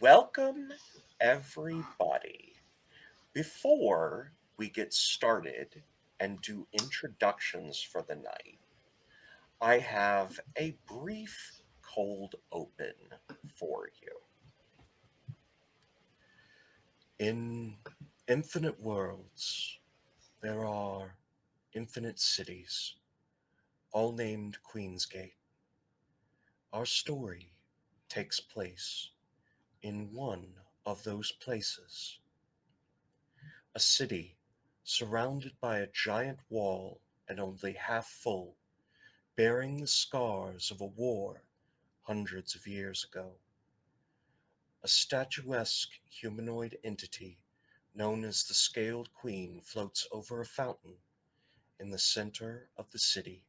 Welcome, everybody. Before we get started and do introductions for the night, I have a brief cold open for you. In infinite worlds, there are infinite cities, all named Queensgate. Our story takes place in one of those places. A city surrounded by a giant wall and only half full, bearing the scars of a war hundreds of years ago. A statuesque humanoid entity known as the Scaled Queen floats over a fountain in the center of the city,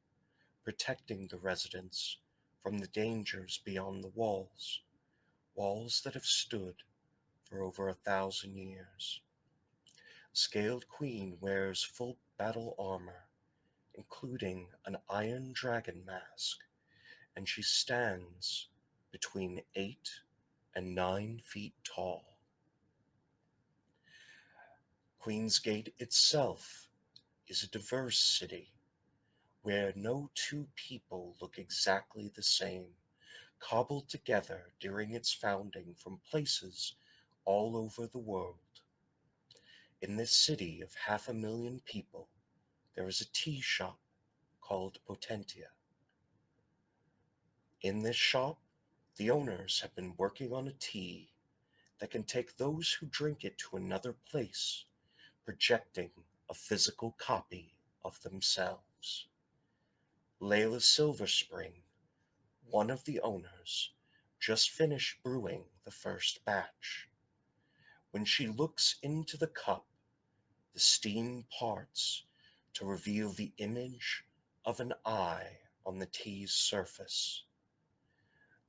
protecting the residents from the dangers beyond the walls, walls that have stood for over 1,000 years. Scaled Queen wears full battle armor, including an iron dragon mask, and she stands between 8 and 9 feet tall. Queensgate itself is a diverse city where no two people look exactly the same, cobbled together during its founding from places all over the world. In this city of 500,000 people, there is a tea shop called Potentia. In this shop, the owners have been working on a tea that can take those who drink it to another place, projecting a physical copy of themselves. Layla Silverspring, one of the owners, just finished brewing the first batch. When she looks into the cup, the steam parts to reveal the image of an eye on the tea's surface.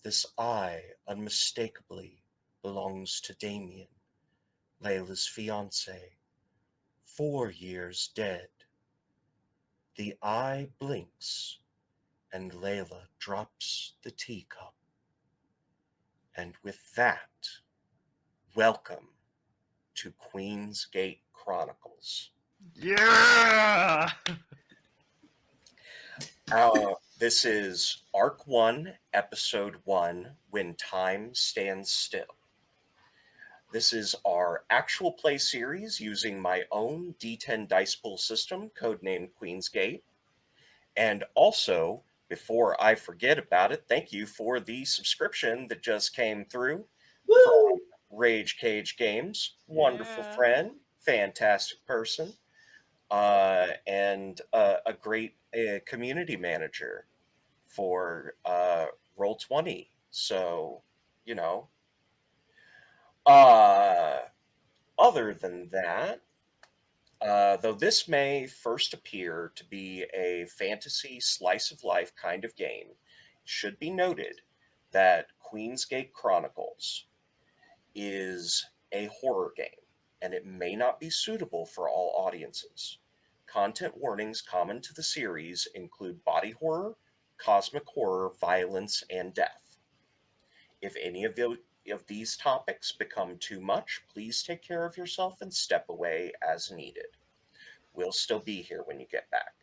This eye unmistakably belongs to Damien, Layla's fiance, 4 years dead. The eye blinks, and Layla drops the teacup. And with that, welcome to Queensgate Chronicles. Yeah! This is Arc 1, Episode 1, When Time Stands Still. This is our actual play series using my own D10 dice pool system, codenamed Queensgate. And also, before I forget about it, thank you for the subscription that just came through from Rage Cage Games. Wonderful Yeah. friend, fantastic person, and a great community manager for Roll20. So, you know, other than that, though this may first appear to be a fantasy slice of life kind of game, it should be noted that Queensgate Chronicles is a horror game, and it may not be suitable for all audiences. Content warnings common to the series include body horror, cosmic horror, violence, and death. If any of these topics become too much, please take care of yourself and step away as needed. We'll still be here when you get back.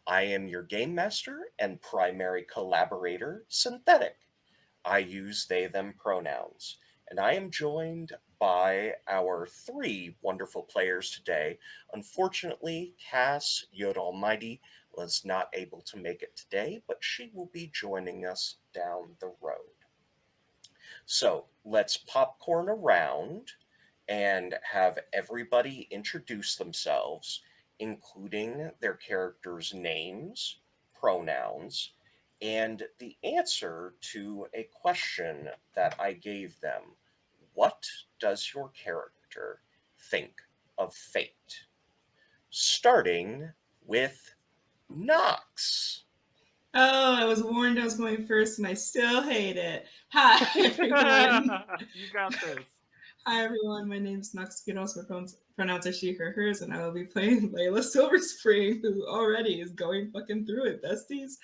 I am your game master and primary collaborator, Synthetic. I use they them pronouns, and I am joined by our three wonderful players today. Unfortunately, Cass Yoda Almighty was not able to make it today, but she will be joining us down the road. So let's popcorn around and have everybody introduce themselves, including their characters' names, pronouns, and the answer to a question that I gave them. What does your character think of fate? Starting with Knox. Oh, I was warned I was going first and I still hate it. Hi, everyone. You got this. Hi, everyone. My name's Nux Skittles, pronounce her she, her, hers, and I will be playing Layla Silverspring, who already is going fucking through it, besties.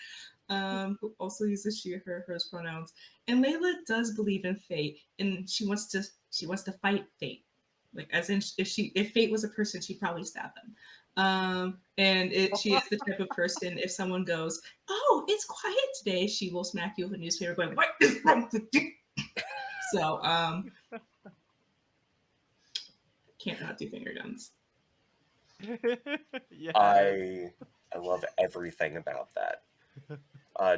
who also uses she, her, hers pronouns. And Layla does believe in fate, and she wants to fight fate. Like as in, if fate was a person, she'd probably stab them. She is the type of person, if someone goes, "Oh, it's quiet today," she will smack you with a newspaper, going, "What is wrong with you?" So can't not do finger guns. Yeah. I love everything about that.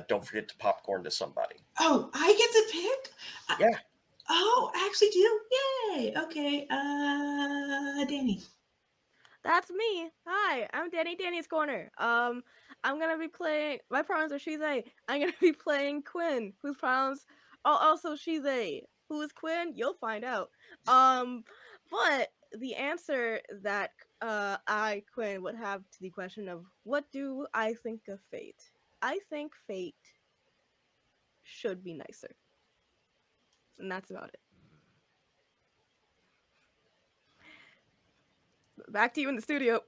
Don't forget to popcorn to somebody. Oh, I get to pick? Yeah. Oh, I actually do? Yay! Okay, Danny. That's me. Hi, I'm Danny. Danny's Corner. I'm gonna be playing. My pronouns are she/they. I'm gonna be playing Quinn, whose pronouns are also she/they. Who is Quinn? You'll find out. But the answer that I, Quinn, would have to the question of what do I think of fate? I think fate should be nicer, and that's about it. Back to you in the studio.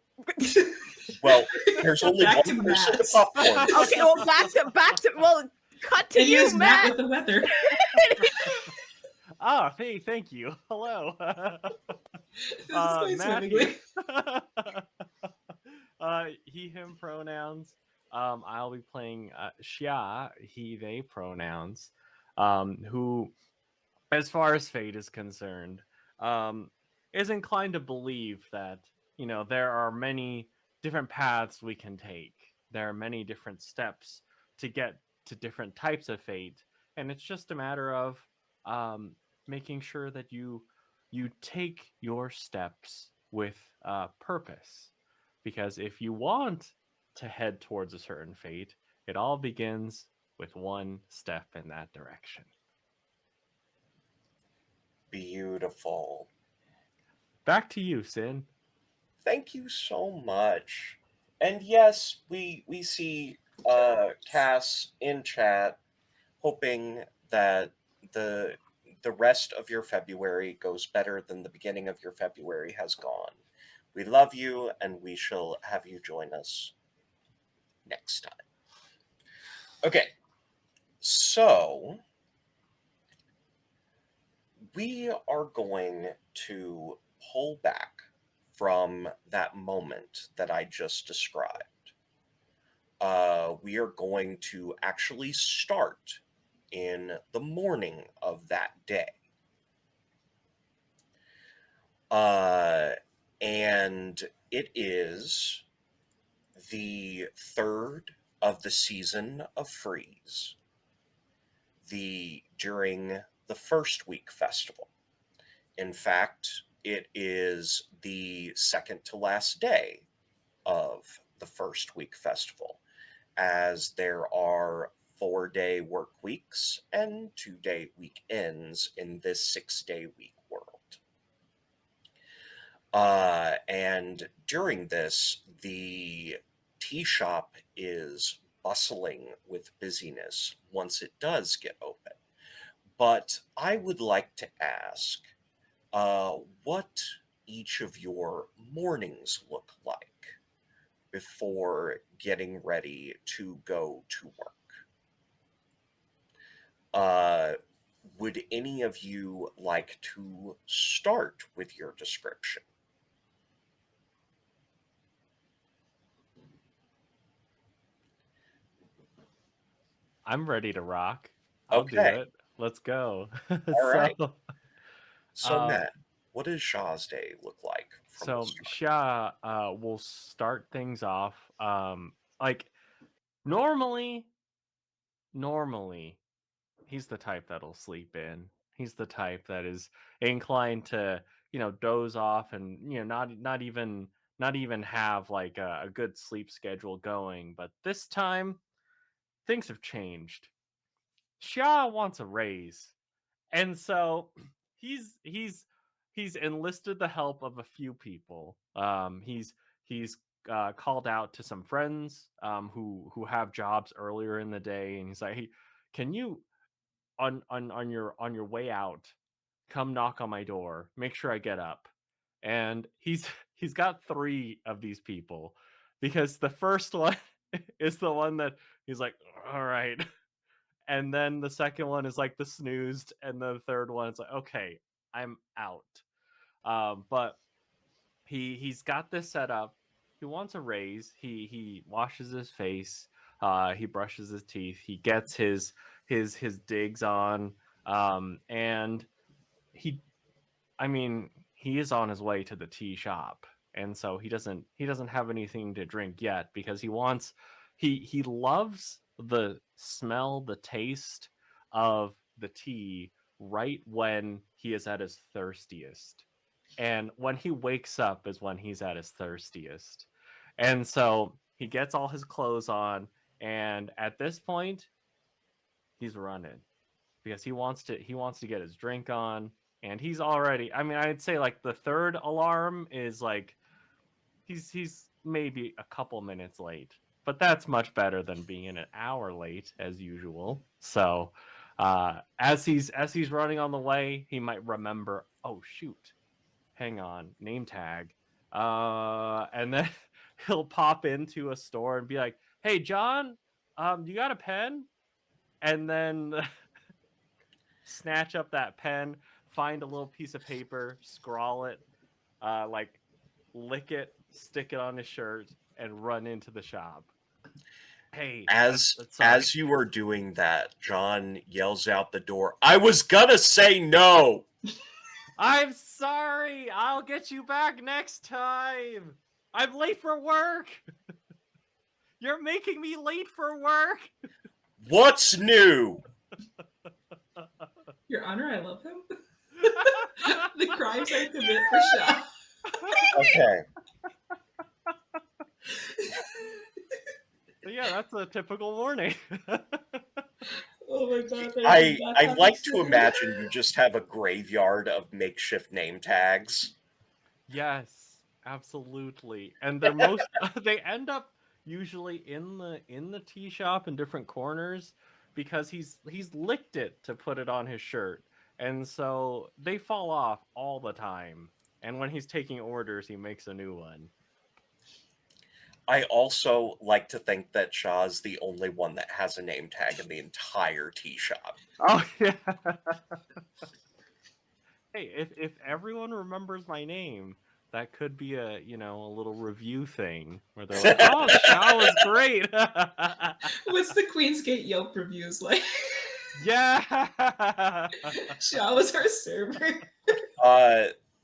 Well, there's only Back to one person to Matt. popcorn. Okay, well, cut to And you, here's Matt Matt. with the weather. Oh, hey, thank you. Hello. This is going swimmingly. He, him pronouns. I'll be playing Xia, he, they pronouns. Who, as far as fate is concerned, is inclined to believe that, there are many different paths we can take. There are many different steps to get to different types of fate. And it's just a matter of making sure that you take your steps with purpose. Because if you want to head towards a certain fate, it all begins with one step in that direction. Beautiful. Back to you, Sin. Thank you so much. And yes, we see Cass in chat, hoping that the rest of your February goes better than the beginning of your February has gone. We love you, and we shall have you join us next time. Okay, so we are going to pull back from that moment that I just described. We are going to actually start in the morning of that day. And it is the third of the season of Freeze, during the first week festival. In fact, it is the second to last day of the first week festival, as there are 4-day work weeks and 2-day weekends in this 6-day week world. And during this, the tea shop is bustling with busyness once it does get open. But I would like to ask what each of your mornings look like before getting ready to go to work. Would any of you like to start with your description? I'm ready to rock. I'll do Okay. it. Let's go. All right. So, um, Matt, what does Shaw's day look like from the So start? Xia will start things off. Like normally, he's the type that'll sleep in. He's the type that is inclined to, doze off and not even have like a good sleep schedule going. But this time, things have changed. Xia wants a raise. And so he's enlisted the help of a few people. He's called out to some friends who have jobs earlier in the day, and he's like, "Hey, can you on your way out, come knock on my door, make sure I get up." And he's got 3 of these people, because the first one is the one that he's like, all right. And then the second one is like the snoozed, and the third one is like, okay, I'm out. But he's got this set up. He wants a raise. He washes his face. He brushes his teeth. He gets his digs on. And he, I mean, he is on his way to the tea shop, and so he doesn't have anything to drink yet because he loves the smell, the taste of the tea right when he is at his thirstiest. And when he wakes up is when he's at his thirstiest. And so he gets all his clothes on, and at this point, he's running because he wants to get his drink on, and he's already, I mean, I'd say like the third alarm is like he's maybe a couple minutes late, but that's much better than being an hour late as usual. So as he's running on the way, he might remember, oh shoot, hang on, name tag. And then he'll pop into a store and be like, hey John, you got a pen? And then snatch up that pen, find a little piece of paper, scrawl it, like lick it, stick it on his shirt, and run into the shop. Hey, As sorry. as you are doing that, John yells out the door, I was gonna say no! I'm sorry. I'll get you back next time. I'm late for work. You're making me late for work. What's new? Your Honor, I love him. The crimes I commit for Shaw. Okay. But yeah, that's a typical morning. Oh my god. I like to imagine you just have a graveyard of makeshift name tags. Yes, absolutely. And they end up usually in the tea shop in different corners because he's licked it to put it on his shirt. And so they fall off all the time. And when he's taking orders, he makes a new one. I also like to think that Shaw's the only one that has a name tag in the entire tea shop. Oh yeah. Hey, if everyone remembers my name, that could be a little review thing where they're like, "Oh, Shaw was great." What's the Queensgate Yelp reviews like? Yeah. Shaw was our server.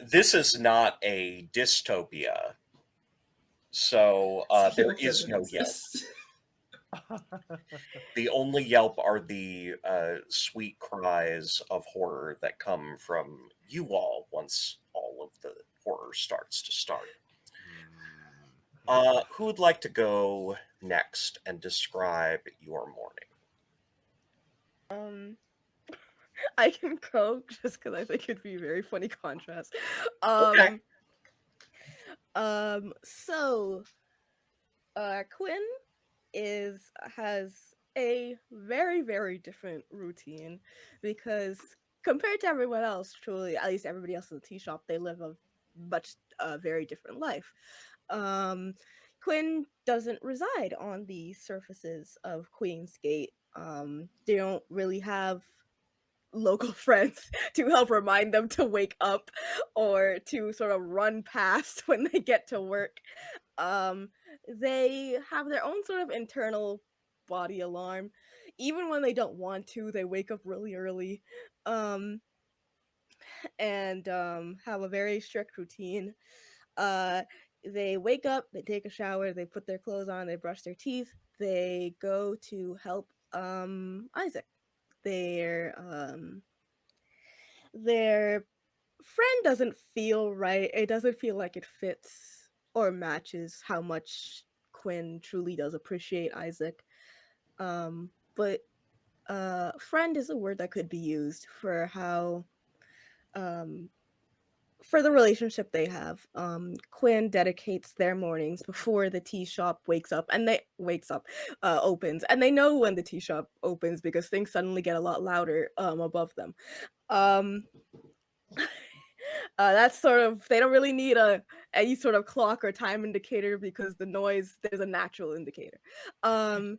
This is not a dystopia, so there is no Yelp. The only Yelp are the sweet cries of horror that come from you all once all of the horror starts to start. Who would like to go next and describe your morning? I can go just because I think it'd be a very funny contrast. Okay. So Quinn has a very, very different routine because compared to everyone else, truly, at least everybody else in the tea shop, they live a much very different life. Quinn doesn't reside on the surfaces of Queensgate. They don't really have local friends to help remind them to wake up or to sort of run past when they get to work. They have their own sort of internal body alarm. Even when they don't want to, they wake up really early and have a very strict routine. They wake up, they take a shower, they put their clothes on, they brush their teeth, they go to help Isaac. Their friend doesn't feel right. It doesn't feel like it fits or matches how much Quinn truly does appreciate Isaac. But friend is a word that could be used for how for the relationship they have. Quinn dedicates their mornings before the tea shop opens, and they know when the tea shop opens because things suddenly get a lot louder above them. That's sort of they don't really need any sort of clock or time indicator because the noise there's a natural indicator. Um,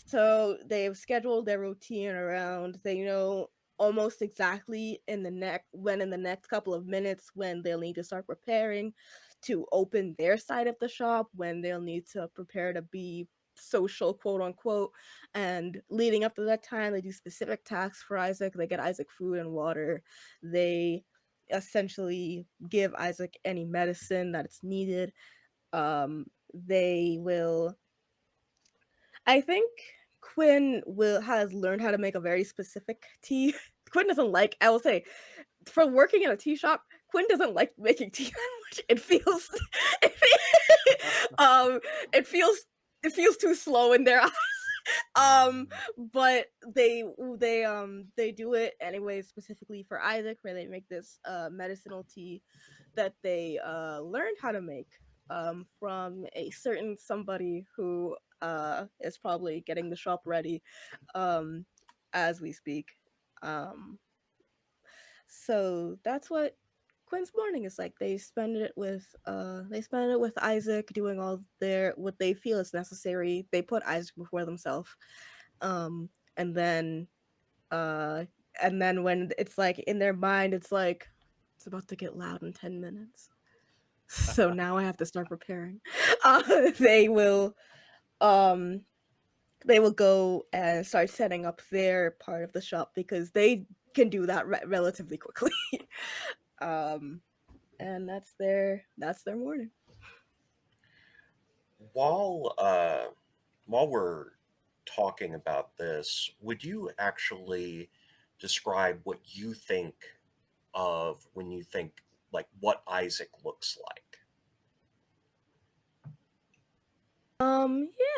so they've scheduled their routine around. They know almost exactly in the next couple of minutes when they'll need to start preparing to open their side of the shop, when they'll need to prepare to be social, quote unquote. And leading up to that time, they do specific tasks for Isaac. They get Isaac food and water. They essentially give Isaac any medicine that it's needed. They will. I think Quinn will has learned how to make a very specific tea. Quinn doesn't like. I will say, for working in a tea shop, Quinn doesn't like making tea that much. It feels, um, it feels, it feels too slow in their eyes. But they do it anyway, specifically for Isaac, where they make this medicinal tea that they learned how to make from a certain somebody who is probably getting the shop ready um as we speak. um so that's what Quinn's morning is like. They spend it with Isaac, doing all their what they feel is necessary. They put Isaac before themselves. Um and then uh and then when it's like in their mind, it's like it's about to get loud in 10 minutes. So now I have to start preparing. They will um go and start setting up their part of the shop because they can do that relatively quickly. um and that's their morning. While we're talking about this, would you actually describe what you think of when you think like what Isaac looks like?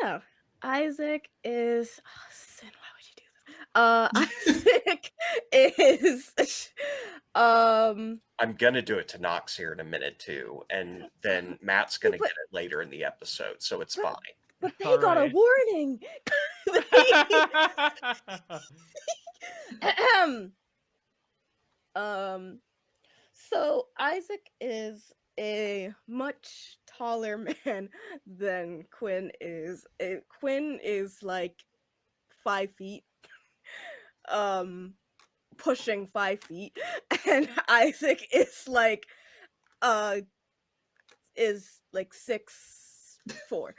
Yeah. Isaac is Sin, why would you do this? Isaac is I'm gonna do it to Knox here in a minute too, and then Matt's gonna but get it later in the episode, so it's fine. but they got a Alright. warning. Ahem. um So Isaac is a much taller man than Quinn is. Quinn is like 5 feet, um, pushing 5 feet, and Isaac uh is like 6'4".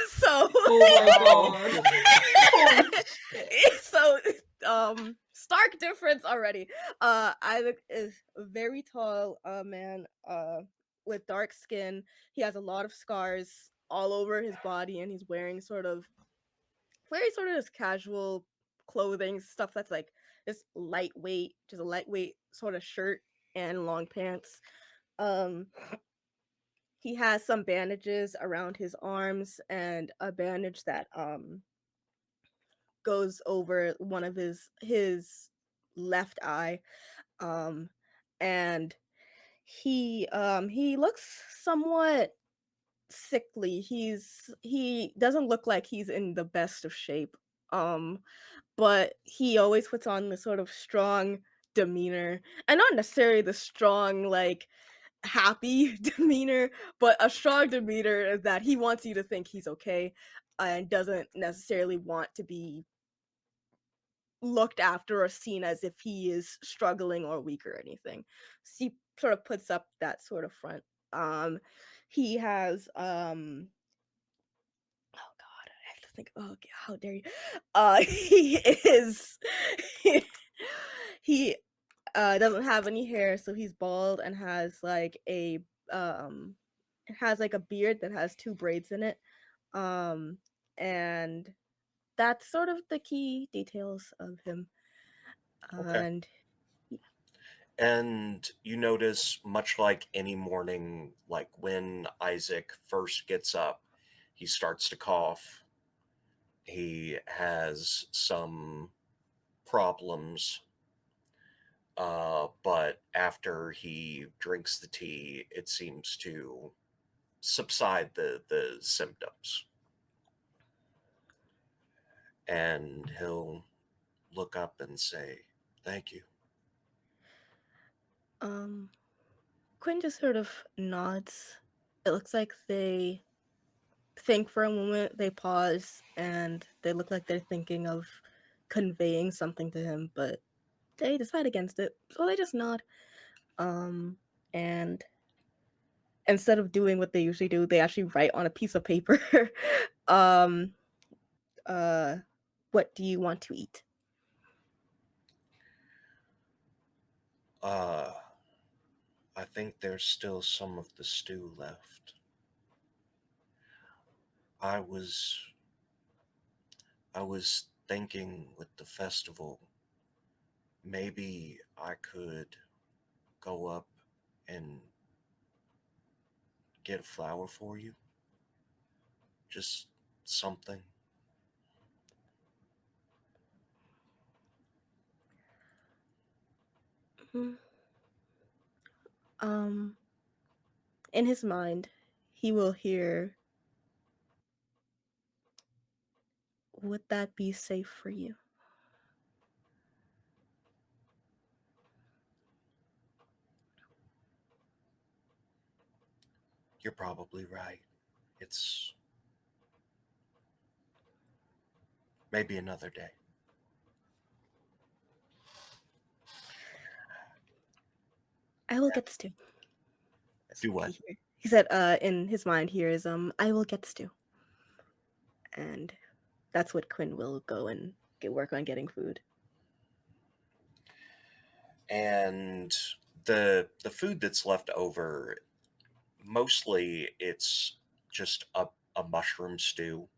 So Oh my god. Holy shit. so stark difference already. Isaac is a very tall man with dark skin. He has a lot of scars all over his body, and he's wearing sort of this casual clothing stuff that's like this lightweight, just a lightweight sort of shirt and long pants. um he has some bandages around his arms and a bandage that goes over one of his left eye. um and he looks somewhat sickly. He doesn't look like he's in the best of shape. But he always puts on this sort of strong demeanor, and not necessarily the strong like happy demeanor, but a strong demeanor that he wants you to think he's okay and doesn't necessarily want to be looked after or seen as if he is struggling or weak or anything. So he sort of puts up that sort of front. He has oh god, I have to think. Oh, how dare you? He is he doesn't have any hair, so he's bald and um has like a beard that has two braids in it. Um and that's sort of the key details of him. Okay. And And you notice, much like any morning, like when Isaac first gets up, he starts to cough. He has some problems, but after he drinks the tea, it seems to subside the symptoms. And he'll look up and say, "Thank you." um Quinn just sort of nods. It looks like they think for a moment, they pause, and they look like they're thinking of conveying something to him, but they decide against it. So they just nod. And instead of doing what they usually do, they actually write on a piece of paper. um, what do you want to eat? I think there's still some of the stew left. I was I was thinking with the festival, maybe I could go up and get a flower for you. Just something. Mhm. Um, in his mind, he will hear, would that be safe for you? You're probably right. It's maybe another day. I will get stew. That's Do what what? he said, in his mind here is, I will get stew. And that's what Quinn will go and work on getting food. And the food that's left over, mostly it's just a mushroom stew.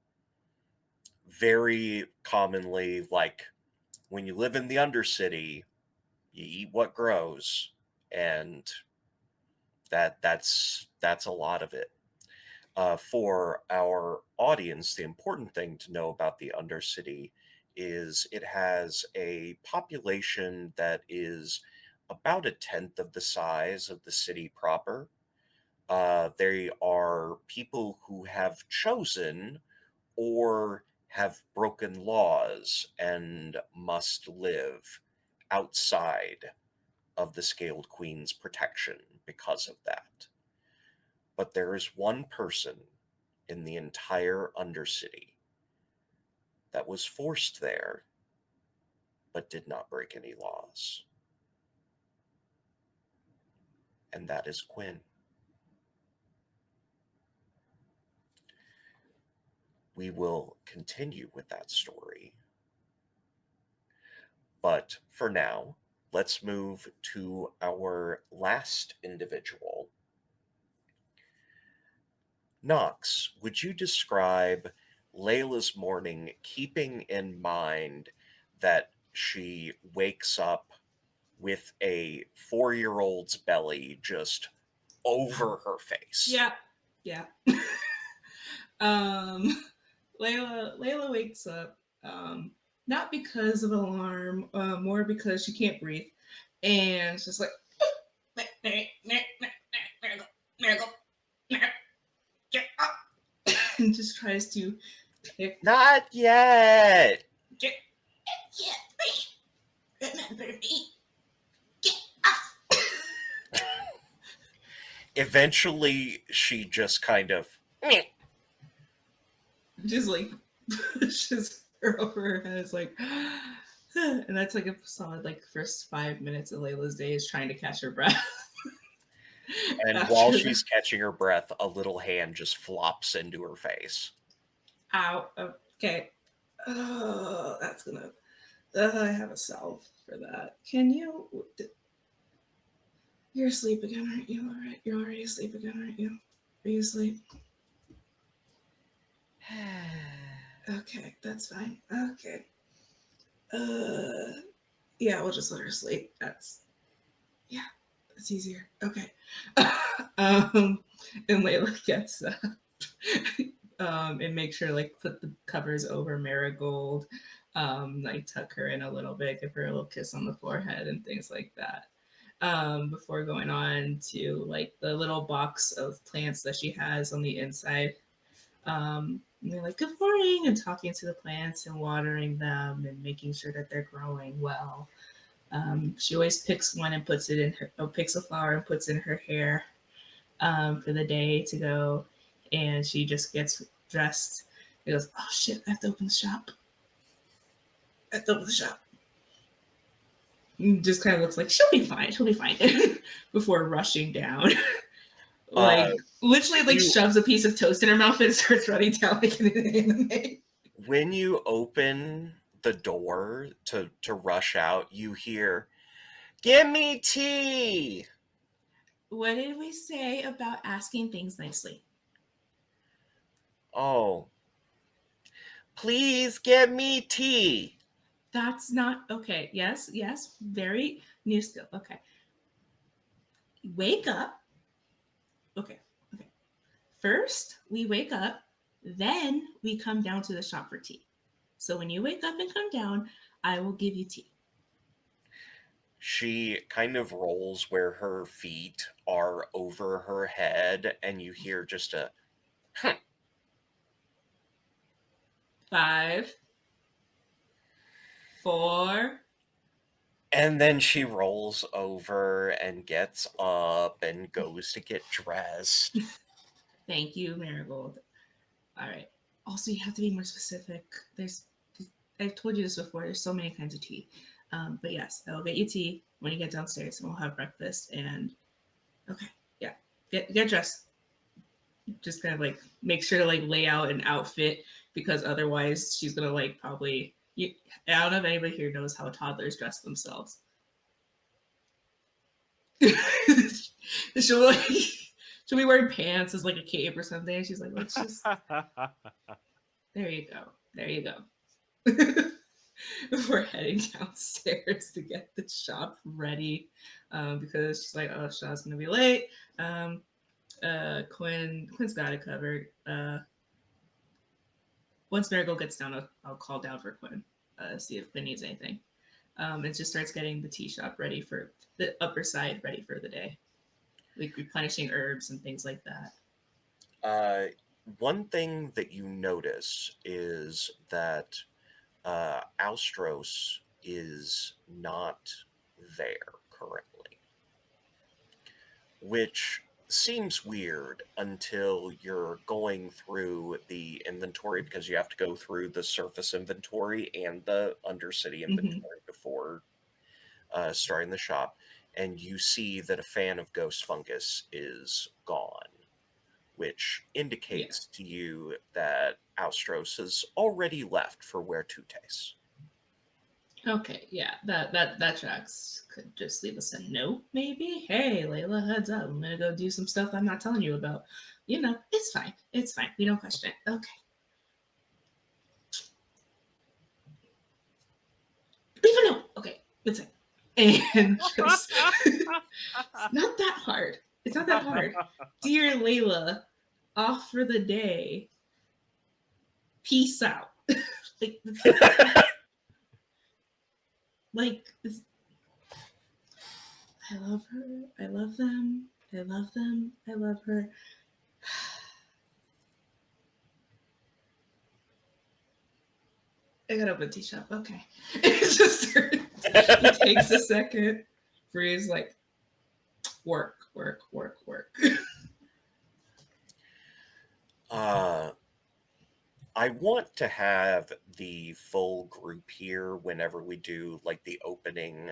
Very commonly, like when you live in the Undercity, you eat what grows, and that's a lot of it. For our audience, the important thing to know about the Undercity is it has a population that is about a tenth of the size of the city proper. They are people who have chosen or have broken laws and must live outside of the Scaled Queen's protection because of that. But there is one person in the entire Undercity that was forced there but did not break any laws. And that is Quinn. We will continue with that story. But for now, let's move to our last individual. Knox, would you describe Layla's morning, keeping in mind that she wakes up with a 4-year-old's belly just over her face? Yeah. Layla wakes up, not because of alarm, more because she can't breathe, and it's just like, miracle, get up, and just tries to pick. Not yet. Get remember me. Get up. Eventually, she just kind of Just like pushes her over her head. It's like, and that's like a solid like first 5 minutes of Layla's day is trying to catch her breath. and while she's catching her breath, a little hand just flops into her face. Ow. Okay. Oh, that's gonna. I have a salve for that. Can you? You're asleep again, aren't you? All right. You're already asleep again, aren't you? Are you asleep? Okay, that's fine. Okay. Yeah, we'll just let her sleep. That's easier. Okay. And Layla gets up and make sure like put the covers over Marigold, like tuck her in a little bit, give her a little kiss on the forehead and things like that. Before going on to like the little box of plants that she has on the inside. And they're like, good morning, and talking to the plants and watering them and making sure that they're growing well. She always picks one and puts it in her, picks a flower and puts in her hair for the day to go, and she just gets dressed. She goes, "Oh shit! I have to open the shop. I have to open the shop." Just kind of looks like she'll be fine. She'll be fine before rushing down. Uh, Like literally, like you shoves a piece of toast in her mouth and starts running down like in an anime. when you open the door to rush out, you hear, "Give me tea." What did we say about asking things nicely? Oh, please give me tea. That's not okay. Yes, yes, very new skill. Okay. Wake up. Okay, okay. First, we wake up, then we come down to the shop for tea. So when you wake up and come down, I will give you tea. She kind of rolls where her feet are over her head, and you hear just a, "Huh." 5, 4. And then she rolls over and gets up and goes to get dressed. Thank you, Marigold. All right. Also, you have to be more specific. I've told you this before. There's so many kinds of tea. But yes, I will get you tea when you get downstairs, and we'll have breakfast. And okay, yeah, get dressed. Just kind of like make sure to like lay out an outfit because otherwise she's gonna like probably. I don't know if anybody here knows how toddlers dress themselves. she'll like she'll be wearing pants as like a cape or something. And she's like, let's just there you go. There you go. We're heading downstairs to get the shop ready because she's like, oh, Shaw's gonna be late. Quinn's got it covered. Once Marigold gets down, I'll call down for Quinn, see if Quinn needs anything. And just starts getting the tea shop ready for the upper side, ready for the day, like replenishing herbs and things like that. One thing that you notice is that Austros is not there currently, which seems weird until you're going through the inventory because you have to go through the surface inventory and the undercity inventory before starting the shop, and you see that a fan of ghost fungus is gone, which indicates to you that Austros has already left for where Tutes. Okay, yeah, that tracks. Could just leave us a note, maybe. Hey, Layla, heads up. I'm gonna go do some stuff I'm not telling you about. You know, it's fine. It's fine. We don't question it. Okay. Leave a note. Okay, that's it. And just it's not that hard. It's not that hard. Dear Layla, off for the day. Peace out. like, like I love her. I love them. I love them. I love her. I gotta open a tea shop. Okay. It's just it takes a second. Bree's like, work, work, work, work. I want to have the full group here whenever we do like the opening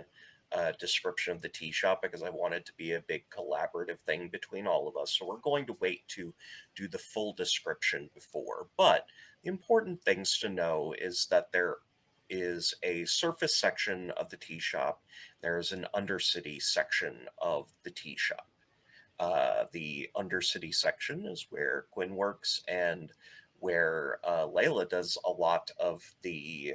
description of the tea shop because I want it to be a big collaborative thing between all of us. So we're going to wait to do the full description before. But the important things to know is that there is a surface section of the tea shop. There's an undercity section of the tea shop. The undercity section is where Quinn works and where Layla does a lot of the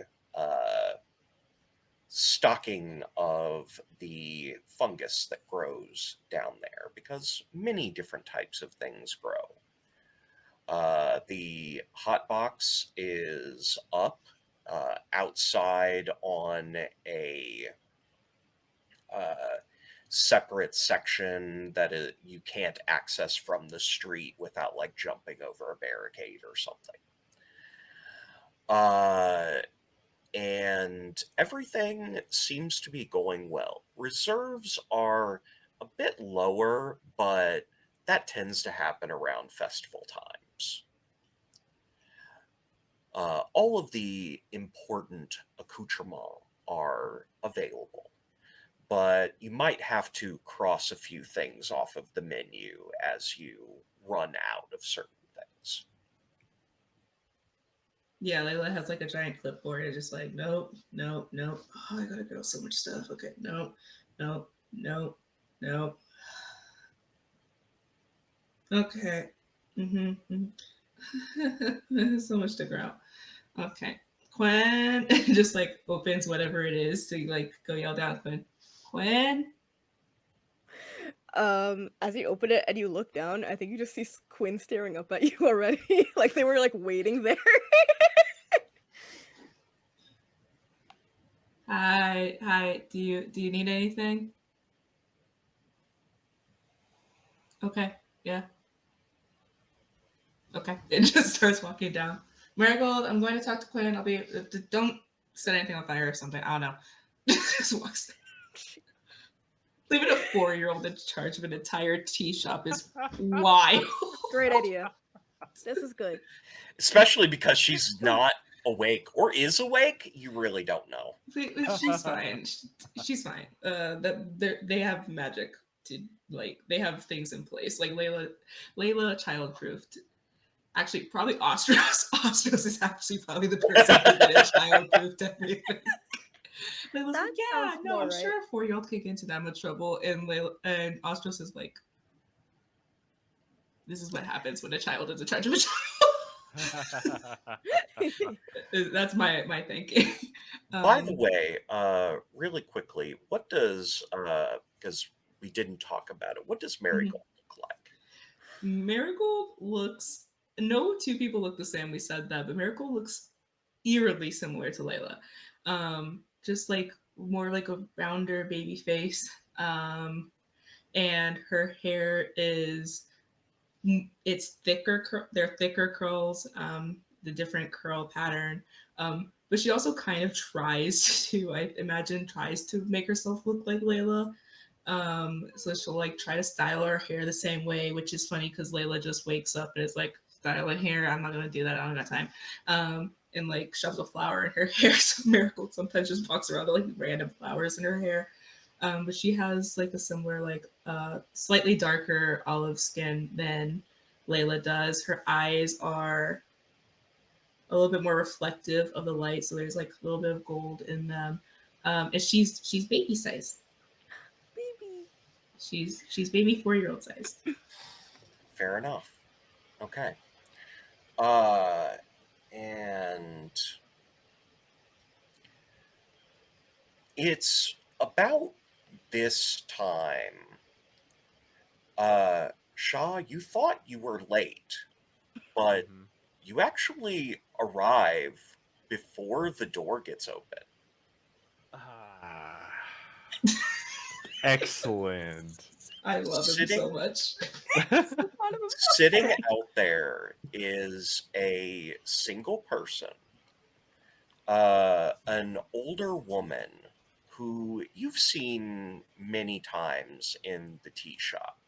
stocking of the fungus that grows down there because many different types of things grow. The hot box is up outside on a separate section that you can't access from the street without like jumping over a barricade or something. and everything seems to be going well. Reserves are a bit lower, but that tends to happen around festival times. All of the important accoutrements are available, but you might have to cross a few things off of the menu as you run out of certain things. Yeah, Layla has like a giant clipboard and just like, nope, nope, nope. Oh, I gotta go so much stuff. Okay, nope, nope, nope, nope. Okay. There's so much to grow. Okay. Quinn just like opens whatever it is to like go yell down Quinn. Quinn? As you open it and you look down, I think you just see Quinn staring up at you already. Like they were like waiting there. Hi, hi. Do you need anything? Okay, yeah. Okay. It just starts walking down. Marigold, I'm going to talk to Quinn. I'll be don't set anything on fire or something. I don't know. Just walks. Leaving a 4-year-old in charge of an entire tea shop is wild. Great idea. This is good. Especially because she's not awake or is awake, you really don't know. She's fine. She's fine. They have magic to like. They have things in place. Like Layla, childproofed. Actually, probably Ostros. Ostros is actually probably the person who did it childproofed everything. Layla's That like, yeah, sounds no, more I'm right. sure a 4-year-old could get into that much trouble. And Ostros is like, this is what happens when a child is in charge of a child. That's my thinking. By the way, really quickly, what does because we didn't talk about it, what does Marigold look like? Marigold looks. No two people look the same. We said that, but Marigold looks eerily similar to Layla. Just like more like a rounder baby face. And her hair is it's thicker. They're thicker curls. The different curl pattern. But she also kind of tries to, I imagine, tries to make herself look like Layla. So she'll like try to style her hair the same way, which is funny because Layla just wakes up and is like, styling hair. I'm not gonna do that. I don't got time. And like shoves a flower in her hair. So Miracle sometimes just walks around with like random flowers in her hair. But she has like a similar, like slightly darker olive skin than Layla does. Her eyes are a little bit more reflective of the light, so there's like a little bit of gold in them. And she's baby sized. Baby. She's baby 4-year-old sized. Fair enough. Okay. And it's about this time. Shaw, you thought you were late, but you actually arrive before the door gets open. Excellent. I love him so much. Sitting out there is a single person, an older woman who you've seen many times in the tea shop.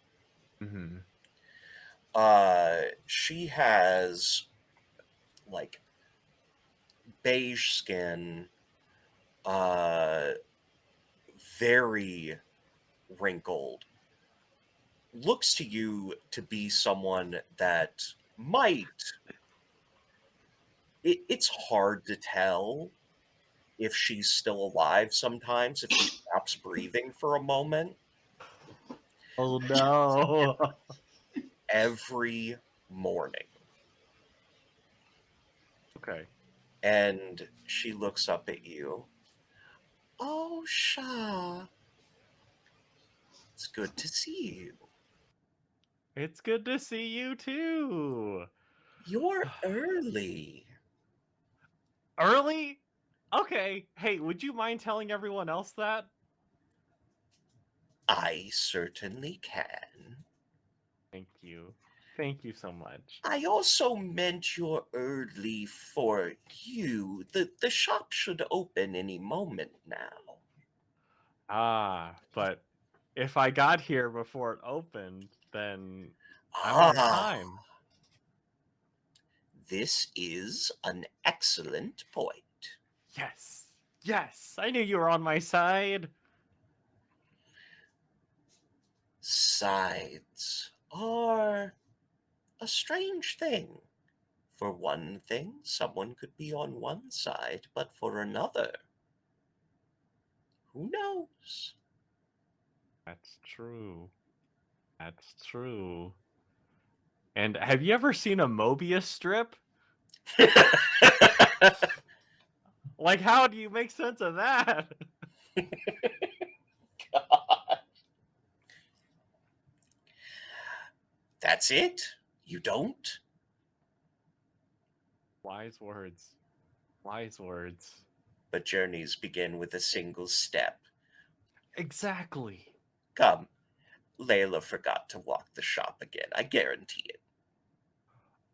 She has like beige skin, very wrinkled. Looks to you to be someone that might. It's hard to tell if she's still alive sometimes, if she stops breathing for a moment. Oh no. Every morning. Okay. And she looks up at you. Oh, Sha. It's good to see you. It's good to see you too. You're early. Early? Okay. Hey, would you mind telling everyone else that? I certainly can. Thank you. Thank you so much. I also meant you're early for you. The shop should open any moment now. Ah, but if I got here before it opened, then I'm on time. This is an excellent point. Yes. Yes. I knew you were on my side. Sides are a strange thing. For one thing, someone could be on one side, but for another, who knows? That's true. That's true. And have you ever seen a Mobius strip? Like, how do you make sense of that? That's it? You don't? Wise words. Wise words. But journeys begin with a single step. Exactly. Come, Layla forgot to lock the shop again. I guarantee it.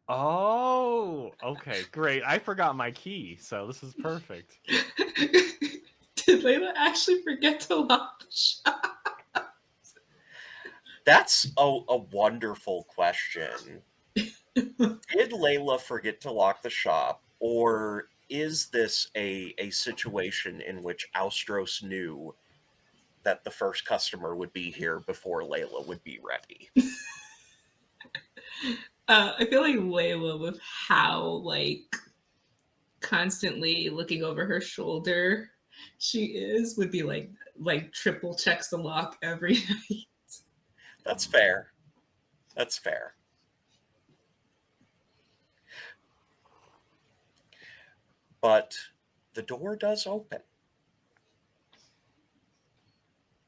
Oh, okay, great. I forgot my key, so this is perfect. Did Layla actually forget to lock the shop? That's a wonderful question. Did Layla forget to lock the shop, or is this a situation in which Austros knew that the first customer would be here before Layla would be ready? I feel like Layla, with how constantly looking over her shoulder she is, would be like triple checks the lock every night. That's fair. That's fair. But the door does open.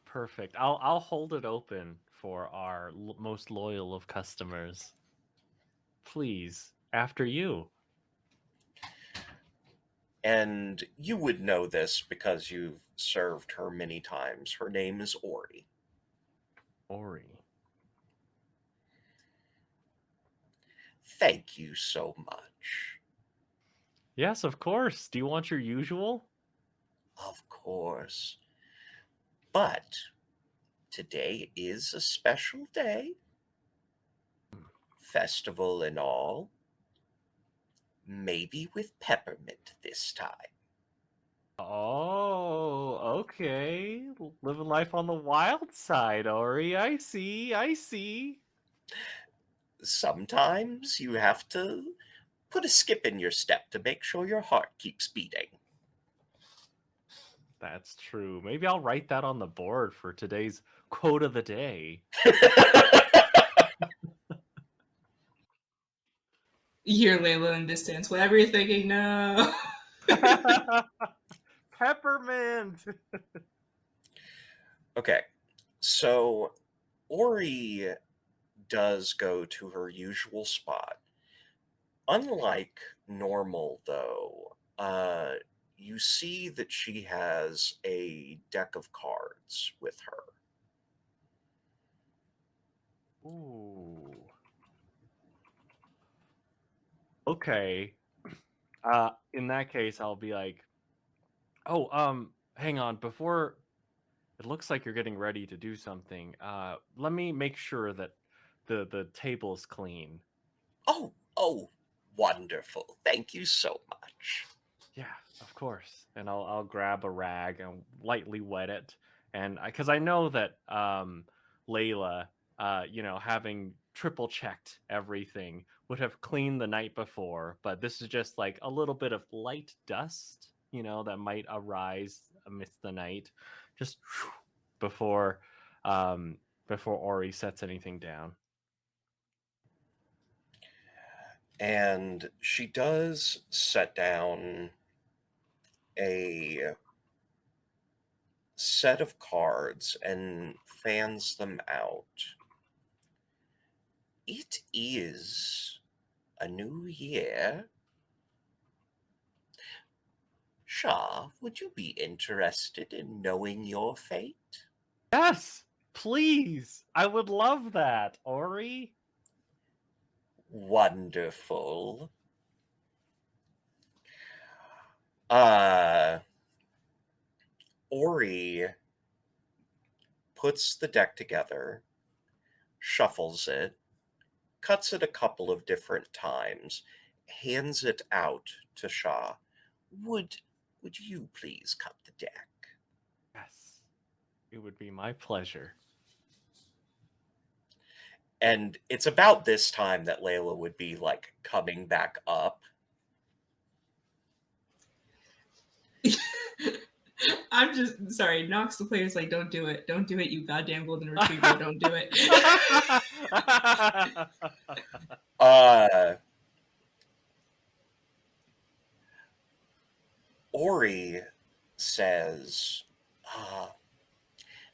Perfect. I'll hold it open for our most loyal of customers. Please, after you. And you would know this because you've served her many times. Her name is Ori. Ori. Thank you so much. Yes, of course. Do you want your usual? Of course. But today is a special day. Festival and all. Maybe with peppermint this time. Oh, okay. Living life on the wild side, Ori. I see. I see. Sometimes you have to put a skip in your step to make sure your heart keeps beating. That's true. Maybe I'll write that on the board for today's quote of the day. You hear Layla in distance. Whatever you're thinking, no. Peppermint. Okay, so Ori does go to her usual spot. Unlike normal, though, you see that she has a deck of cards with her. Ooh. Okay. In that case, I'll be like, oh, hang on. Before it looks like you're getting ready to do something, let me make sure that the table's clean. Oh, wonderful. Thank you so much. Yeah, of course. And I'll grab a rag and lightly wet it, and because I know that Layla, having triple checked everything, would have cleaned the night before, but this is just like a little bit of light dust, that might arise amidst the night, just before before Ori sets anything down. And she does set down a set of cards and fans them out. It is a new year. Shah, would you be interested in knowing your fate? Yes, please. I would love that, Ori. Wonderful. Ori puts the deck together, shuffles it, cuts it a couple of different times, hands it out to Shaw. Would you please cut the deck? Yes, it would be my pleasure. And it's about this time that Layla would be like coming back up. I'm just sorry. Nox the player's like, don't do it. Don't do it, you goddamn golden retriever. Don't do it. Ori says,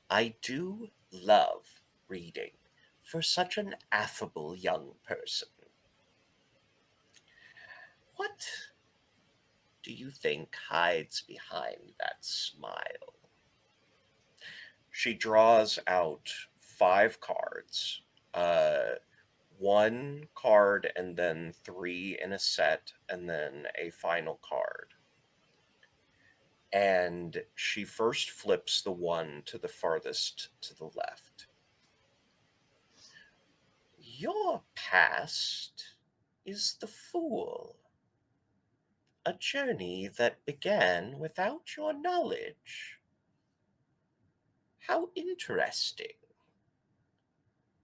I do love reading for such an affable young person. What do you think hides behind that smile? She draws out 5 cards. 1 card and then 3 in a set, and then a final card. And she first flips the one to the farthest to the left. Your past is the Fool, a journey that began without your knowledge. How interesting.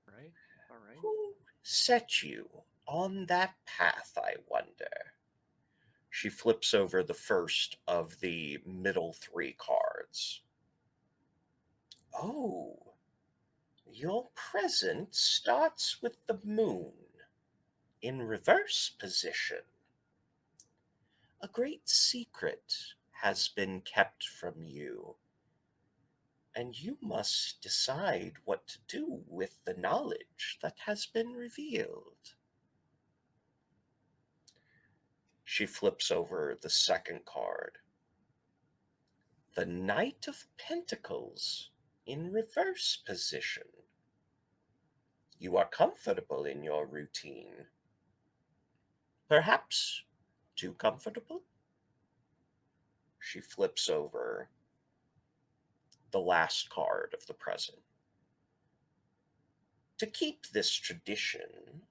Right? All right. Who set you on that path, I wonder? She flips over the first of the middle 3 cards. Oh, your present starts with the moon in reverse position. A great secret has been kept from you, and you must decide what to do with the knowledge that has been revealed. She flips over the second card. The Knight of Pentacles in reverse position. You are comfortable in your routine. Perhaps too comfortable? She flips over the last card of the present. To keep this tradition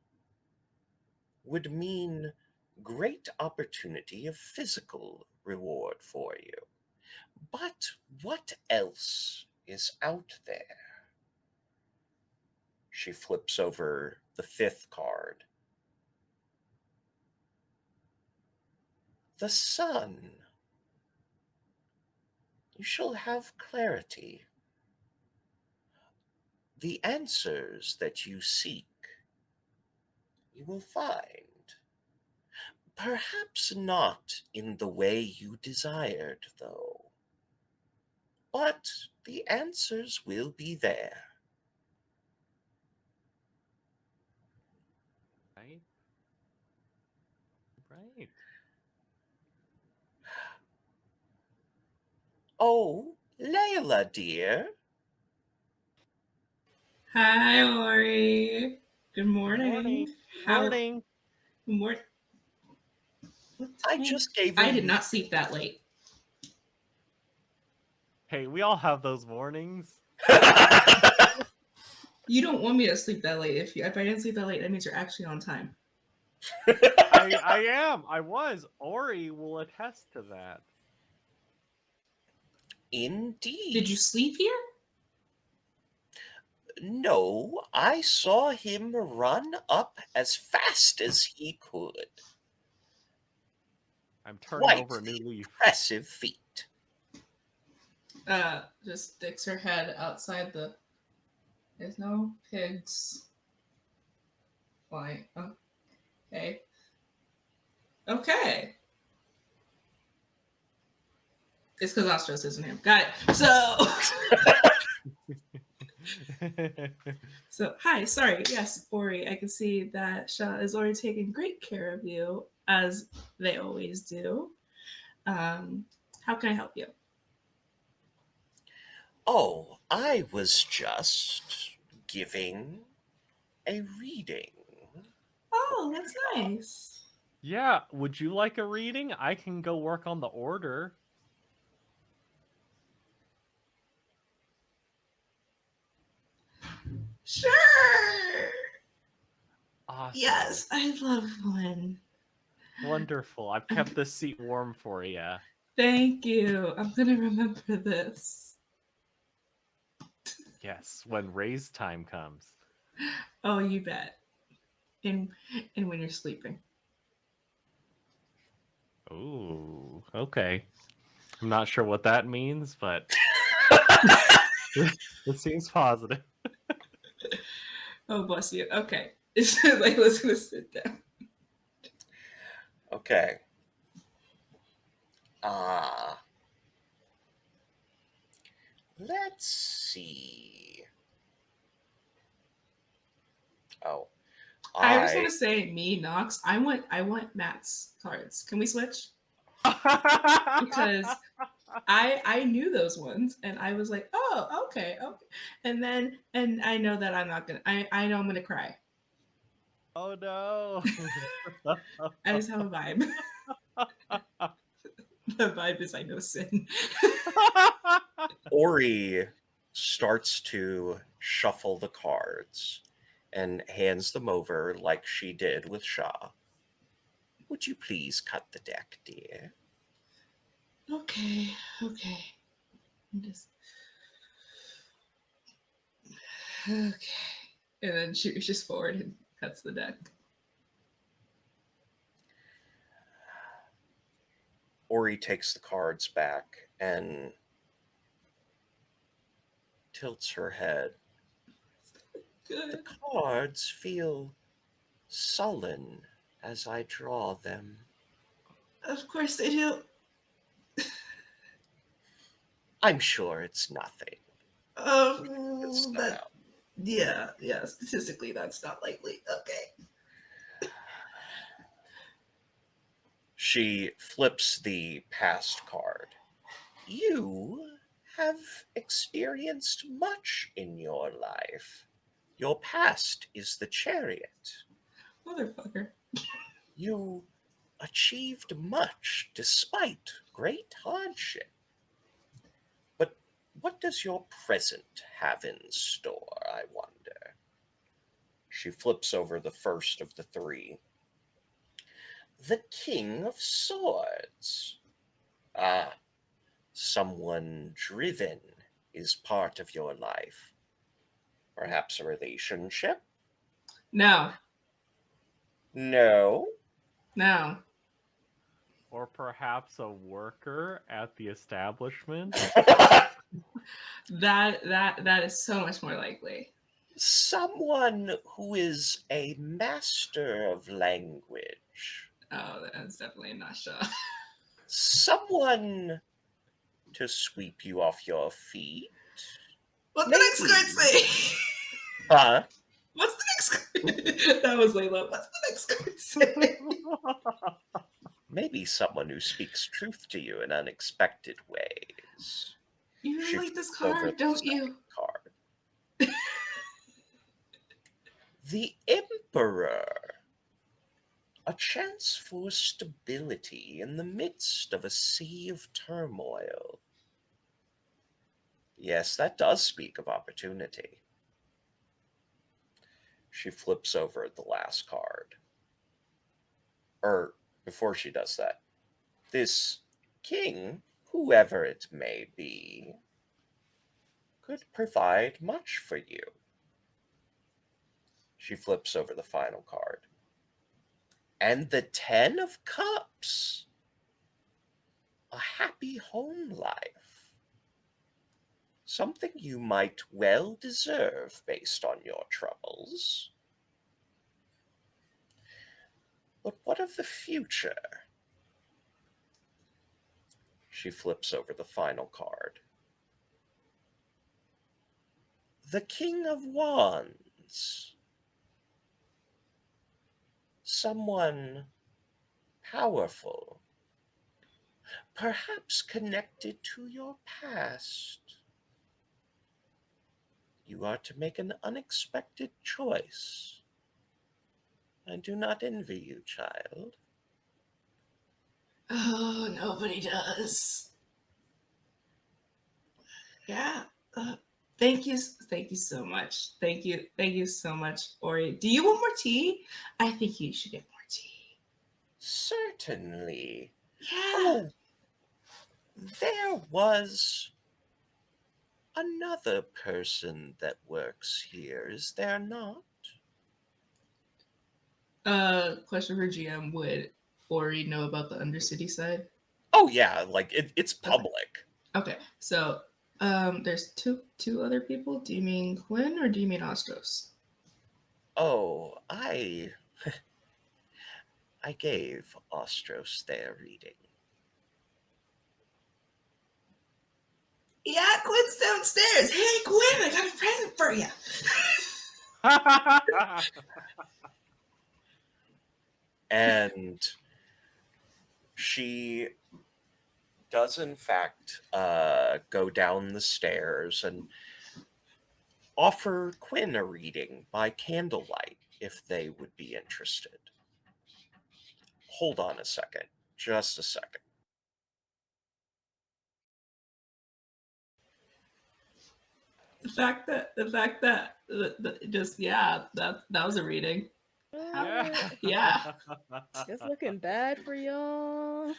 would mean great opportunity of physical reward for you. But what else is out there? She flips over the 5th card. The sun. You shall have clarity. The answers that you seek, you will find. Perhaps not in the way you desired, though. But the answers will be there. Right? Right. Oh, Layla, dear. Hi, Ori. Good morning. Morning. How? Morning. Good morning. What I time? just gave I her did not sleep that late. Hey, we all have those mornings. You don't want me to sleep that late. If I didn't sleep that late, that means you're actually on time. I am. I was. Ori will attest to that. Indeed. Did you sleep here? No, I saw him run up as fast as he could. I'm turning Quite over a new the leaf. impressive feat. Just sticks her head outside the. There's no pigs flying. Okay. Okay. It's because Ostros isn't him. Got it. So, hi. Sorry. Yes, Ori. I can see that Shah is already taking great care of you, as they always do. How can I help you? Oh, I was just giving a reading. Oh, that's nice. Yeah, would you like a reading? I can go work on the order. Sure. Awesome. Yes, I'd love one. Wonderful. I've kept this seat warm for you. Thank you. I'm gonna remember this. Yes, when raise time comes. Oh, you bet. And when you're sleeping. Ooh, okay. I'm not sure what that means, but it seems positive. Oh, bless you. Okay. Layla's gonna sit down. Okay. Ah. Let's see. Oh, I was gonna say me, Knox. I want Matt's cards. Can we switch? Because I knew those ones and I was like, oh, okay. And I know that I'm not gonna I know I'm gonna cry. Oh no. I just have a vibe. The vibe is I know sin. Ori starts to shuffle the cards and hands them over like she did with Shah. Would you please cut the deck, dear? Okay. I'm just okay. And then she reaches forward and cuts the deck. Ori takes the cards back and tilts her head. The Good. cards feel sullen as I draw them. Of course they do. I'm sure it's nothing. It's That yeah. Statistically, that's not likely. Okay. She flips the past card. You have experienced much in your life. Your past is the chariot. Motherfucker. You achieved much despite great hardship. But what does your present have in store, I wonder? She flips over the first of the three. The King of Swords. Ah, someone driven is part of your life. Perhaps a relationship? No. No. Or perhaps a worker at the establishment. That is so much more likely. Someone who is a master of language. Oh, that's definitely not Shaw. Someone to sweep you off your feet. What's Maybe. the next card say? Huh? What's the next card? That was Layla. What's the next card say? Maybe someone who speaks truth to you in unexpected ways. You She really like this flips over card, the don't second you? card. The Emperor. A chance for stability in the midst of a sea of turmoil. Yes, that does speak of opportunity. She flips over the last card. Or, before she does that, this king, whoever it may be, could provide much for you. She flips over the final card. And the Ten of Cups. A happy home life. Something you might well deserve based on your troubles. But what of the future? She flips over the final card. The King of Wands. Someone powerful. Perhaps connected to your past. You are to make an unexpected choice. I do not envy you, child. Oh, nobody does. Yeah. Thank you so much. Thank you so much, Ori. Do you want more tea? I think you should get more tea. Certainly. Yeah. Oh, there was another person that works here, is there not? Question for GM: would Ori know about the Undercity side? Oh yeah, like it's public. Okay, so there's two other people. Do you mean Quinn or do you mean Ostros? Oh, I gave Ostros their reading. Yeah, Quinn's downstairs. Hey, Quinn, I got a present for you. And she does in fact go down the stairs and offer Quinn a reading by candlelight if they would be interested. Hold on a second. Just a second. The fact that just that was a reading. Yeah. It's looking bad for y'all.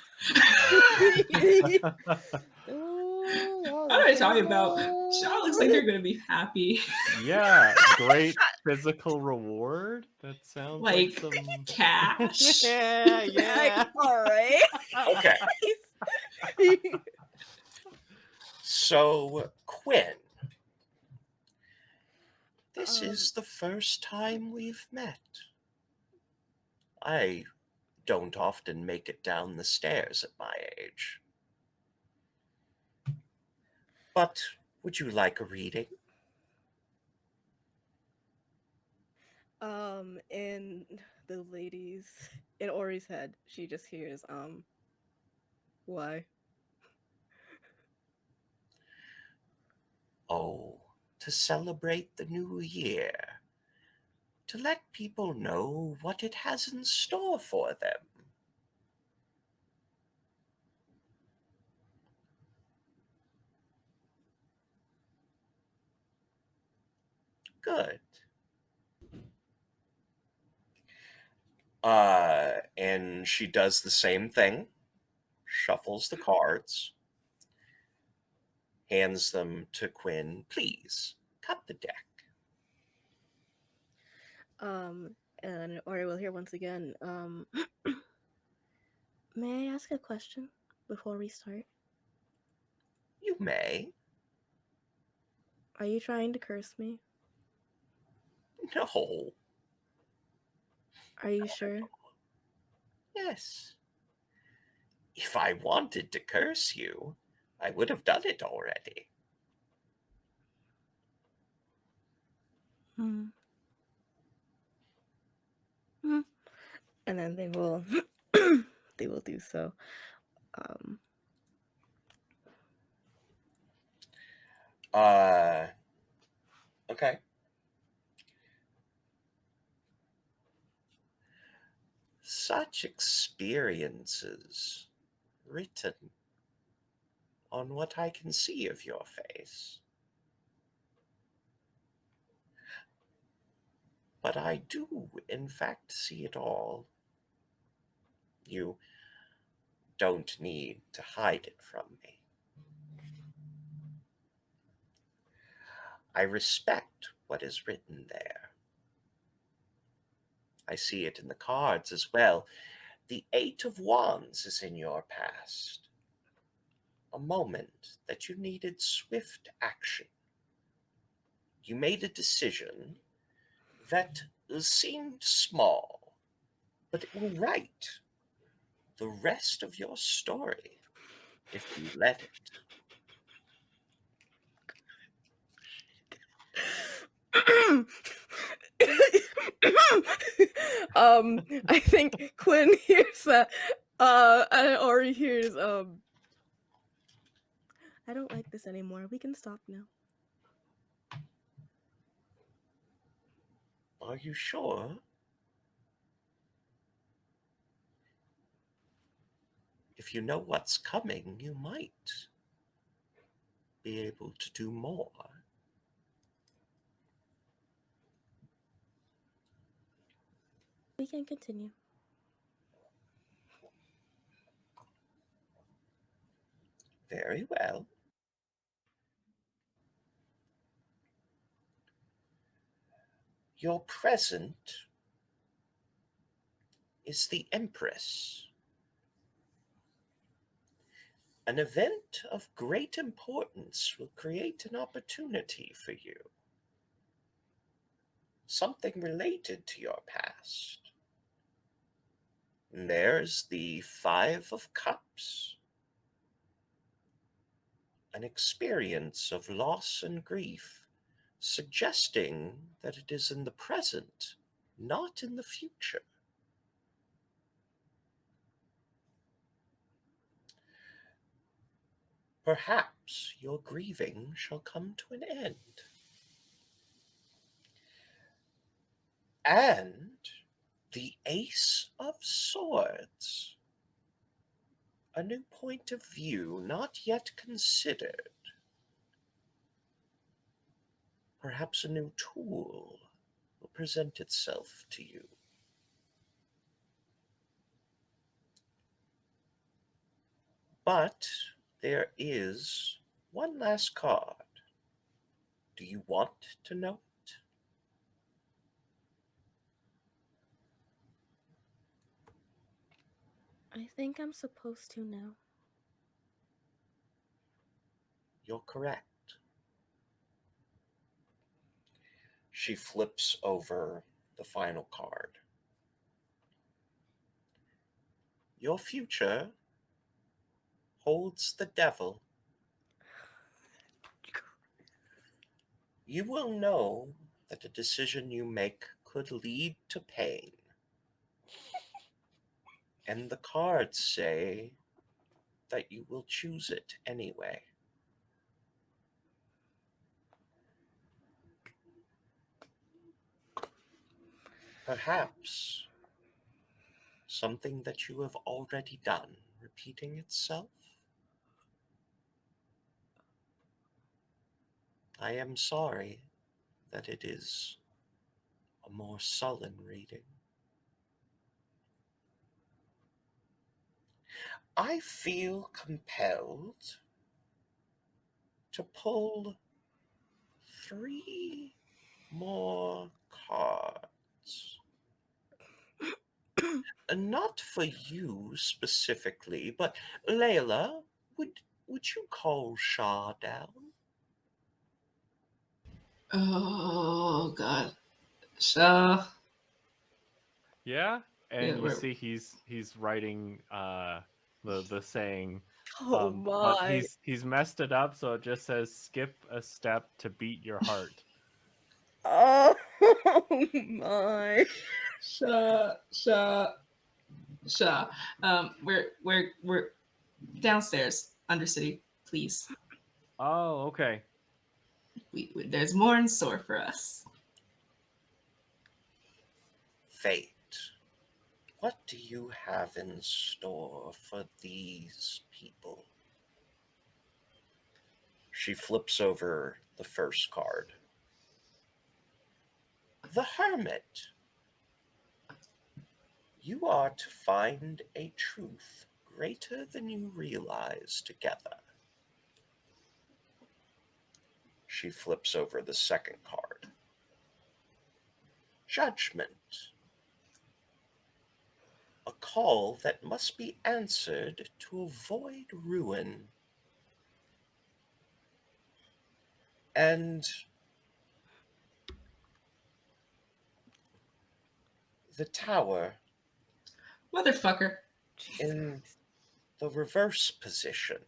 What am I talking about? Shaw looks like they're gonna be happy. Yeah, great physical reward. That sounds like Like some cash. yeah. All right. Okay. So, Quinn, this is the first time we've met. I don't often make it down the stairs at my age. But would you like a reading? In the ladies in Ori's head, she just hears why? Oh, to celebrate the new year. To let people know what it has in store for them. Good. And she does the same thing, shuffles the cards, hands them to Quinn. Please, cut the deck. And Ori will hear once again, may I ask a question before we start? You may. Are you trying to curse me? No. Are you sure? Yes. If I wanted to curse you, I would have done it already. Hmm. Hmm. And then they will they will do so. Okay. Such experiences written on what I can see of your face. But I do, in fact, see it all. You don't need to hide it from me. I respect what is written there. I see it in the cards as well. The Eight of Wands is in your past. A moment that you needed swift action. You made a decision that seemed small, but it will write the rest of your story if you let it. I think Quinn hears that. And Ori hears, I don't like this anymore. We can stop now. Are you sure? if you know what's coming, you might be able to do more. We can continue. Very well. Your present is the Empress. An event of great importance will create an opportunity for you. Something related to your past. And there's the Five of Cups. An experience of loss and grief, suggesting that it is in the present, not in the future. Perhaps your grieving shall come to an end. And the Ace of Swords. A new point of view not yet considered. Perhaps a new tool will present itself to you. But there is one last card. Do you want to know it? I think I'm supposed to know. You're correct. She flips over the final card. Your future holds the devil. You will know that a decision you make could lead to pain. And the cards say that you will choose it anyway. Perhaps something that you have already done repeating itself? I am sorry that it is a more sullen reading. I feel compelled to pull 3 more cards. Not for you specifically, but Layla, would you call Shah down? Oh God, Shaw. Yeah, and Yeah, you see he's writing the saying, Oh but my. he's messed it up, so it just says skip a step to beat your heart. Oh my. Shaw. We're downstairs, Undercity, please. Oh, okay. There's more in store for us. Fate, what do you have in store for these people? She flips over the first card. The Hermit. You are to find a truth greater than you realize together. She flips over the second card. Judgment. A call that must be answered to avoid ruin. And the Tower Motherfucker. in the reverse position.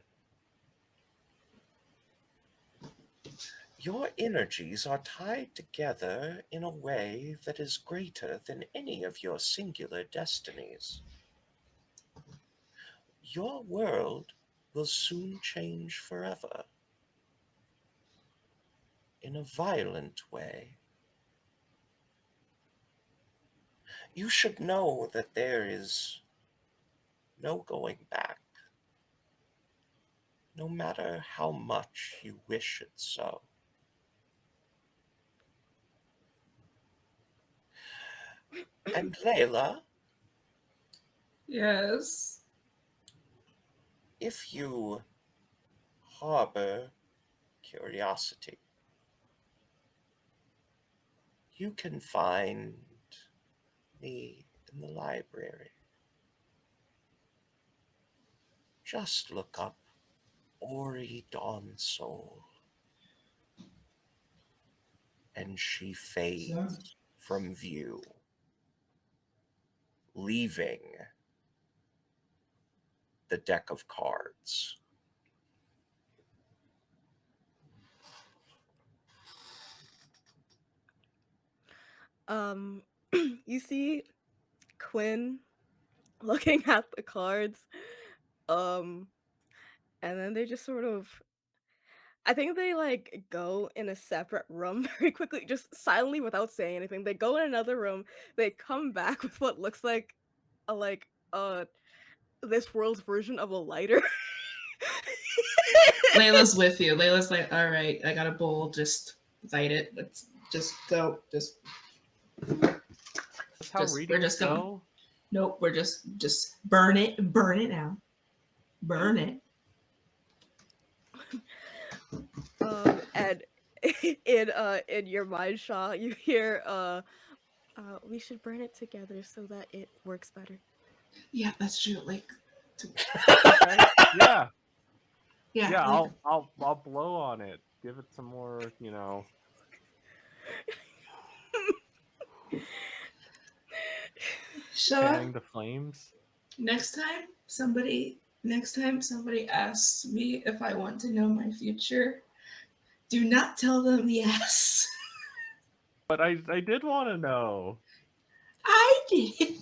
Your energies are tied together in a way that is greater than any of your singular destinies. Your world will soon change forever. In a violent way. You should know that there is no going back. no matter how much you wish it so. And Layla, Yes. if you harbor curiosity, you can find me in the library. Just look up Ori Dawn Soul, and she fades from view, leaving the deck of cards. You see Quinn looking at the cards, and then they just sort of, I think they like go in a separate room very quickly, just silently without saying anything. They go in another room, they come back with what looks like a this world's version of a lighter. Layla's with you. Layla's like, all right, I got a bowl. Just light it. Let's just go. That's how We're readings just going. go. Nope, we're just burn it now. Burn it. And in your mind, Shaw, you hear we should burn it together so that it works better. Yeah, that's true. Like, Okay. Yeah. yeah. Like, I'll blow on it. Give it some more, Shaw, fanning the flames. next time somebody asks me if I want to know my future, do not tell them yes. But I did want to know. I did.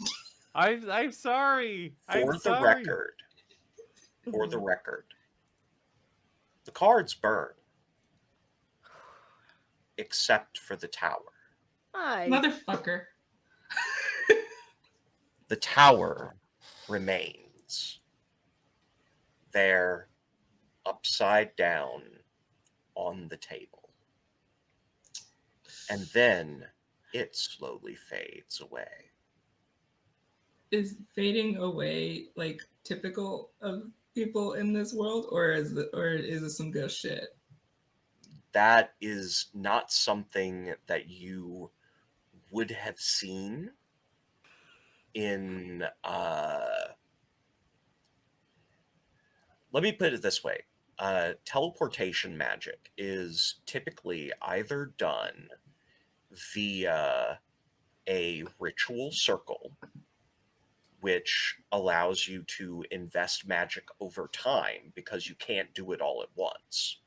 I'm sorry. I'm For the sorry. record, the cards burn, except for the tower. Hi. Motherfucker. The tower remains there, upside down on the table. And then it slowly fades away. Is fading away like typical of people in this world, or is it some ghost shit? That is not something that you would have seen in let me put it this way. Teleportation magic is typically either done via a ritual circle, which allows you to invest magic over time because you can't do it all at once,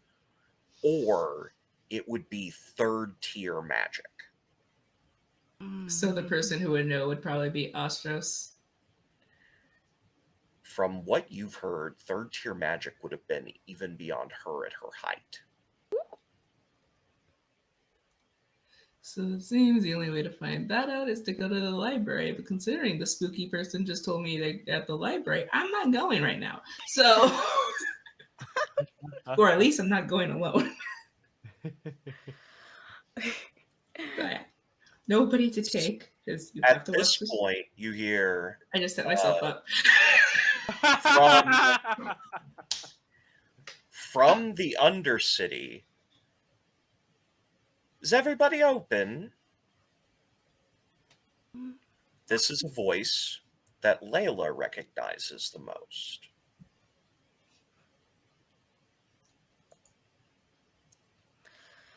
or it would be third tier magic. So the person who would know would probably be Ostros. From what you've heard, third tier magic would have been even beyond her at her height. So it seems the only way to find that out is to go to the library. But considering the spooky person just told me that at the library, I'm not going right now. So, or at least I'm not going alone. But nobody to take because you have At to this watch. point, you hear I just set myself up. from the Undercity, is everybody open? This is a voice that Layla recognizes the most.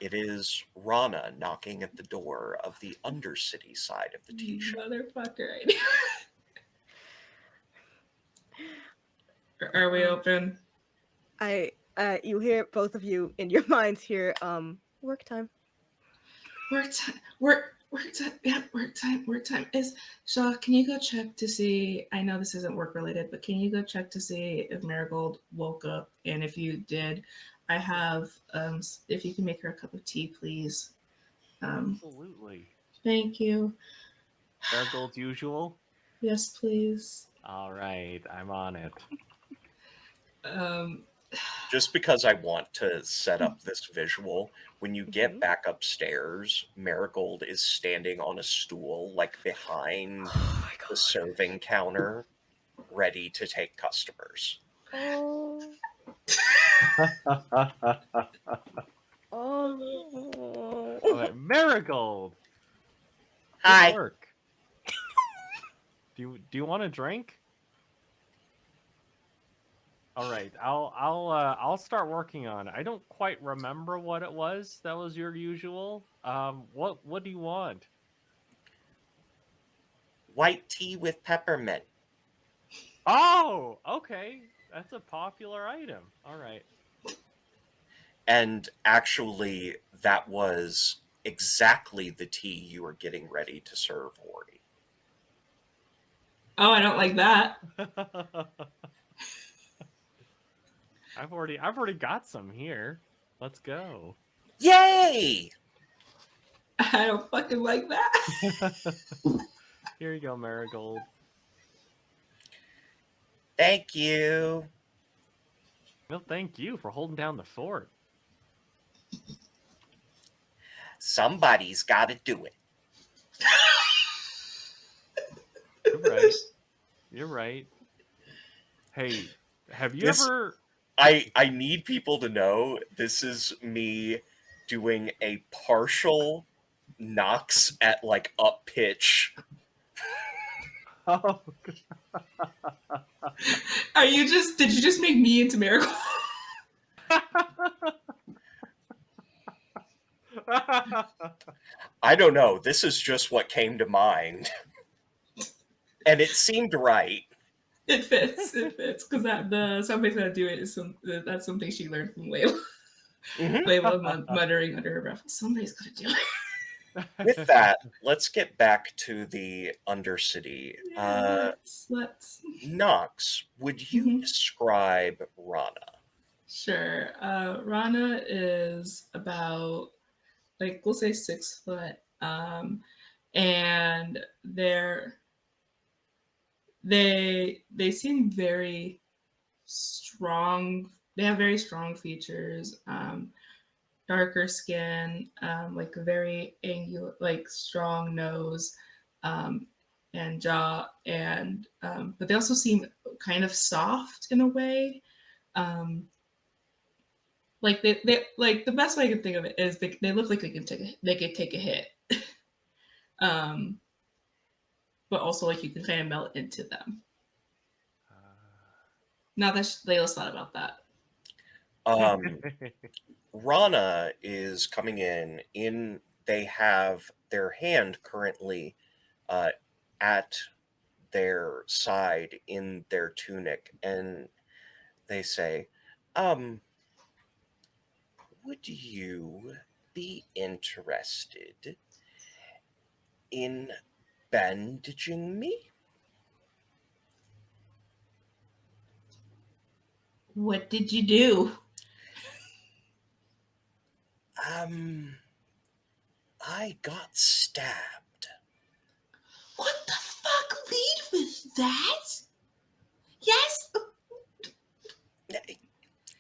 It is Rana knocking at the door of the Undercity side of the tea shop. Motherfucker. Are we open? You hear, both of you in your minds hear work time. Work time. Yeah, work time. Is Shaw, can you go check to see, I know this isn't work related, but can you go check to see if Marigold woke up? And if you did, I have if you can make her a cup of tea, please. Absolutely. Thank you. Marigold's usual. Yes, please. All right, I'm on it. Just because I want to set up this visual, when you get Mhm. back upstairs, Marigold is standing on a stool, like behind Oh my the god. serving counter, ready to take customers. Oh. Oh. Okay, Marigold. Good Hi. work. Do you want a drink? All right, I'll start working on it. I don't quite remember what it was that was your usual. What do you want? White tea with peppermint. Oh, okay. That's a popular item. All right. And actually, that was exactly the tea you were getting ready to serve Ori. Oh, I don't like that. I've already got some here. Let's go. Yay! I don't fucking like that. Here you go, Marigold. Thank you. Well, thank you for holding down the fort. Somebody's got to do it. You're right. You're right. Hey, have you This- ever? I need people to know this is me doing a partial knocks at like up pitch. Oh, Did you just make me into Miracle? I don't know. This is just what came to mind. And it seemed right. It fits. Because the somebody's gotta do it is that's something she learned from Layla. Mhm. Layla muttering under her breath. Somebody's gotta do it. With that, let's get back to the Undercity. Yeah, let's Nox, would you Mhm. describe Rana? Sure. Rana is about like we'll say 6 foot. And they seem very strong. They have very strong features. Darker skin, like a very angular, like strong nose, and jaw, and but they also seem kind of soft in a way. Um, like they like the best way I can think of it is they look like they could take a hit, um, but also like you can kind of melt into them. Now that Layla's thought about that. Um, Rana is coming in. They have their hand currently at their side in their tunic, and they say, would you be interested in bandaging me? What did you do? I got stabbed. What the fuck? Lead with that? Yes,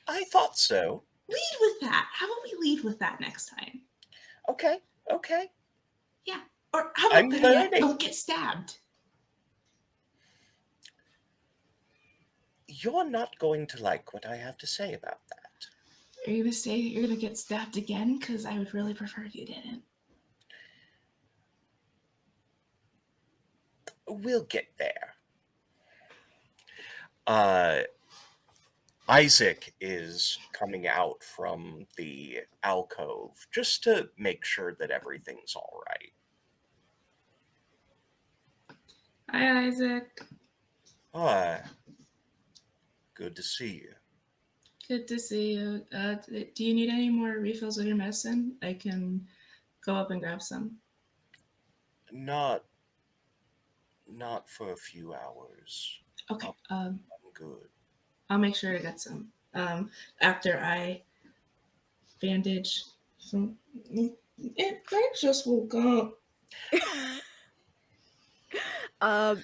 I thought so. lead with that. How about we lead with that next time? Okay. Yeah. Or how I'm about better yet, learning. don't get stabbed. You're not going to like what I have to say about that. Are you gonna say you're gonna get stabbed again? Because I would really prefer if you didn't. We'll get there. Isaac is coming out from the alcove just to make sure that everything's all right. Hi, Isaac. Hi. Good to see you. Good to see you. Do you need any more refills of your medicine? I can go up and grab some. Not for a few hours. Okay. I'm good. I'll make sure to get some. After I bandage some. I just woke up.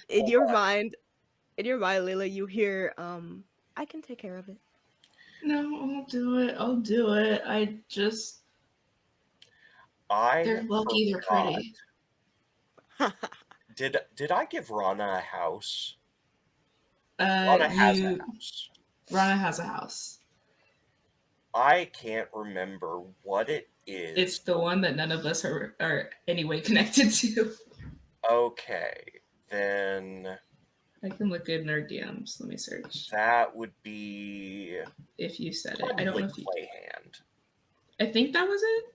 In your mind, Layla, you hear, I can take care of it. No, I'll do it. I'll do it. I just I they're lucky they're forgot. pretty. Did I give Rana a house? Rana has a house. Rana has a house. I can't remember what it is. It's the one that none of us are anyway connected to. Okay, then I can look in our DMs. Let me search. that would be If you said it, I don't probably know if you. Clayhand. I think that was it.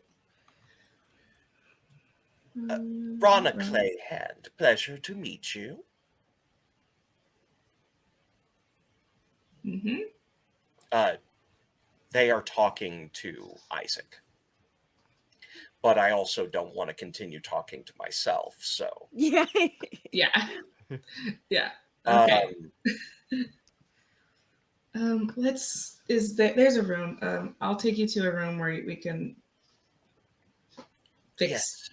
Rana Clayhand, pleasure to meet you. Mm-hmm. They are talking to Isaac. But I also don't want to continue talking to myself, so. Yeah. Yeah. Yeah. Okay. There's a room. I'll take you to a room where we can fix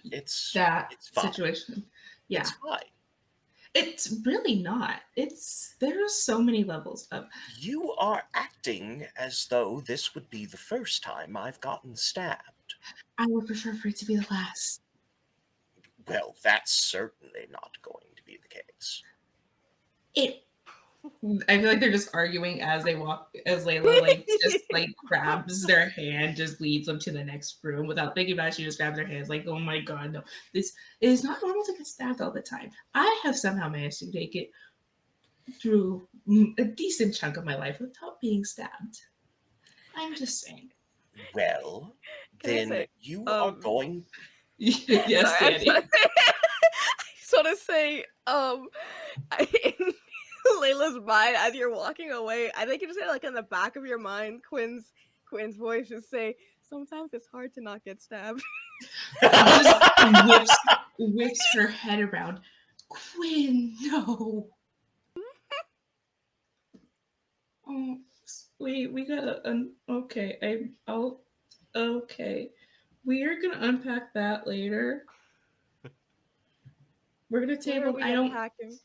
that fine. situation. Yeah. It's fine. It's really not. There's so many levels up. You are acting as though this would be the first time I've gotten stabbed. I would prefer for it to be the last. Well, that's certainly not going to be the case. I feel like they're just arguing as they walk, as Layla just grabs their hand, just leads them to the next room without thinking about it. She just grabs their hands, like, oh my god, no, this is not normal to get stabbed all the time. I have somehow managed to make it through a decent chunk of my life without being stabbed. I'm just saying. Well, then you are going. Yes, Danny. I just want to say, in Layla's mind, as you're walking away, I think you just say, in the back of your mind, Quinn's voice just say, "Sometimes it's hard to not get stabbed." Just whips her head around. Quinn, no. Oh, wait, we gotta. Okay, I'll. Okay, we are gonna unpack that later. We're gonna table. I don't. Unpacking?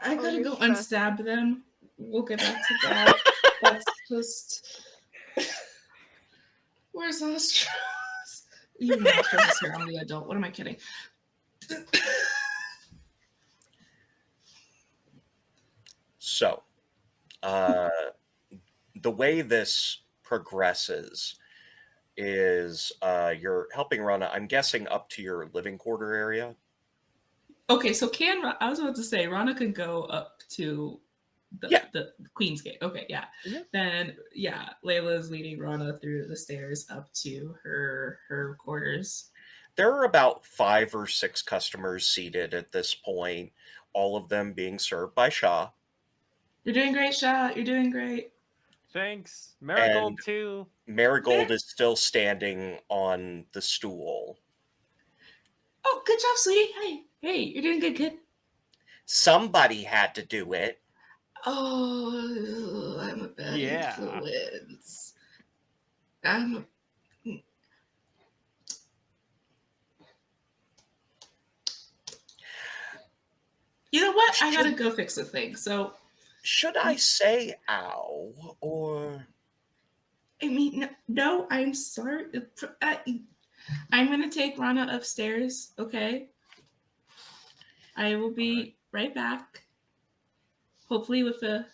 I gotta go unstab them. We'll get back to that. That's just. Where's Nostros? You know Nostros is here. I'm the adult. What am I kidding? So, the way this progresses is you're helping Rana, I'm guessing, up to your living quarter area. Okay, so I was about to say Rana can go up to the Queensgate. Okay, yeah. Mm-hmm. Then Layla's leading Rana through the stairs up to her quarters. There are about 5 or 6 customers seated at this point, all of them being served by Shaw. You're doing great, Shaw. You're doing great. Thanks. Marigold, too. Marigold is still standing on the stool. Oh, good job, sweetie. Hey, you're doing good, kid. Somebody had to do it. Oh, I'm a bad influence. You know what? I gotta go fix a thing. So, should I say ow or? I mean, no. I'm sorry. I'm gonna take Rana upstairs. Okay. I will be right back. Hopefully, with a.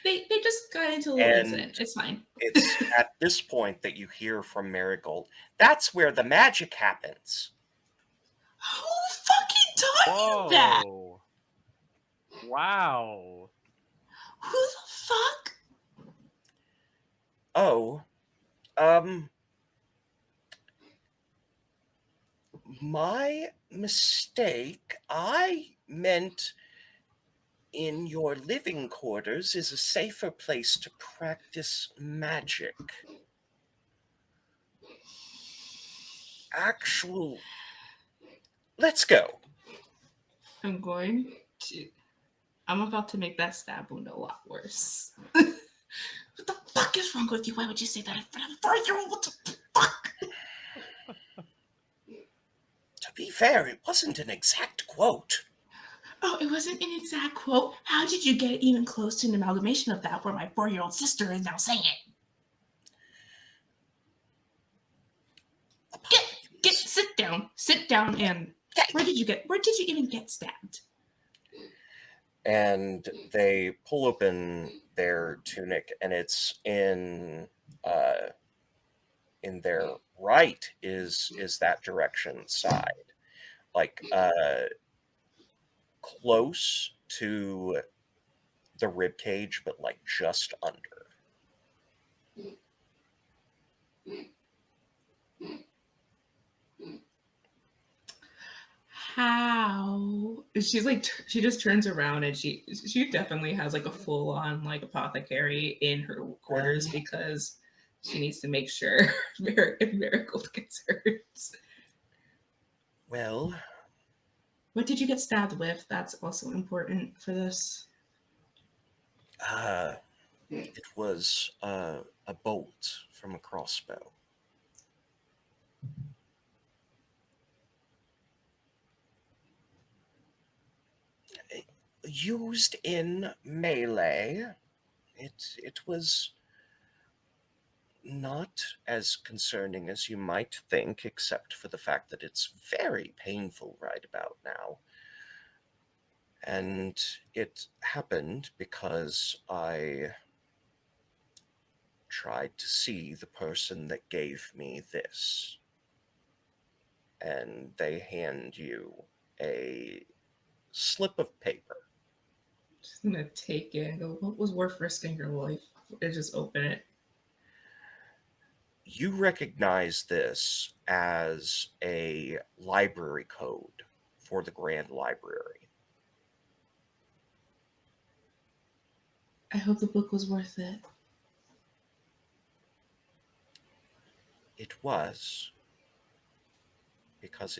They just got into a little incident. It's fine. It's at this point that you hear from Marigold. That's where the magic happens. Who fucking taught you that? Wow. Who the fuck? Oh, my mistake. I meant in your living quarters is a safer place to practice magic. Let's go. I'm about to make that stab wound a lot worse. What the fuck is wrong with you? Why would you say that in front of a 4-year-old? What the fuck? To be fair, it wasn't an exact quote. Oh, it wasn't an exact quote. How did you get even close to an amalgamation of that where my 4-year-old sister is now saying it? Sit down, and where did you even get stabbed? And they pull open their tunic, and it's in their right is that direction side, like close to the rib cage, but like just under. How? She's like, she just turns around and she definitely has like a full on like apothecary in her quarters because she needs to make sure if Marigold gets hurt. Well, What did you get stabbed with? That's also important for this. it was a bolt from a crossbow. Used in melee. It was not as concerning as you might think, except for the fact that it's very painful right about now. And it happened because I tried to see the person that gave me this. And they hand you a slip of paper. She's gonna take it and go, what was worth risking your life? And just open it. You recognize this as a library code for the Grand Library. I hope the book was worth it. It was, because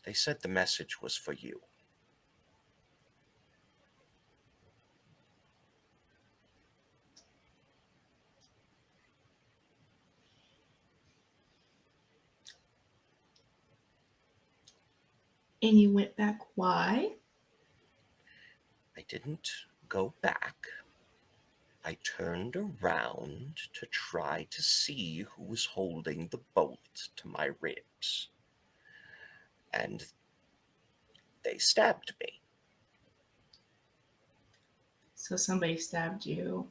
they said the message was for you. And you went back, why? I didn't go back. I turned around to try to see who was holding the bolt to my ribs. And they stabbed me. So somebody stabbed you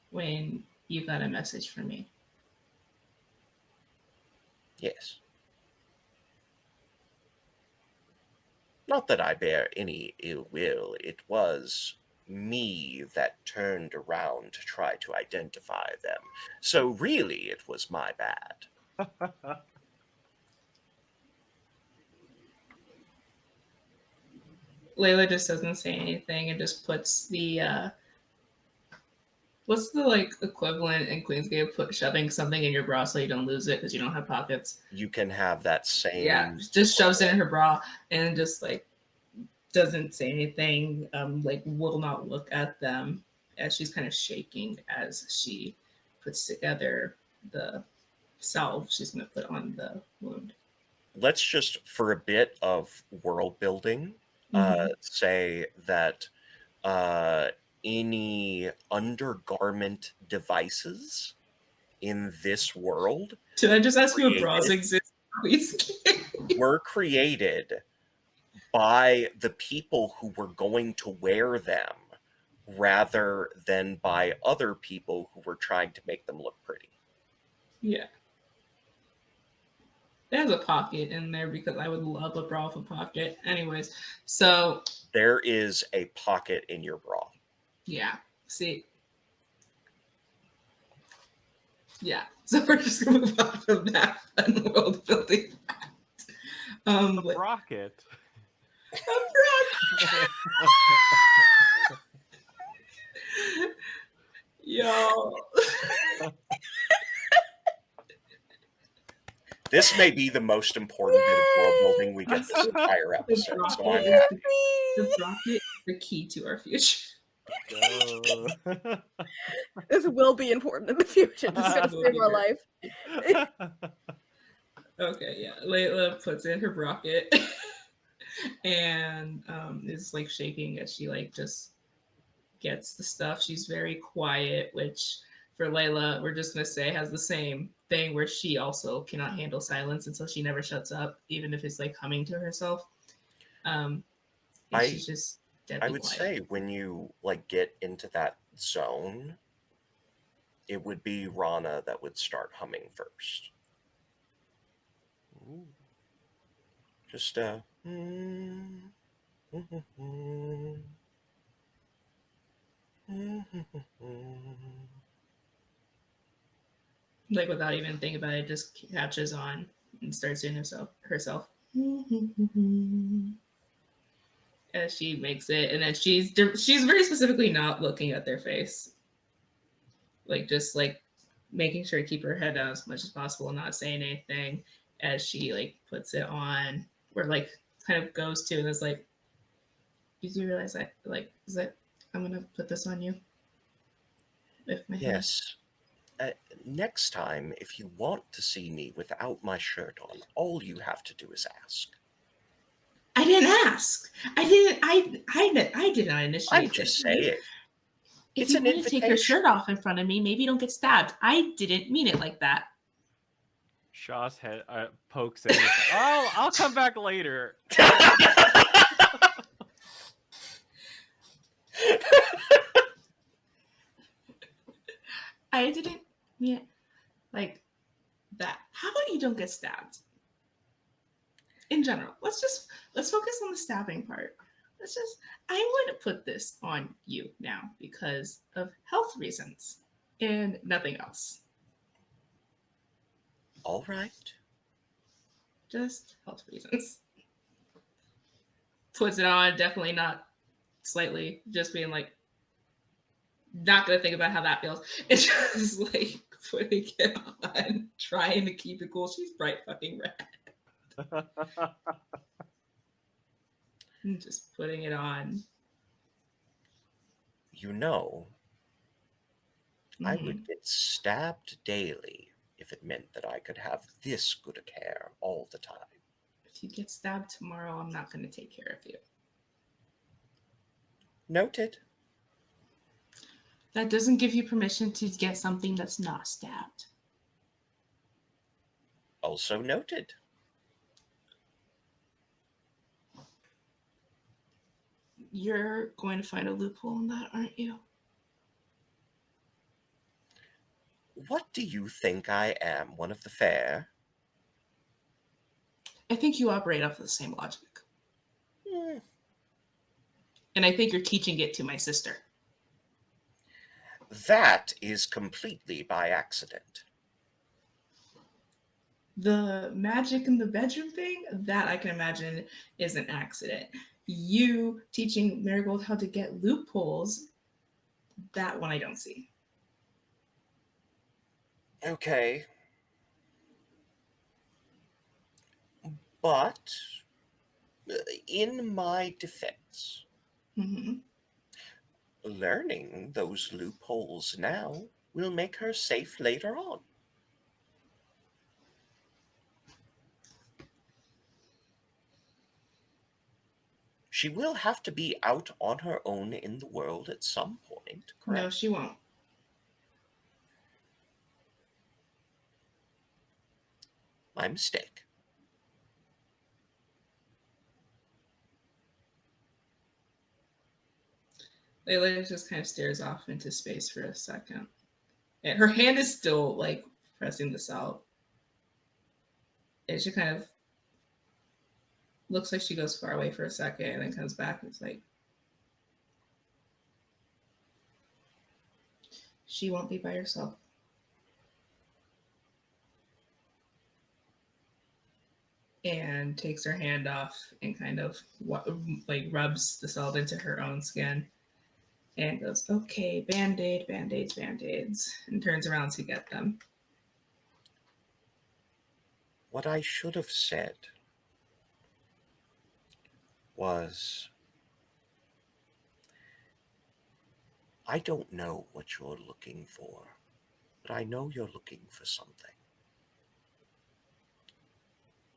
when you got a message from me. Yes. Not that I bear any ill will. It was me that turned around to try to identify them. So really, it was my bad. Layla just doesn't say anything and just puts the what's the like equivalent in Queensgate, shoving something in your bra so you don't lose it because you don't have pockets. You can have that same. Yeah, just shoves it in her bra and just like doesn't say anything. Like will not look at them as she's kind of shaking as she puts together the salve she's going to put on the wound. Let's just, for a bit of world building, say that any undergarment devices in this world. Should I just ask you if bras exist? Please. Were created by the people who were going to wear them rather than by other people who were trying to make them look pretty. Yeah. There's a pocket in there because I would love a bra with a pocket. Anyways, so there is a pocket in your bra. Yeah. See. Yeah. So we're just gonna move on from that fun world building fact. Rocket. A rocket. Yo. This may be the most important bit of world building we get this entire episode, so I'm happy. The rocket is the key to our future. This will be important in the future. This is going to save our life. Okay, yeah. Layla puts in her rocket and is like shaking as she like just gets the stuff. She's very quiet, which for Layla, we're just gonna say has the same thing where she also cannot handle silence, and so she never shuts up, even if it's like humming to herself. And she's I just I deadly would quiet. say when you like get into that zone, it would be Rana that would start humming first. Ooh. Just Like without even thinking about it, just catches on and starts doing herself. As she makes it, and then she's very specifically not looking at their face, like just like making sure to keep her head down as much as possible, and not saying anything as she like puts it on, or like kind of goes to and is like, "You do realize that like is that I'm gonna put this on you with my hand." yes. Next time, if you want to see me without my shirt on, all you have to do is ask. I didn't ask. I didn't. I did not I'm initiate just this. saying. If It's you an want to take your invitation. shirt off in front of me, maybe you don't get stabbed. I didn't mean it like that. Shaw's head pokes in. I'll come back later. I didn't mean it like that. How about you don't get stabbed? In general, let's focus on the stabbing part. I want to put this on you now because of health reasons and nothing else. All right. Just health reasons. Puts it on, definitely not slightly, just being like, not gonna think about how that feels. It's just like putting it on, trying to keep it cool. She's bright fucking red. And just putting it on. You know, I Mm-hmm. would get stabbed daily if it meant that I could have this good a care all the time. If you get stabbed tomorrow, I'm not gonna take care of you. Noted. That doesn't give you permission to get something that's not stabbed. Also noted. You're going to find a loophole in that, aren't you? What do you think I am, one of the fair? I think you operate off of the same logic. Hmm. And I think you're teaching it to my sister. That is completely by accident. The magic in the bedroom thing, that I can imagine is an accident. You teaching Marigold how to get loopholes, that one I don't see. Okay. But, in my defense, Mm-hmm. learning those loopholes now will make her safe later on. She will have to be out on her own in the world at some point, No, correct? she won't. My mistake. Layla just kind of stares off into space for a second. And her hand is still like pressing this out. And she kind of looks like she goes far away for a second and then comes back and it's like, she won't be by herself. And takes her hand off and kind of like rubs the salt into her own skin and goes, okay, band-aid, band-aids, band-aids, and turns around to get them. What I should have said was, I don't know what you're looking for, but I know you're looking for something.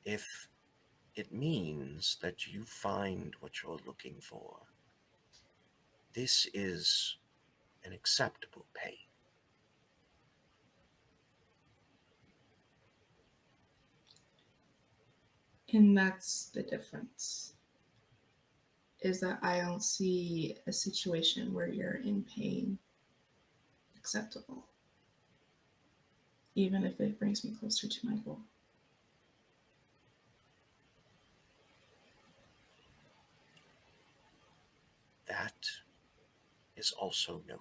If it means that you find what you're looking for. This is an acceptable pain. And that's the difference. Is that I don't see a situation where you're in pain acceptable, even if it brings me closer to my goal. That is also noted.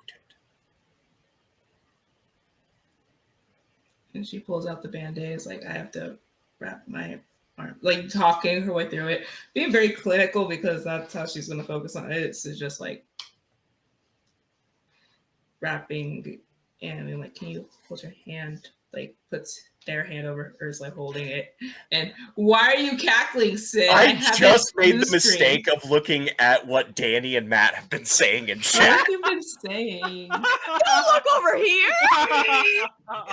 And she pulls out the band-aids, like, I have to wrap my arm, like talking her way through it, being very clinical because that's how she's going to focus on it. It's just like wrapping, and then, like, can you hold your hand, like puts their hand over hers, like holding it. And why are you cackling, Sid? I just made the screen. mistake of looking at what Danny and Matt have been saying in What chat. have you been saying? Don't look over here. Look over there.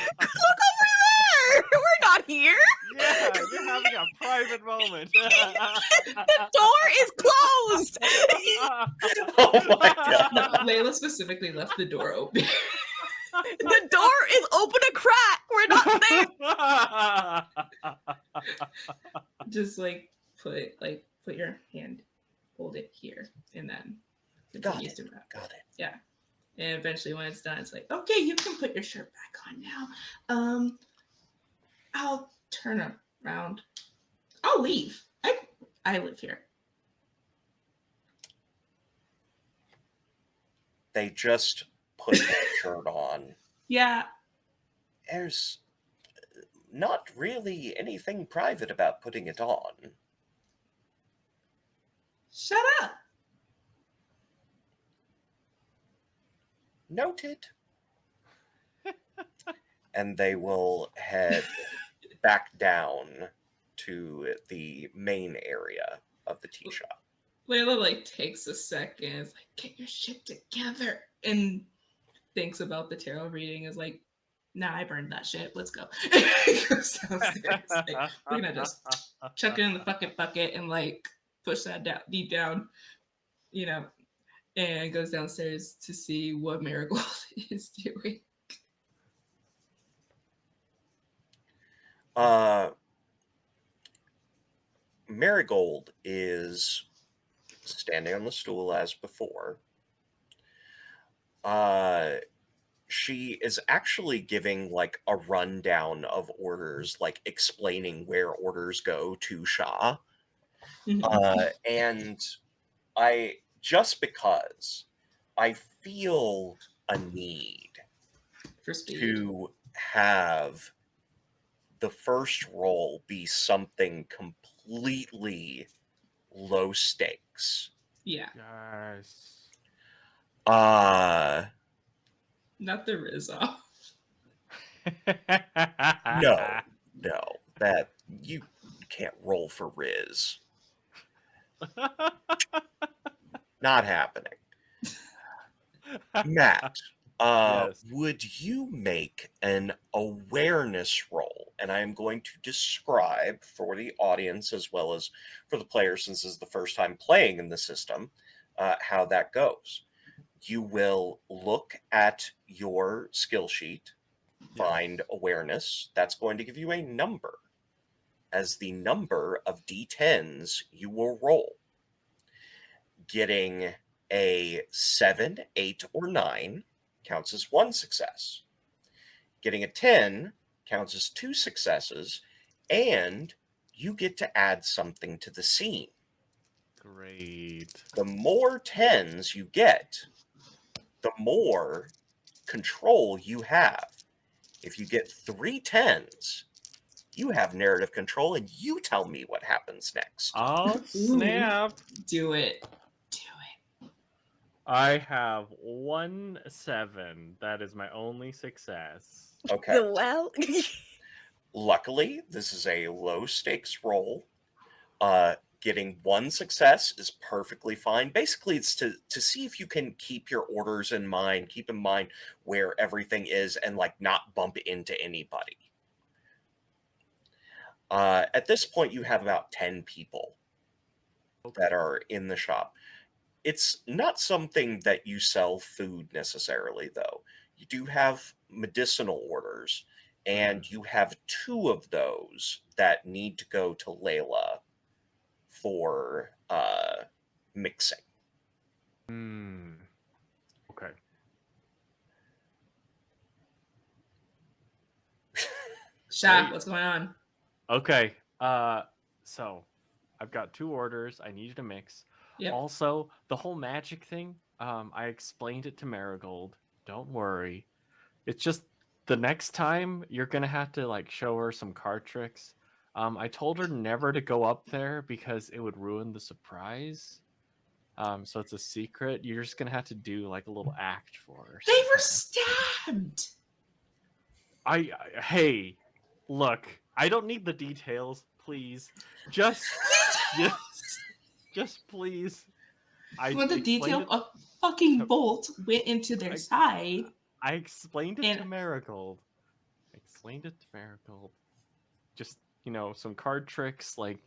We're not here. Yeah, you're having a private moment. The door is closed. Oh my god. No, Layla specifically left the door open. The door is open a crack. We're not there. Just like put your hand, hold it here, and then Got continues it. to wrap. Got it. Yeah. And eventually when it's done, it's like, okay, you can put your shirt back on now. I'll turn around. I'll leave. I live here. They just put their shirt on. Yeah. There's not really anything private about putting it on. Shut up. Noted. And they will head back down to the main area of the tea shop. Layla like takes a second, is like, get your shit together, and thinks about the tarot reading, is like, nah, I burned that shit. Let's go. Goes downstairs. Like, we're gonna just chuck it in the fucking bucket and like push that down deep down, you know, and goes downstairs to see what Marigold is doing. Marigold is standing on the stool as before. She is actually giving like a rundown of orders, like explaining where orders go to Shah. And I, just because I feel a need For speed. to have the first roll be something completely low stakes. Yeah. Yes. Not the Rizzo. No, that you can't roll for Riz. Not happening. Matt, Yes. would you make an awareness roll? And I am going to describe for the audience as well as for the player, since this is the first time playing in the system, how that goes. You will look at your skill sheet, find awareness. That's going to give you a number. As the number of d10s you will roll. Getting a 7, 8, or 9 counts as 1 success. Getting a 10 counts as 2 successes, and you get to add something to the scene. Great. The more 10s you get, the more control you have. If you get 3 10s, you have narrative control, and you tell me what happens next. Oh, snap. Do it. I have 1 7. That is my only success. Okay. Well, Luckily, this is a low stakes roll. Getting 1 success is perfectly fine. Basically, it's to see if you can keep your orders in mind, keep in mind where everything is, and like not bump into anybody. At this point, you have about 10 people Okay. that are in the shop. It's not something that you sell food necessarily, though. You do have medicinal orders, and you have 2 of those that need to go to Layla for mixing. Hmm. Okay. Sha, Great. what's going on? Okay. So I've got 2 orders. I need you to mix. Yep. Also, the whole magic thing, I explained it to Marigold. Don't worry. It's just the next time you're gonna have to like show her some card tricks. I told her never to go up there because it would ruin the surprise. So it's a secret. You're just gonna have to do like a little act for her. They were sometime. stabbed. Hey, look, I don't need the details, please. Just please. When the detail explained of fucking to- bolt went into their side. I explained it And- to Marigold. Just, some card tricks, like,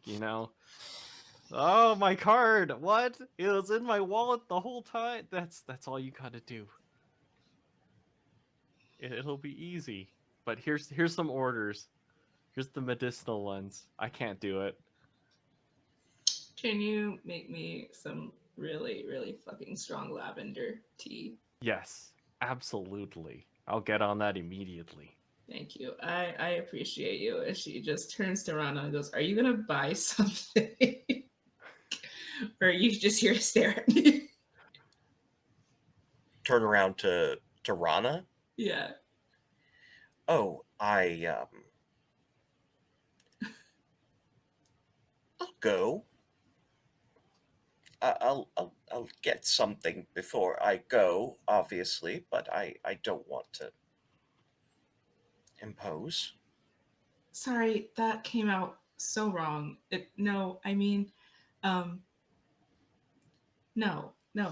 oh, my card. What? It was in my wallet the whole time. That's all you gotta do. It'll be easy. But here's some orders. Here's the medicinal ones. I can't do it. Can you make me some really, really fucking strong lavender tea? Yes, absolutely. I'll get on that immediately. Thank you. I appreciate you. And she just turns to Rana and goes, "Are you gonna buy something?" Or are you just here to stare at me? Turn around to Rana. Yeah. Oh, I'll go. I'll get something before I go, obviously, but I don't want to impose. Sorry, that came out so wrong. No, I mean, no,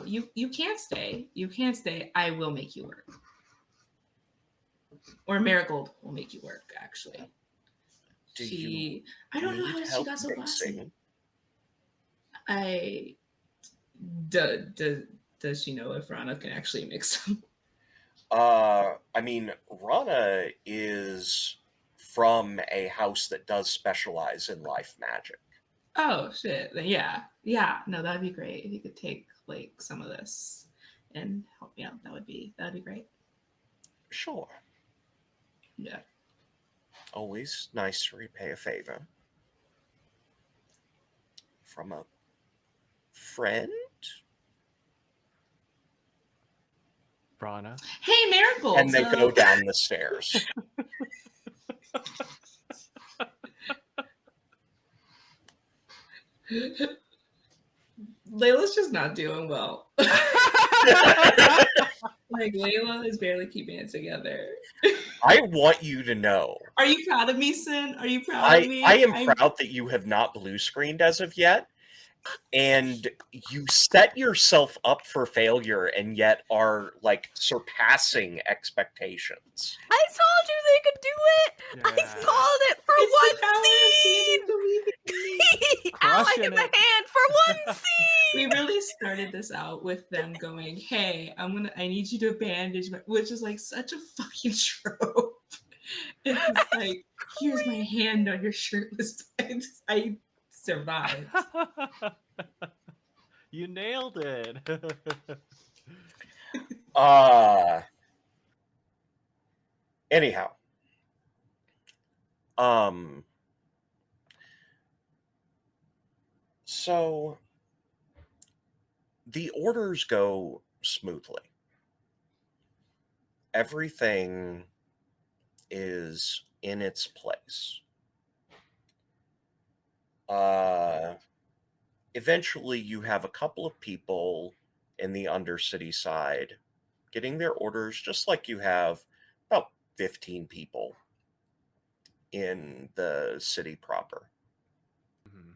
you can't stay. You can't stay. I will make you work. Or Marigold will make you work, actually. Do you I don't know need how she help got so mixing? bossy. Does she know if Rana can actually mix them? I mean, Rana is from a house that does specialize in life magic. Oh shit! Then yeah. No, that'd be great if you could take like some of this and help me out. That'd be great. Sure. Yeah. Always nice to repay a favor from a friend. Brana. Hey, Marigold. And they go down the stairs. Layla's just not doing well. Like Layla is barely keeping it together. I want you to know. Are you proud of me, Sin? Are you proud of me? I am proud that you have not blue screened as of yet. And you set yourself up for failure and yet are like surpassing expectations. I told you they could do it. I Yeah. called it for It's one the power scene. of believe in me. Ow, I Crushing hit my it. hand for one scene. We really started this out with them going, "Hey, I need you to bandage," which is like such a fucking trope. It's like, here's my hand on your shirtless back. I survived. You nailed it. Anyhow. So the orders go smoothly. Everything is in its place. Eventually, you have a couple of people in the Undercity side getting their orders, just like you have about 15 people in the city proper. Mhm.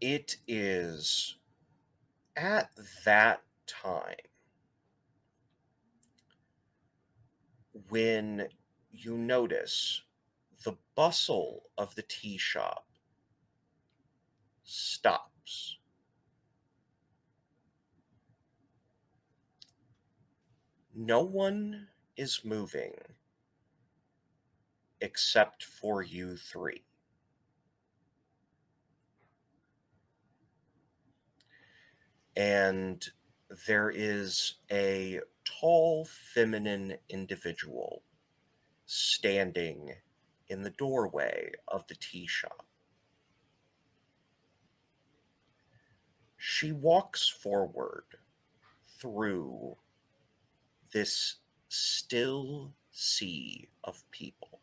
It is at that time when you notice the bustle of the tea shop stops. No one is moving except for you three. And there is a tall, feminine individual standing in the doorway of the tea shop. She walks forward through this still sea of people.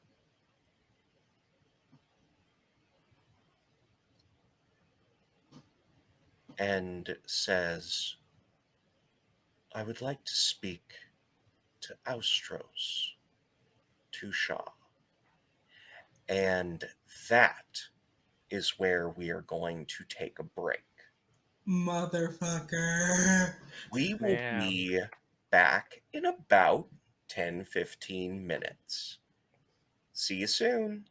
And says, I would like to speak to Austros, to Shaw. And that is where we are going to take a break. Motherfucker. We will Man. be back in about 10-15 minutes. See you soon.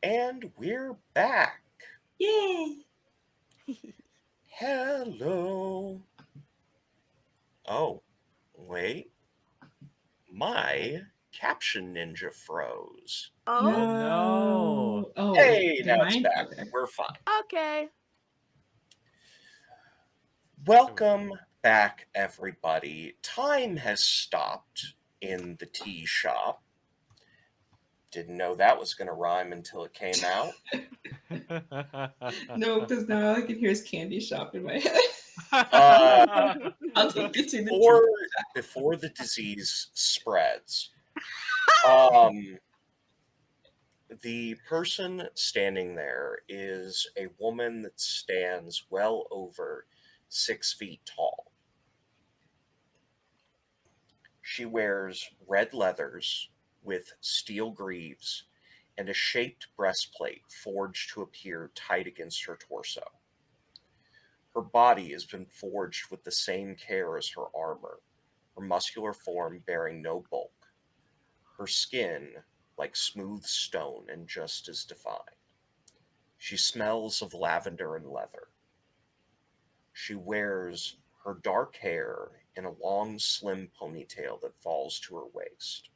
And we're back. Yay. Hello. Oh, wait. My caption ninja froze. Oh, no. Oh, Hey, never now it's mind. back. Okay. We're fine. okay. Welcome back, everybody. Time has stopped in the tea shop. Didn't know that was going to rhyme until it came out. No, because now all I can hear is candy shop in my head. I'll take you to the Before the disease spreads, the person standing there is a woman that stands well over 6 feet tall. She wears red leathers with steel greaves and a shaped breastplate forged to appear tight against her torso. Her body has been forged with the same care as her armor, her muscular form bearing no bulk, her skin like smooth stone and just as defined. She smells of lavender and leather. She wears her dark hair in a long, slim ponytail that falls to her waist.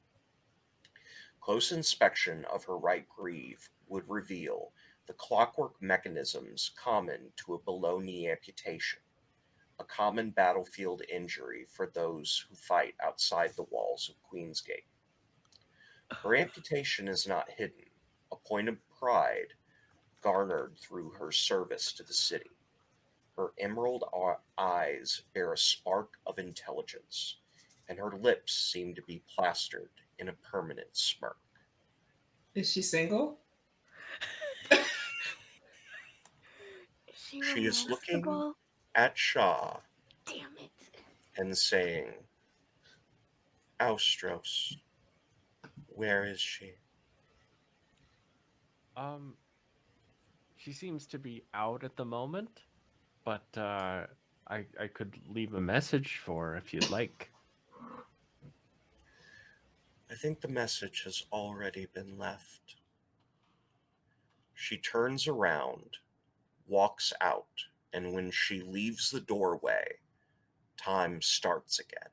Close inspection of her right greave would reveal the clockwork mechanisms common to a below-knee amputation, a common battlefield injury for those who fight outside the walls of Queensgate. Her amputation is not hidden, a point of pride garnered through her service to the city. Her emerald eyes bear a spark of intelligence, and her lips seem to be plastered in a permanent smirk. Is she single? She is looking remorseful? at Shaw Damn it. and saying, Austros, where is she? She seems to be out at the moment, but I could leave a message for her if you'd like. I think the message has already been left. She turns around, walks out, and when she leaves the doorway, time starts again.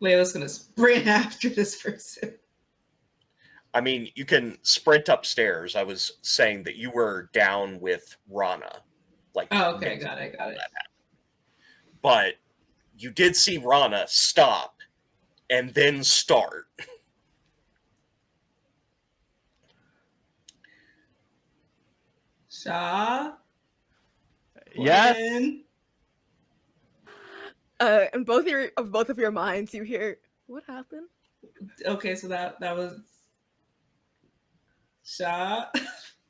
Layla's gonna sprint after this person. I mean, you can sprint upstairs. I was saying that you were down with Rana. Oh, okay, got it. But you did see Rana stop and then start. Shaw? Yes. Quinn? In both of your minds, you hear, what happened? Okay, so that was Shaw.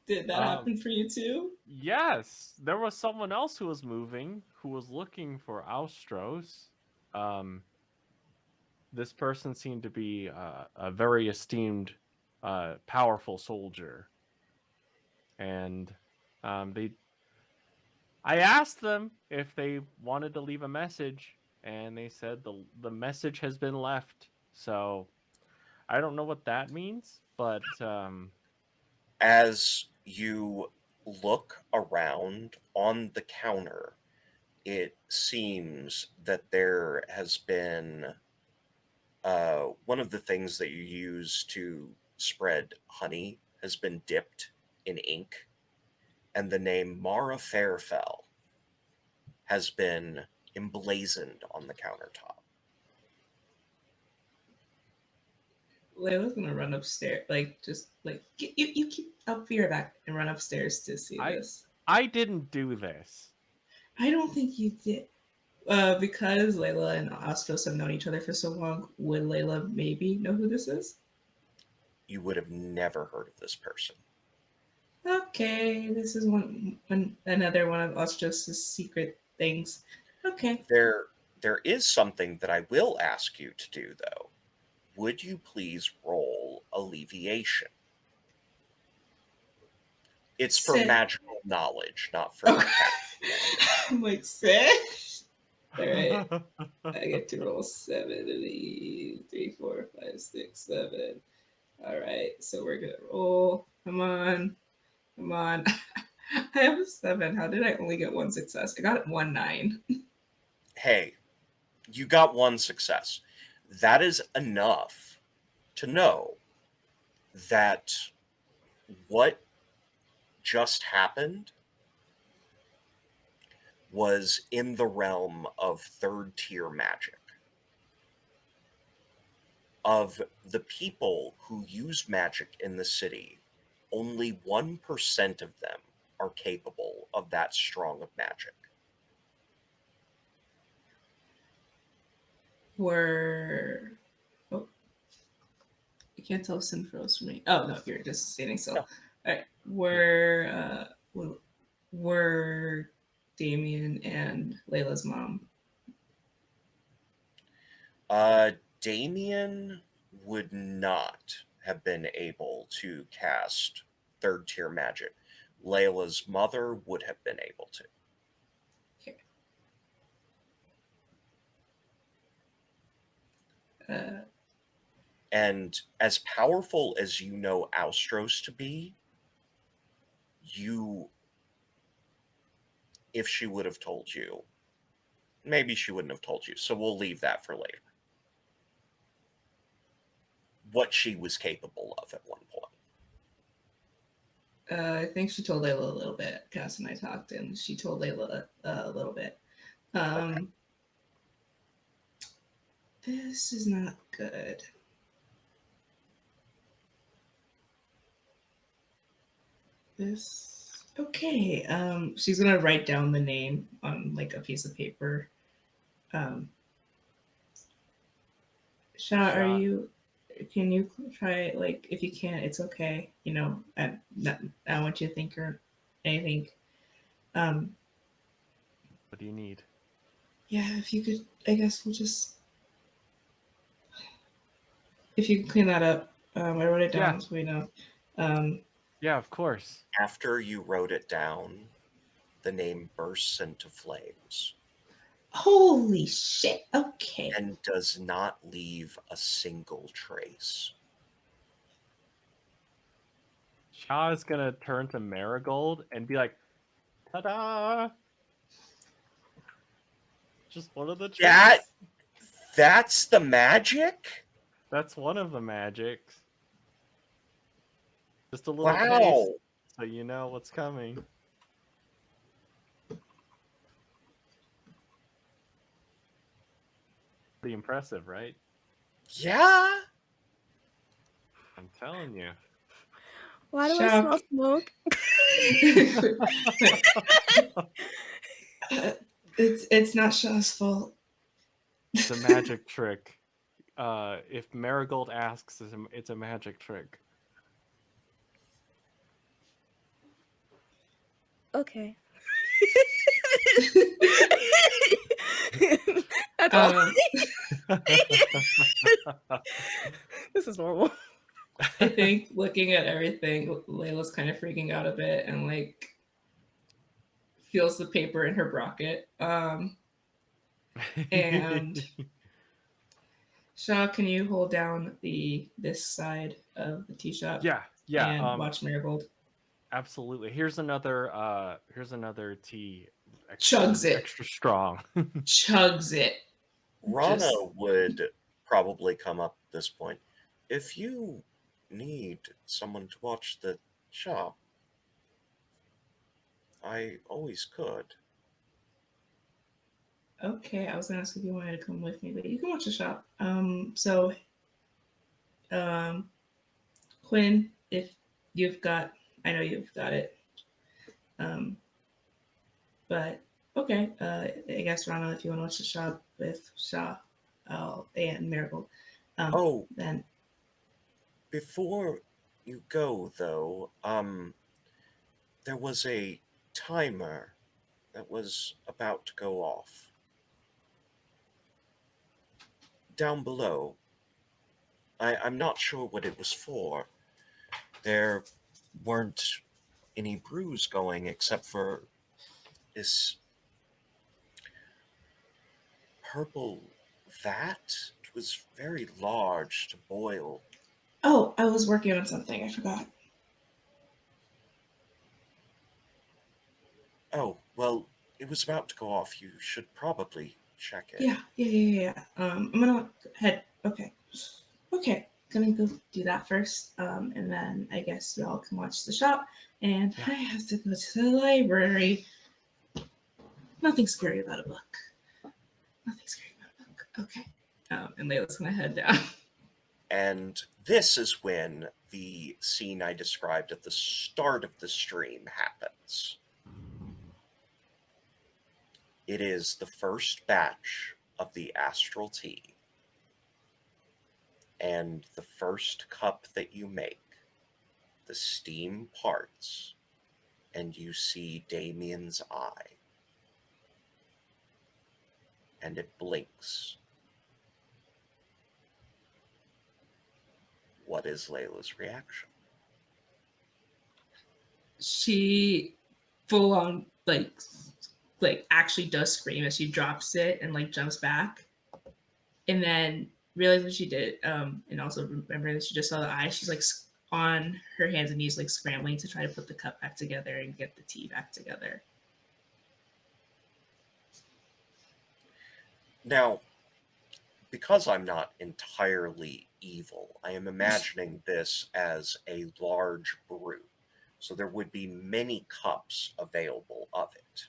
Did that happen for you too? Yes, there was someone else who was moving, who was looking for Austros. This person seemed to be a very esteemed, powerful soldier, and I asked them if they wanted to leave a message, and they said the message has been left. So I don't know what that means, but As you look around on the counter, it seems that there has been one of the things that you use to spread honey has been dipped in ink, and the name Mara Fairfell has been emblazoned on the countertop. Layla's gonna run upstairs, like just like you keep up your back and run upstairs to see this. I didn't do this. I don't think you did. Because Layla and Astros have known each other for so long, would Layla maybe know who this is? You would have never heard of this person. Okay, this is another one of Astros' secret things. Okay. There is something that I will ask you to do, though. Would you please roll alleviation? It's for magical knowledge, not for I'm like, six? All right. I get to roll 7 of these. 3, 4, 5, 6, 7. All right. So we're going to roll. Come on. Come on. I have a 7. How did I only get one success? I got 1 9. Hey, you got one success. That is enough to know that what just happened was in the realm of third tier magic. Of the people who use magic in the city, only 1% of them are capable of that strong of magic. Oh, you can't tell if Sin froze for me. Oh no, you're just standing still. No. All right. Were Damien and Layla's mom? Damien would not have been able to cast third tier magic. Layla's mother would have been able to. Okay. And as powerful as you know Austros to be, if she would have told you, maybe she wouldn't have told you. So we'll leave that for later. What she was capable of at one point. I think she told Layla a little bit. Cass and I talked, and she told Layla a little bit. Okay. This is not good. This okay. She's gonna write down the name on like a piece of paper. Sha, are you? Can you try like if you can't, it's okay. You know, I don't want you to think or anything. What do you need? Yeah, if you could, I guess we'll just. If you can clean that up, I wrote it down so we know. Yeah, of course. After you wrote it down, the name bursts into flames. Holy shit! Okay. And does not leave a single trace. Shaw is gonna turn to Marigold and be like, "Ta-da! Just one of the tricks." That's the magic? That's one of the magics. Just a little taste, so you know what's coming. Pretty impressive, right? Yeah. I'm telling you. Why do I smell smoke? It's not Shaw's fault. It's a magic trick. If Marigold asks, it's a magic trick. Okay. That's all. This is normal. I think looking at everything, Layla's kind of freaking out a bit and like feels the paper in her bracket. And Shaw, can you hold down this side of the tea shop yeah, and watch Marigold? absolutely. Here's another tea, Chugs it. extra strong. Chugs it. Rana Just would probably come up at this point. If you need someone to watch the shop, I always could. okay. I was gonna ask if you wanted to come with me, but you can watch the shop. So Quinn, if you've got, I know you've got it. Um, but okay, I guess Rana, if you want to watch the shop with Shaw, and Marigold, Oh, then before you go, though, there was a timer that was about to go off. Down below. I'm not sure what it was for. There weren't any brews going except for this purple vat. It was very large to boil. oh, I was working on something. I forgot. Oh, well, it was about to go off. You should probably check it. Yeah. I'm gonna head. Okay, okay. Gonna go do that first, and then I guess y'all can watch the shop. And Yeah. I have to go to the library. Nothing scary about a book. Nothing scary about a book. Okay. And Layla's gonna head down. And this is when the scene I described at the start of the stream happens. It is the first batch of the astral tea. And the first cup that you make, the steam parts, and you see Damien's eye. And it blinks. What is Layla's reaction? She full on like actually does scream as she drops it and like jumps back, and then realize what she did, and also remember that she just saw the eye. She's like on her hands and knees, like scrambling to try to put the cup back together and get the tea back together. Now, because I'm not entirely evil, I am imagining this as a large brew. So there would be many cups available of it.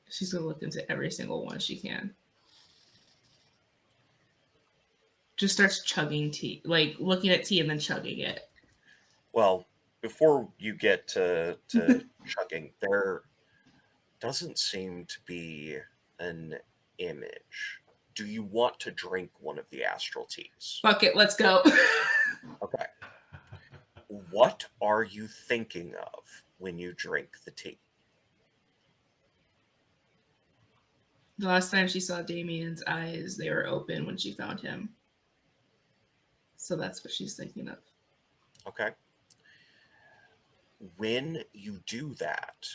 She's gonna look into every single one she can. Just starts chugging tea, like looking at tea and then chugging it. Well, before you get to chugging, there doesn't seem to be an image. Do you want to drink one of the astral teas? Fuck it, let's go. Okay. What are you thinking of when you drink the tea? The last time she saw Damien's eyes, they were open when she found him. So that's what she's thinking of. Okay. When you do that,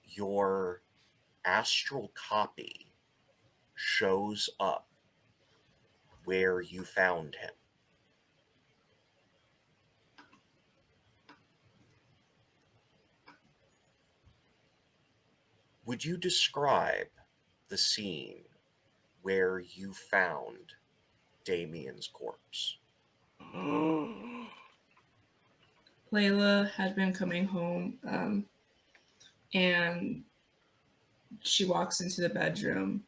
your astral copy shows up where you found him. Would you describe the scene where you found Damien's corpse? Layla had been coming home, and she walks into the bedroom,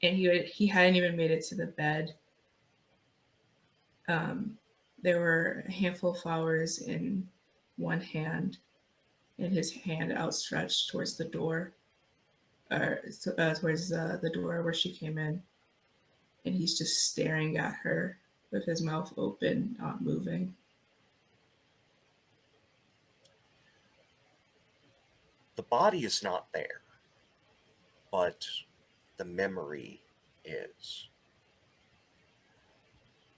and he hadn't even made it to the bed. There were a handful of flowers in one hand, and his hand outstretched towards the door, or towards the door where she came in, and he's just staring at her with his mouth open, not moving. The body is not there, but the memory is.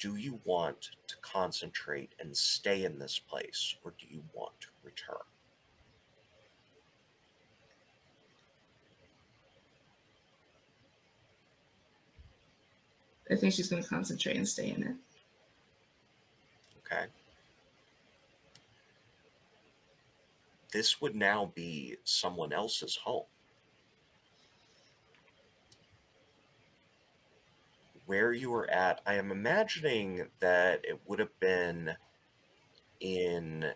Do you want to concentrate and stay in this place, or do you want to return? I think she's going to concentrate and stay in it. Okay. This would now be someone else's home. Where you were at, I am imagining that it would have been in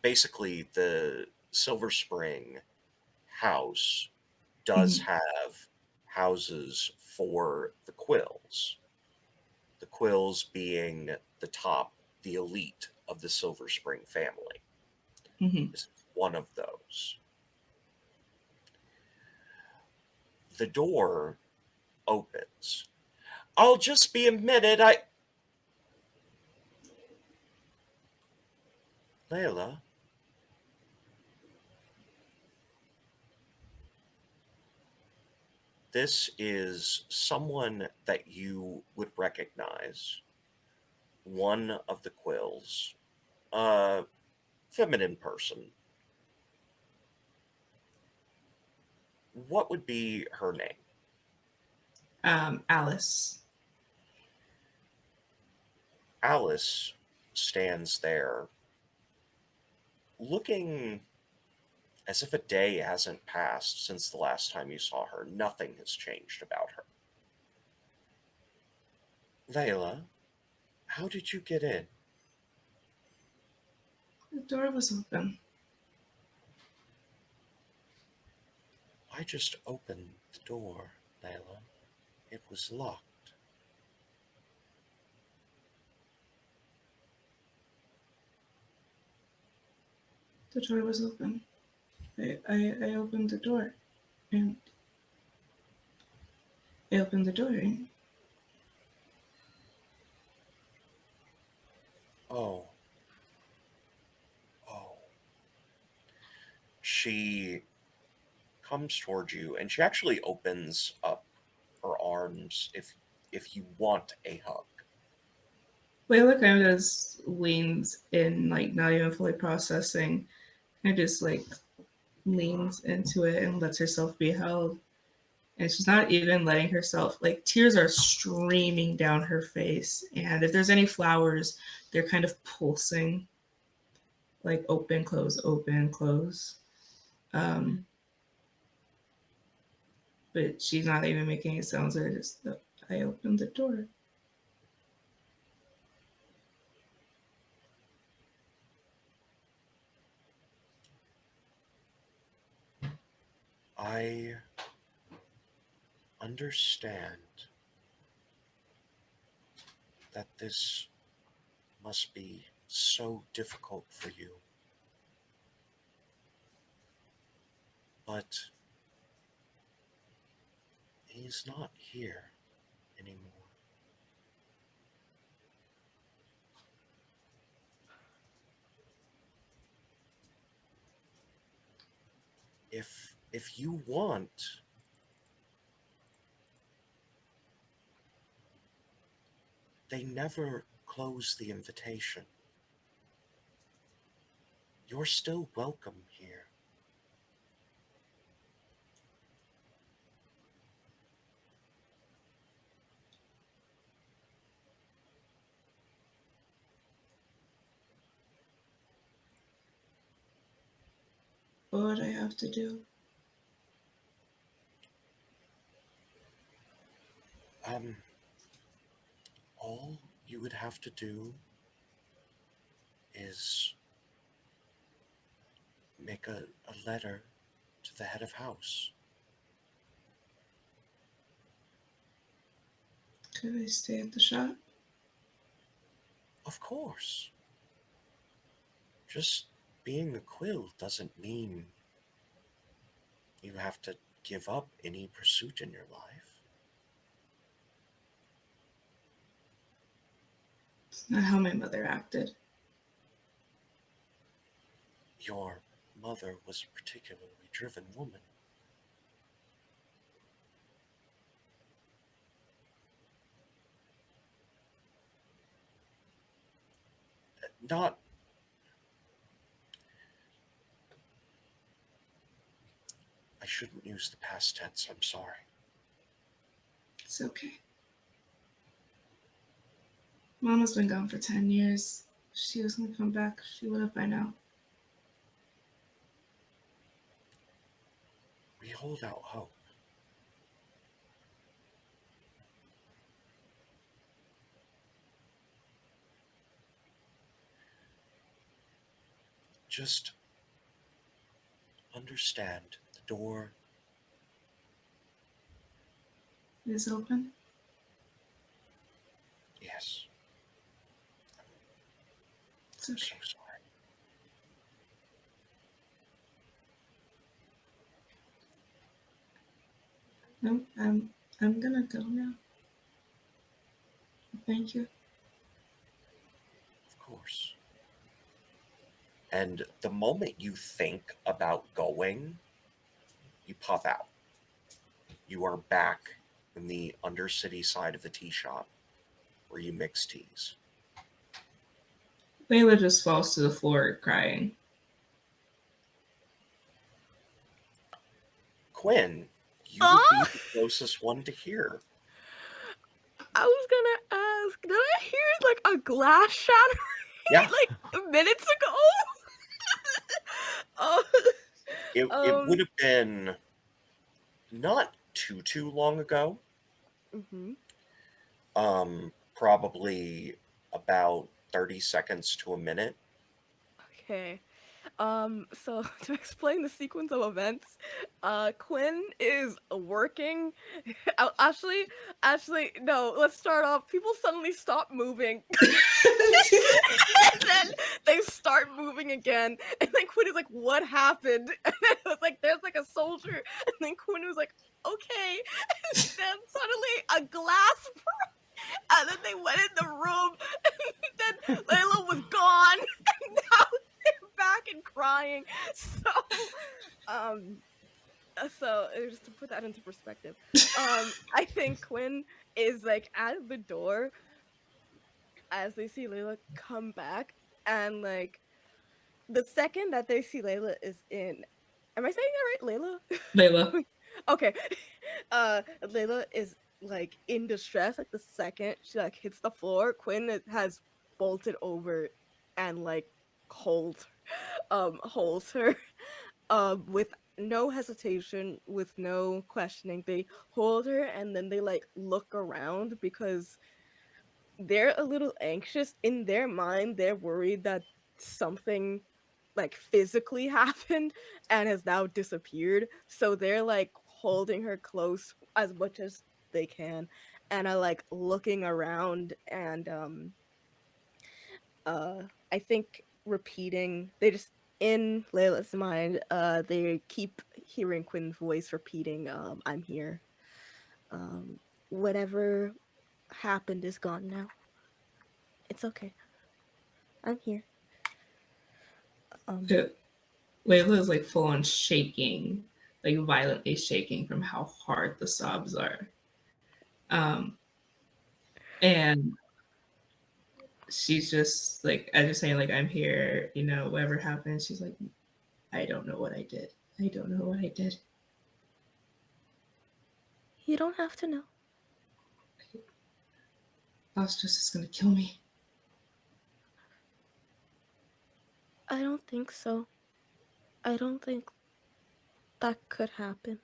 basically the Silver Spring house does have houses for the Quills. The Quills being the elite of the Silver Spring family. Mm-hmm. This is one of those. The door opens. I'll just be a minute. Layla. This is someone that you would recognize. One of the Quills. Feminine person. What would be her name? Alice. Alice stands there looking as if a day hasn't passed since the last time you saw her. Nothing has changed about her. Layla, how did you get in? The door was open. I just opened the door, Layla. It was locked. The door was open. I opened the door. And I opened the door. And Oh. Oh. She comes towards you and she actually opens up her arms if you want a hug. Layla kind of just leans in, like not even fully processing, and just like leans into it and lets herself be held. And she's not even letting herself, like tears are streaming down her face. And if there's any flowers, they're kind of pulsing, like open, close, open, close. Um, but she's not even making any sounds. Or just, I opened the door. I understand that this must be so difficult for you. But he's not here anymore. If you want, they never close the invitation. You're still welcome here. What would I have to do? All you would have to do is make a letter to the head of house. Could I stay at the shop? Of course. Just being a quill doesn't mean you have to give up any pursuit in your life. It's not how my mother acted. Your mother was a particularly driven woman. Not. I shouldn't use the past tense, I'm sorry. It's okay. Mama's been gone for 10 years. If she was gonna come back, she would have by now. We hold out hope. Just understand the door Is it open? Yes. It's I'm okay. so sorry. No, I'm gonna go now. Thank you. Of course. And the moment you think about going, you pop out. You are back in the undercity side of the tea shop where you mix teas. Layla just falls to the floor crying. Quinn, you would be the closest one to hear. I was gonna ask, did I hear like a glass shattering Yeah, like minutes ago? Oh, it would um, have been not too long ago. mhm. Probably about 30 seconds to a minute. Okay. So to explain the sequence of events, Quinn is working. Actually, no. Let's start off. People suddenly stop moving, and then they start moving again. And then Quinn is like, "What happened?" And then it was like, "There's like a soldier." And then Quinn was like, "Okay." And then suddenly a glass, and then they went in the room, and then Layla was gone, and now back and crying. Um, just to put that into perspective, I think Quinn is like at the door as they see Layla come back, and like the second that they see Layla is in, am I saying that right, Layla? Layla. Okay, Layla is like in distress. Like the second she like hits the floor, has bolted over and like holds holds her with no hesitation, with no questioning. They hold her and then they like look around because they're a little anxious. In their mind, they're worried that something like physically happened and has now disappeared. So they're like holding her close as much as they can and are like looking around and I think repeating, they just in Layla's mind, they keep hearing Quinn's voice repeating, I'm here. Um, whatever happened is gone now. It's okay. I'm here. Um, Layla is like full on shaking, like violently shaking from how hard the sobs are. Um, and she's just like, as you're saying, like, I'm here, whatever happened. She's like, I don't know what I did. I don't know what I did. you don't have to know. Boss just is gonna kill me. I don't think so. I don't think that could happen.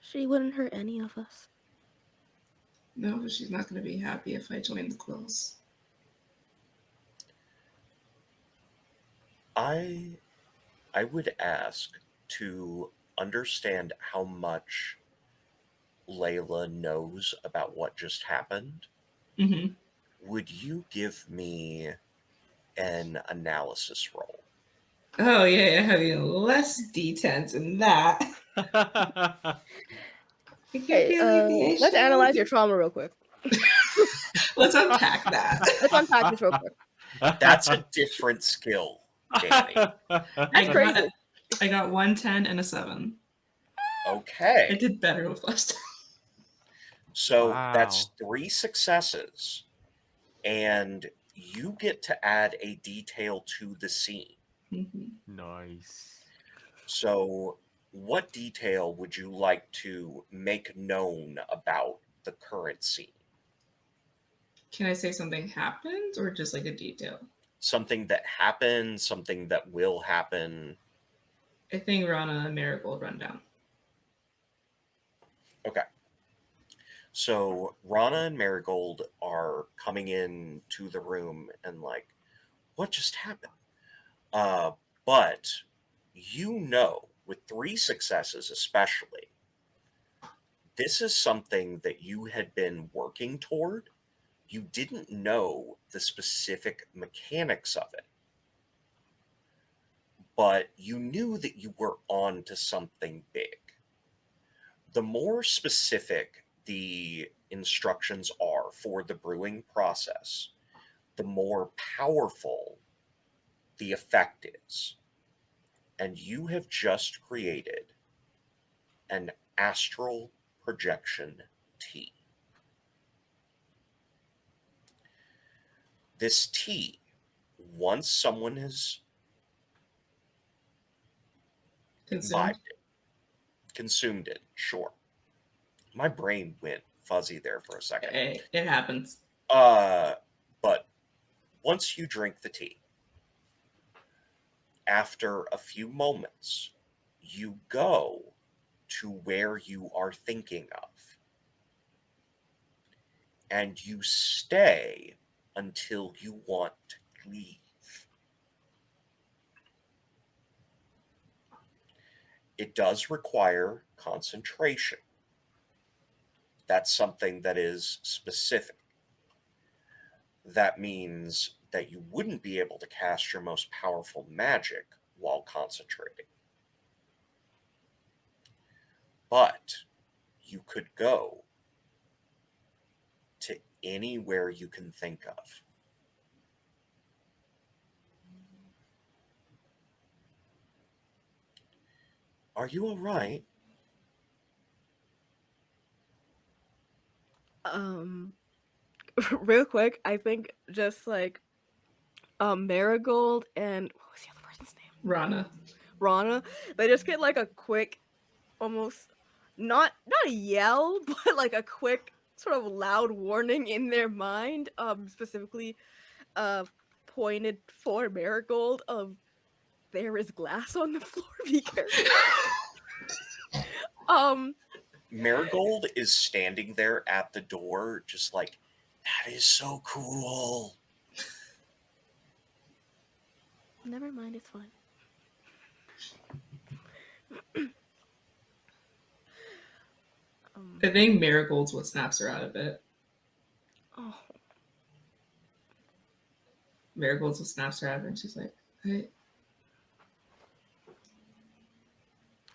She wouldn't hurt any of us. No, but she's not gonna be happy if I join the Quills. I would ask to understand how much Layla knows about what just happened. Mm-hmm. Would you give me an analysis roll? Oh yeah, having less D10s than that. You can't Hey, be alleviation. let's analyze your trauma real quick. Let's unpack that. Let's unpack this real quick. That's a different skill, Danny. That's crazy. I got 110 and a 7. I Okay. did better with last time. So Wow. that's 3 successes, and you get to add a detail to the scene. Mm-hmm. Nice. So, what detail would you like to make known about the current scene? Can I say something happened or just like a detail? Something that happened, something that will happen. I think Rana and Marigold run down. Okay. So Rana and Marigold are coming in to the room and like, what just happened? But you know, with 3 successes especially, this is something that you had been working toward. You didn't know the specific mechanics of it, but you knew that you were on to something big. The more specific the instructions are for the brewing process, the more powerful the effect is. And you have just created an astral projection tea. This tea, once someone has Consumed. imbibed it, consumed it, sure. My brain went fuzzy there for a second. Hey, it happens. But once you drink the tea, after a few moments, you go to where you are thinking of. And you stay until you want to leave. It does require concentration. That's something that is specific. That means that you wouldn't be able to cast your most powerful magic while concentrating. But you could go to anywhere you can think of. Are you all right? Real quick, I think just like Marigold and what was the other person's name? Rana. Rana. They just get like a quick, almost not a yell, but like a quick sort of loud warning in their mind, specifically pointed for Marigold of there is glass on the floor, be careful. Marigold is standing there at the door, just like, that is so cool. Never mind, it's fine. I think Marigold's what snaps her out of it. Oh. Marigold's what snaps her out of it, and she's like, hey.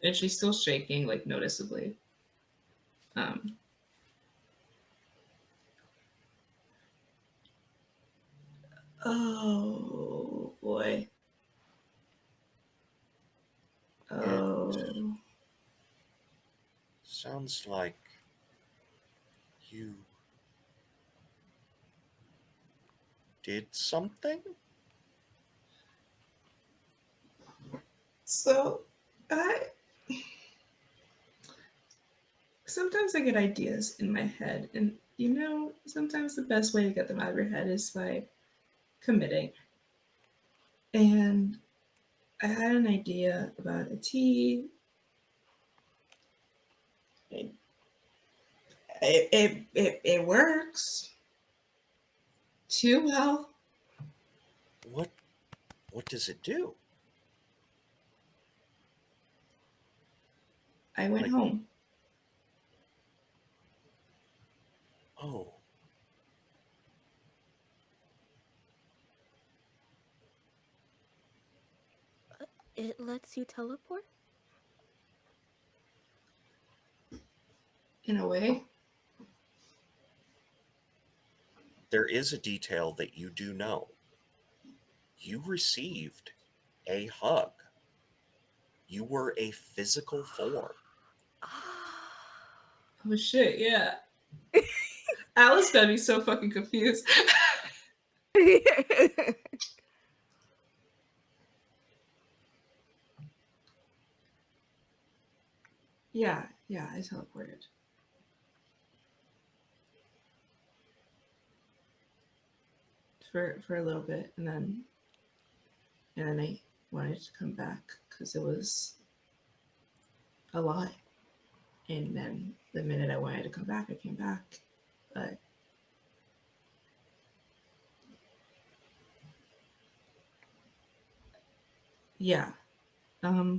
And she's still shaking, like, noticeably. Oh, boy. Oh. Sounds like you did something? So, sometimes I get ideas in my head, and sometimes the best way to get them out of your head is by committing. And I had an idea about a tea. It works too well. What does it do? I went home. Oh. It lets you teleport? In a way. There is a detail that you do know. You received a hug. You were a physical form. Oh shit, yeah. Alice gonna be so fucking confused. Yeah, I teleported. for a little bit, and then I wanted to come back because it was a lot. And then the minute I wanted to come back, I came back. But yeah, I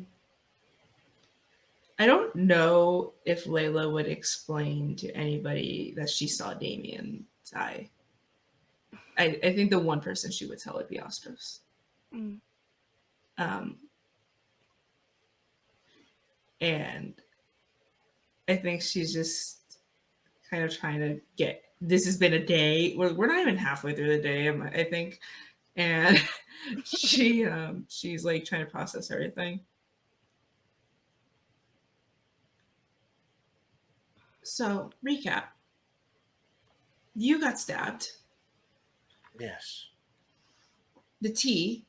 don't know if Layla would explain to anybody that she saw Damien die. I think the one person she would tell would be Ostros. Mm. And I think she's just kind of trying to get. This has been a day. We're not even halfway through the day, I think, and she's like trying to process everything. So recap: you got stabbed. Yes. The tea.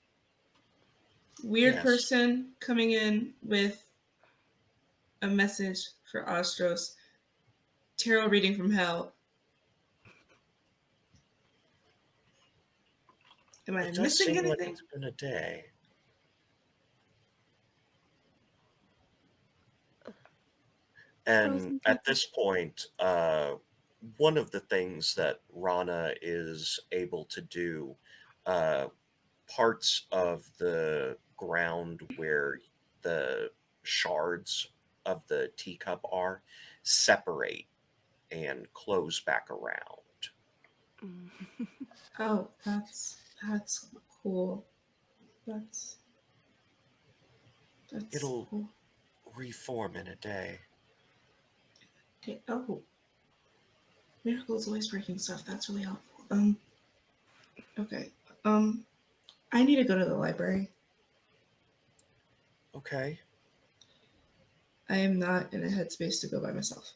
Weird Yes. person coming in with a message for Ostros. Tarot reading from hell. Am I It does missing seem like anything? it's been a day. And Frozen at people. this point, one of the things that Rana is able to do, parts of the ground where the shards of the teacup are separate and close back around. Mm. Oh, that's cool. That's It'll cool. reform in a day. Okay. Oh, Miracle's always breaking stuff. That's really helpful. Okay. I need to go to the library. Okay. I am not in a headspace to go by myself.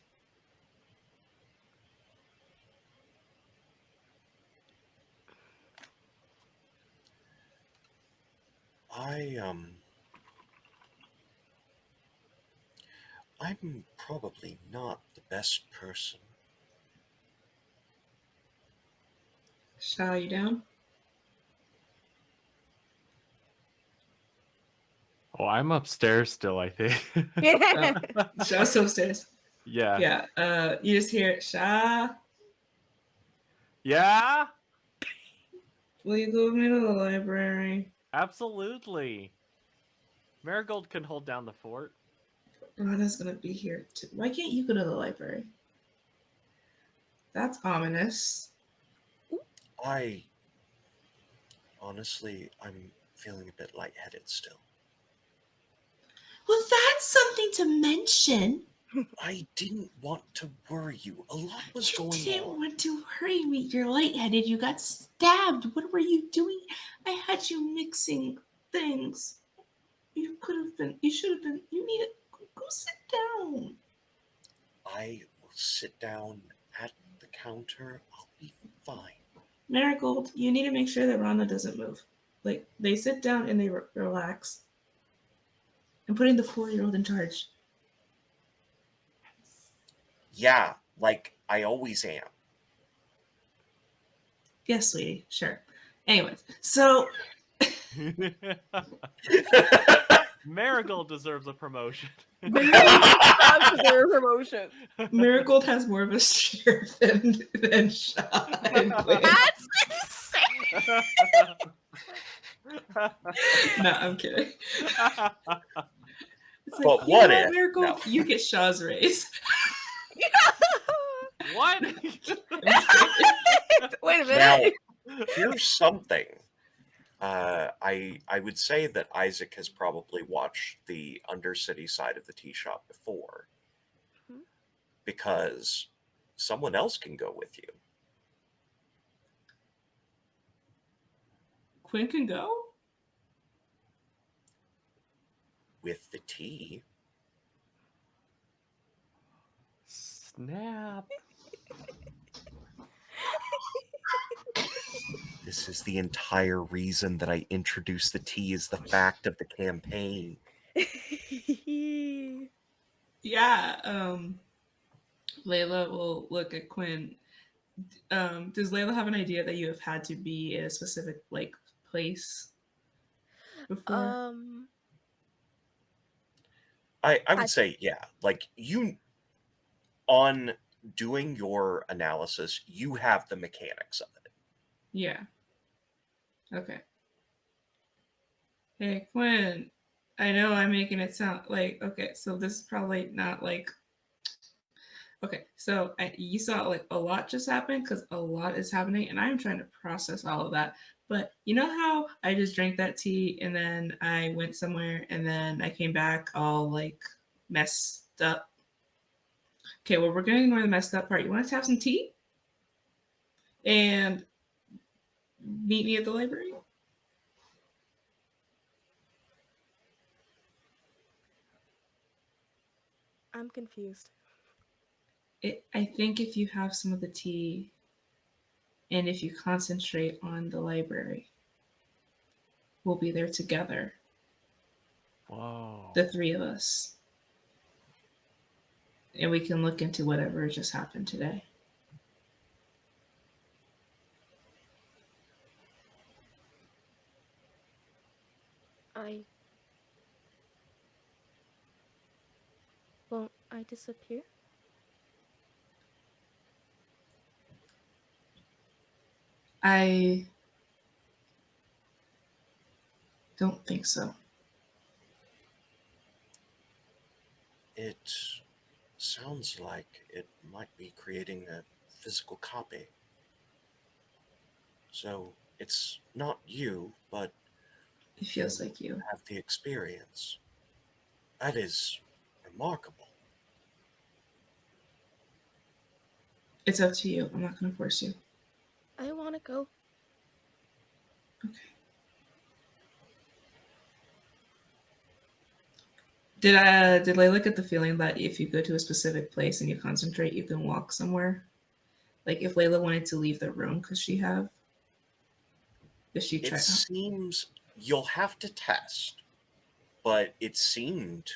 I'm probably not the best person. Shall you down? Oh, I'm upstairs still, I think. Yeah. Shaw's upstairs. Yeah. Yeah. You just hear Shaw. Yeah? Will you go with me to the library? Absolutely. Marigold can hold down the fort. Rana's gonna be here too. Why can't you go to the library? That's ominous. Honestly, I'm feeling a bit lightheaded still. Well, that's something to mention. I didn't want to worry you. A lot was You going didn't on. want to worry me. You're lightheaded. You got stabbed. What were you doing? I had you mixing things. You could have been. You should have been. You need to go sit down. I will sit down at the counter. I'll be fine. Marigold, you need to make sure that Rana doesn't move. Like, they sit down and they relax. I'm putting the 4-year-old in charge. Yeah, like I always am. Yes, sweetie. Sure. Anyways, so Marigold deserves a promotion. Their promotion. Marigold has more of a share than Shaw and Quinn. That's insane. No, I'm kidding. It's like, But you what know if? Marigold? No. You get Shaw's raise. What? Wait a Now, minute. here's something. I would say that Isaac has probably watched the Undercity side of the tea shop before, Hmm? because someone else can go with you. Quinn can go? With the tea. Snap. This is the entire reason that I introduced the tea as the fact of the campaign. Yeah. Layla will look at Quinn. Does Layla have an idea that you have had to be in a specific like place before? I I- would say, yeah, like you on doing your analysis, you have the mechanics of it. Yeah. Okay. Hey Quinn, I know I'm making it sound like okay, so this is probably not like okay. So you saw like a lot just happen because a lot is happening, and I'm trying to process all of that. But you know how I just drank that tea and then I went somewhere and then I came back all like messed up. Okay, well we're gonna ignore the messed up part. You want us to have some tea and meet me at the library? I'm confused. I think if you have some of the tea and if you concentrate on the library, we'll be there together, Whoa. the three of us, and we can look into whatever just happened today. I won't I disappear? I don't think so. It sounds like it might be creating a physical copy. So it's not you, but It you feels like you. have the experience. That is remarkable. It's up to you. I'm not going to force you. I want to go. Okay. Did Layla get the feeling that if you go to a specific place and you concentrate, you can walk somewhere? Like if Layla wanted to leave the room, could she have? If she It tried, seems you'll have to test, but it seemed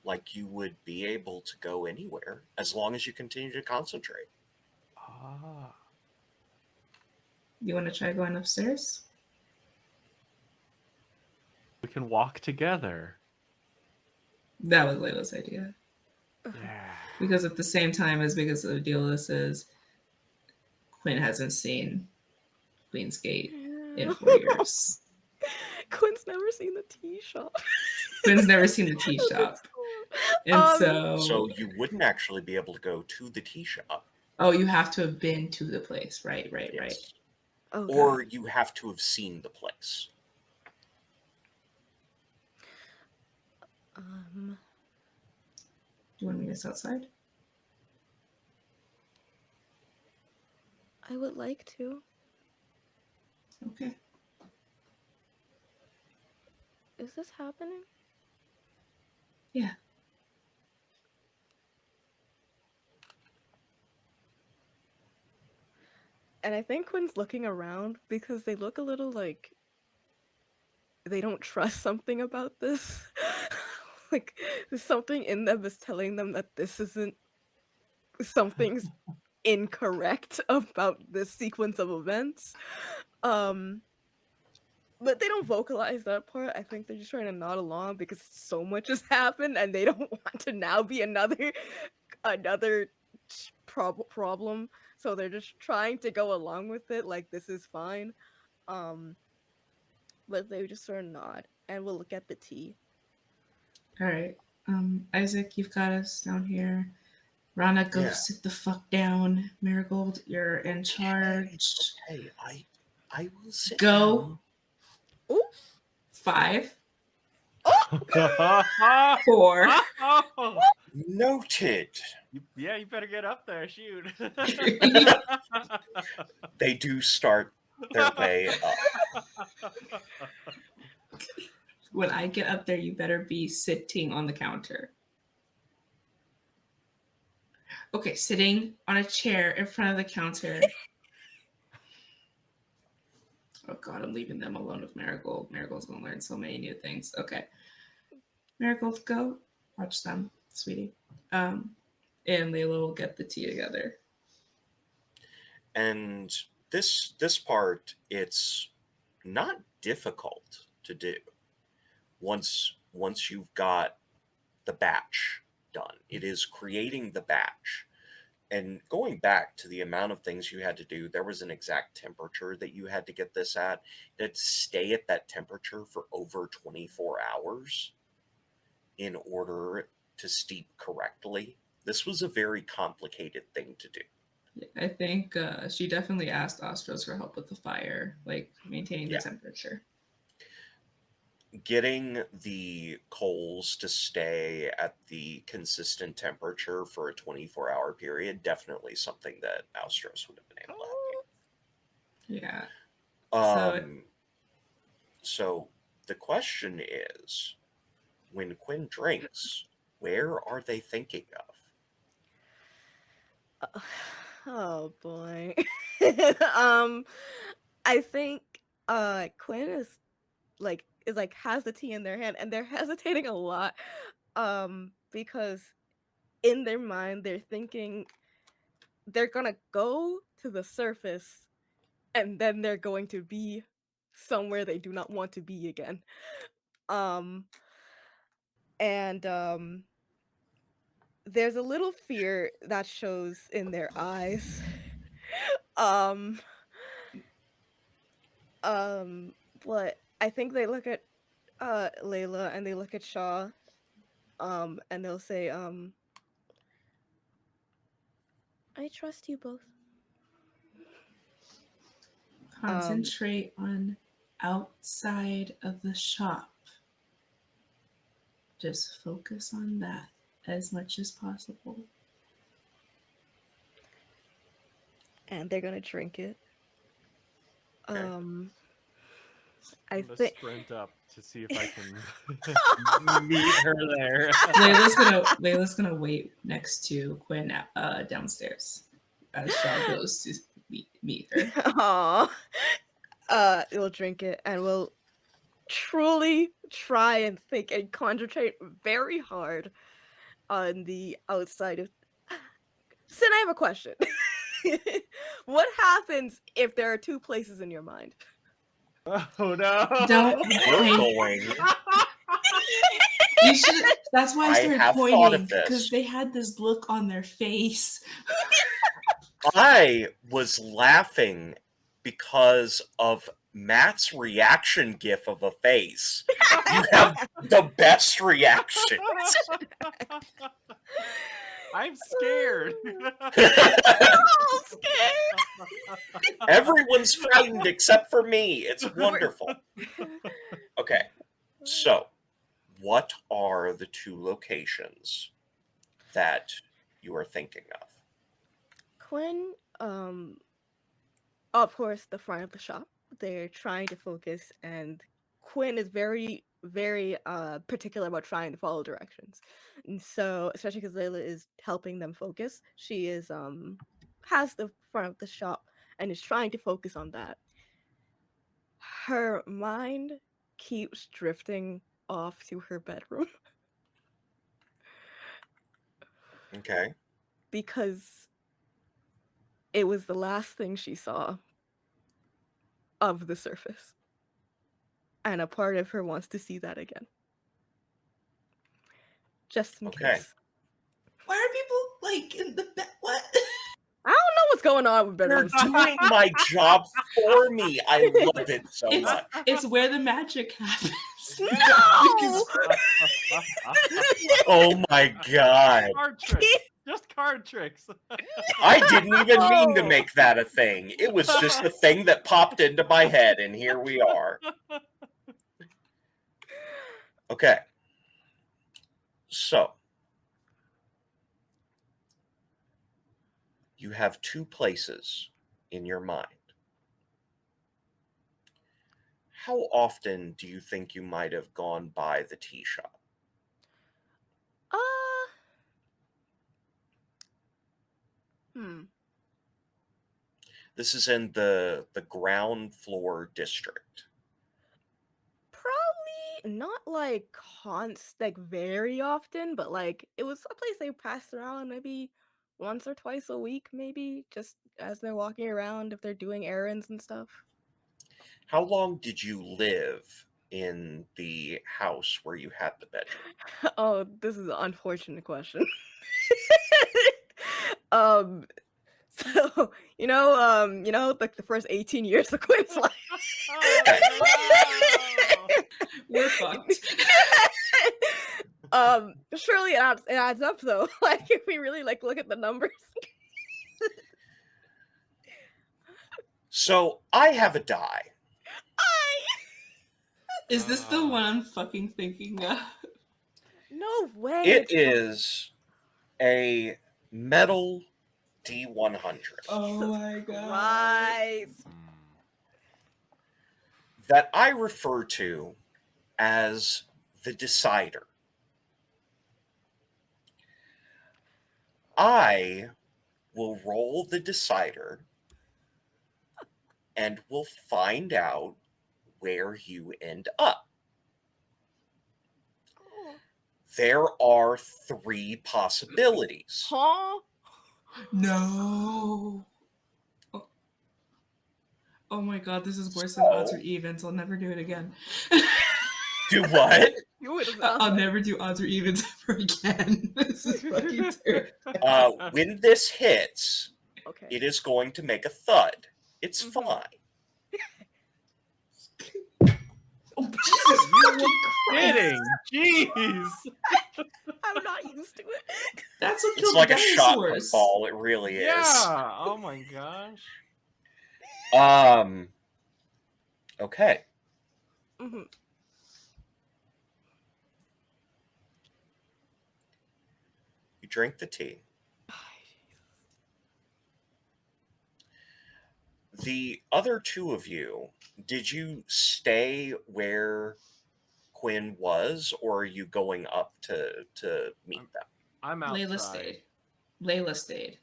like you would be able to go anywhere as long as you continue to concentrate. Ah. you want to try going upstairs? We can walk together. That was Layla's idea. Yeah. Because at the same time, as big as the deal this is, Quinn hasn't seen Queensgate in 4 years. Quinn's never seen the tea shop. Quinn's never seen the tea shop. And so, So you wouldn't actually be able to go to the tea shop. oh, you have to have been to the place. Right. Yes. Oh, Or God. you have to have seen the place. Do you want to meet us outside? I would like to. Okay. Is this happening? Yeah. And I think Quinn's looking around because they look a little like they don't trust something about this. Like there's something in them is telling them that this isn't something's incorrect about this sequence of events. But they don't vocalize that part. I think they're just trying to nod along because so much has happened and they don't want to now be another problem. So they're just trying to go along with it like this is fine. Um but they just sort of nod and we'll look at the tea. All right. Isaac, you've got us down here. Rana, go Yeah. sit the fuck down. Marigold, you're in charge. Okay, I will sit Go. down. Ooh. 5, 4. Noted. Yeah, you better get up there. Shoot. They do start their way up. When I get up there, you better be sitting on the counter. Okay, sitting on a chair in front of the counter. Oh God, I'm leaving them alone with Marigold. Marigold's gonna learn so many new things. Okay, Marigold, go watch them, sweetie. And Layla will get the tea together. And this part, it's not difficult to do once you've got the batch done. It is creating the batch. And going back to the amount of things you had to do, there was an exact temperature that you had to get this at. You had to stay at that temperature for over 24 hours in order to steep correctly. This was a very complicated thing to do. I think she definitely asked Ostros for help with the fire, like maintaining Yeah. the temperature. Getting the coals to stay at the consistent temperature for a 24-hour period, definitely something that Austros would have been able to help you. Yeah. So the question is, when Quinn drinks, where are they thinking of? Oh boy. I think Quinn is has the tea in their hand and they're hesitating a lot because in their mind they're thinking they're gonna go to the surface and then they're going to be somewhere they do not want to be again. And there's a little fear that shows in their eyes. um but I think they look at Layla and they look at Shaw and they'll say I trust you both. Concentrate on outside of the shop. Just focus on that as much as possible. And they're gonna drink it. Okay. I'm I gonna think sprint up to see if I can meet her there. Layla's gonna wait next to Quinn downstairs as Shaw goes to meet her. Aw. We'll drink it and we'll truly try and think and concentrate very hard on the outside of Sin, I have a question. What happens if there are two places in your mind? Oh no! Don't We're going. You should. That's why I I started have thought pointing of this. because they had this look on their face. I was laughing because of Matt's reaction gif of a face. You have the best reactions. I'm scared. Oh, scared. Everyone's frightened except for me. It's wonderful. Okay, so what are the two locations that you are thinking of? Quinn, of course, the front of the shop. They're trying to focus, and Quinn is very, very particular about trying to follow directions. And so, especially because Layla is helping them focus, she is has the front of the shop and is trying to focus on that. Her mind keeps drifting off to her bedroom Okay. because it was the last thing she saw of the surface. And a part of her wants to see that again. Just in Okay. case. Why are people like in the bed? What? I don't know what's going on with You're bedrooms. doing my job for me. I love it so much. It's where the magic happens. No! Oh my god. Card tricks. Just card tricks. I didn't even mean to make that a thing. It was just a thing that popped into my head, and here we are. Okay. So, you have two places in your mind. How often do you think you might have gone by the tea shop? This is in the ground floor district. Probably not like very often, but like it was a place they passed around maybe once or twice a week, maybe, just as they're walking around if they're doing errands and stuff. How long did you live in the house where you had the bedroom? Oh, this is an unfortunate question. um, so like the first 18 years of Quinn's life. Okay. We're fucked. Surely it adds up though. Like if we really look at the numbers. So I have a die. Is this the one I'm fucking thinking of? No way. It is a metal D100 Oh my god. Christ. that I refer to as the decider. I will roll the decider and we'll find out where you end up. There are 3 possibilities. Huh? No. Oh my god, this is worse than odds or evens. I'll never do it again. Do what? I'll never do odds or evens ever again. This is fucking terrible. When this hits, Okay. it is going to make a thud. It's Mhm. fine. Oh, Jesus fucking Christ. Kidding. Jeez. I'm not used to it. That's what It's killed like the a shot dinosaurs. ball. It really is. Yeah. Oh my gosh. Okay. Mhm. You drink the tea. The other 2 of you, did you stay where Quinn was, or are you going up to meet them? I'm Layla outside. stayed. Layla stayed.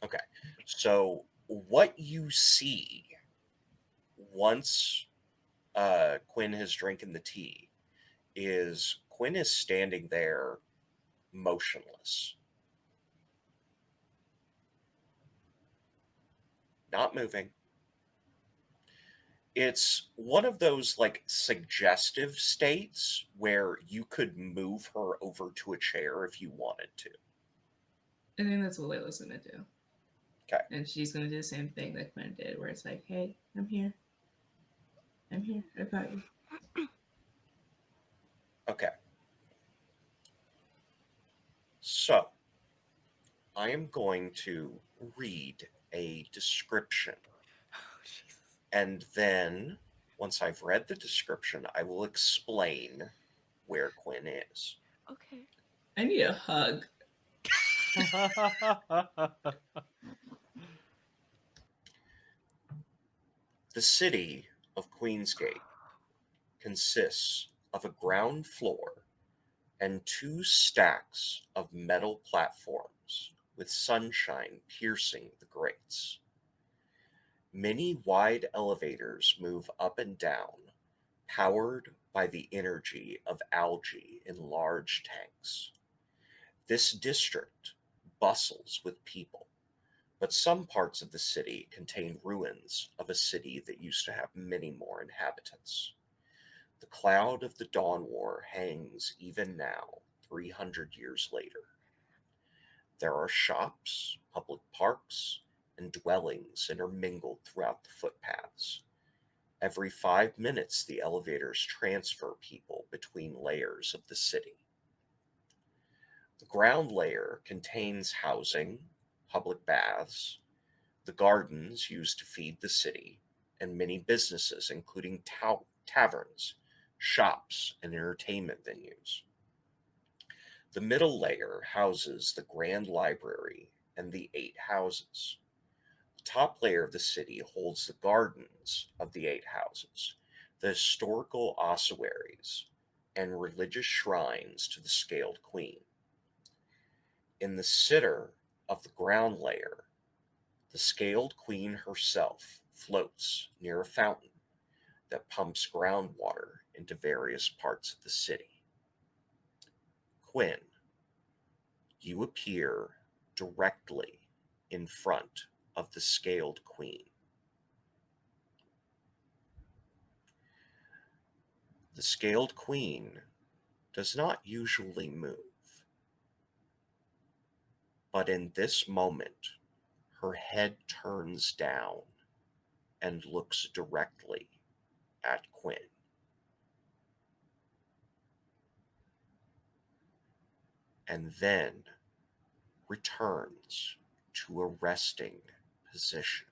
Okay. So what you see once Quinn has drinking the tea is Quinn is standing there motionless. Not moving. It's one of those like suggestive states where you could move her over to a chair if you wanted to. I think that's what Layla's gonna do. Okay. And she's gonna do the same thing that Quinn did, where it's like, hey, I'm here. I'm here. I got you. Okay. So, I am going to read a description. Oh, Jesus. And then, once I've read the description, I will explain where Quinn is. Okay. I need a hug. The city of Queensgate consists of a ground floor and 2 stacks of metal platforms with sunshine piercing the grates. Many wide elevators move up and down, powered by the energy of algae in large tanks. This district bustles with people, but some parts of the city contain ruins of a city that used to have many more inhabitants. The cloud of the Dawn War hangs even now, 300 years later. There are shops, public parks, and dwellings intermingled throughout the footpaths. Every 5 minutes, the elevators transfer people between layers of the city. The ground layer contains housing, public baths, the gardens used to feed the city, and many businesses, including taverns, shops, and entertainment venues. The middle layer houses the Grand Library and the 8 houses. The top layer of the city holds the gardens of the 8 houses, the historical ossuaries, and religious shrines to the Scaled Queen. In the center of the ground layer, the Scaled Queen herself floats near a fountain that pumps groundwater into various parts of the city. Quinn, you appear directly in front of the scaled queen. The scaled queen does not usually move, but in this moment, her head turns down and looks directly at Quinn. And then returns to a resting position.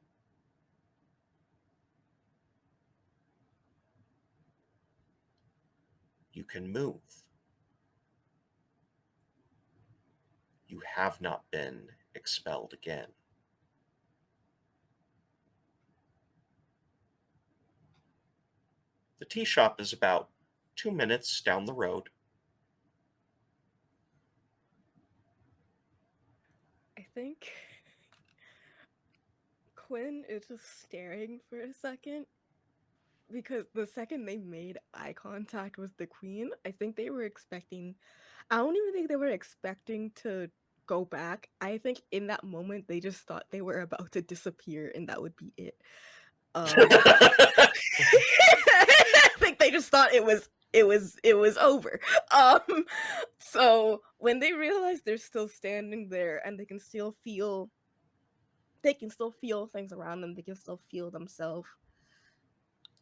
You can move. You have not been expelled again. The tea shop is about 2 minutes down the road. I think Quinn is just staring for a second because the second they made eye contact with the queen, I think they were expecting. I don't even think they were expecting to go back. I think in that moment they just thought they were about to disappear and that would be it. I think they just thought it was over. So when they realized they're still standing there and they can still feel things around them, they can still feel themselves,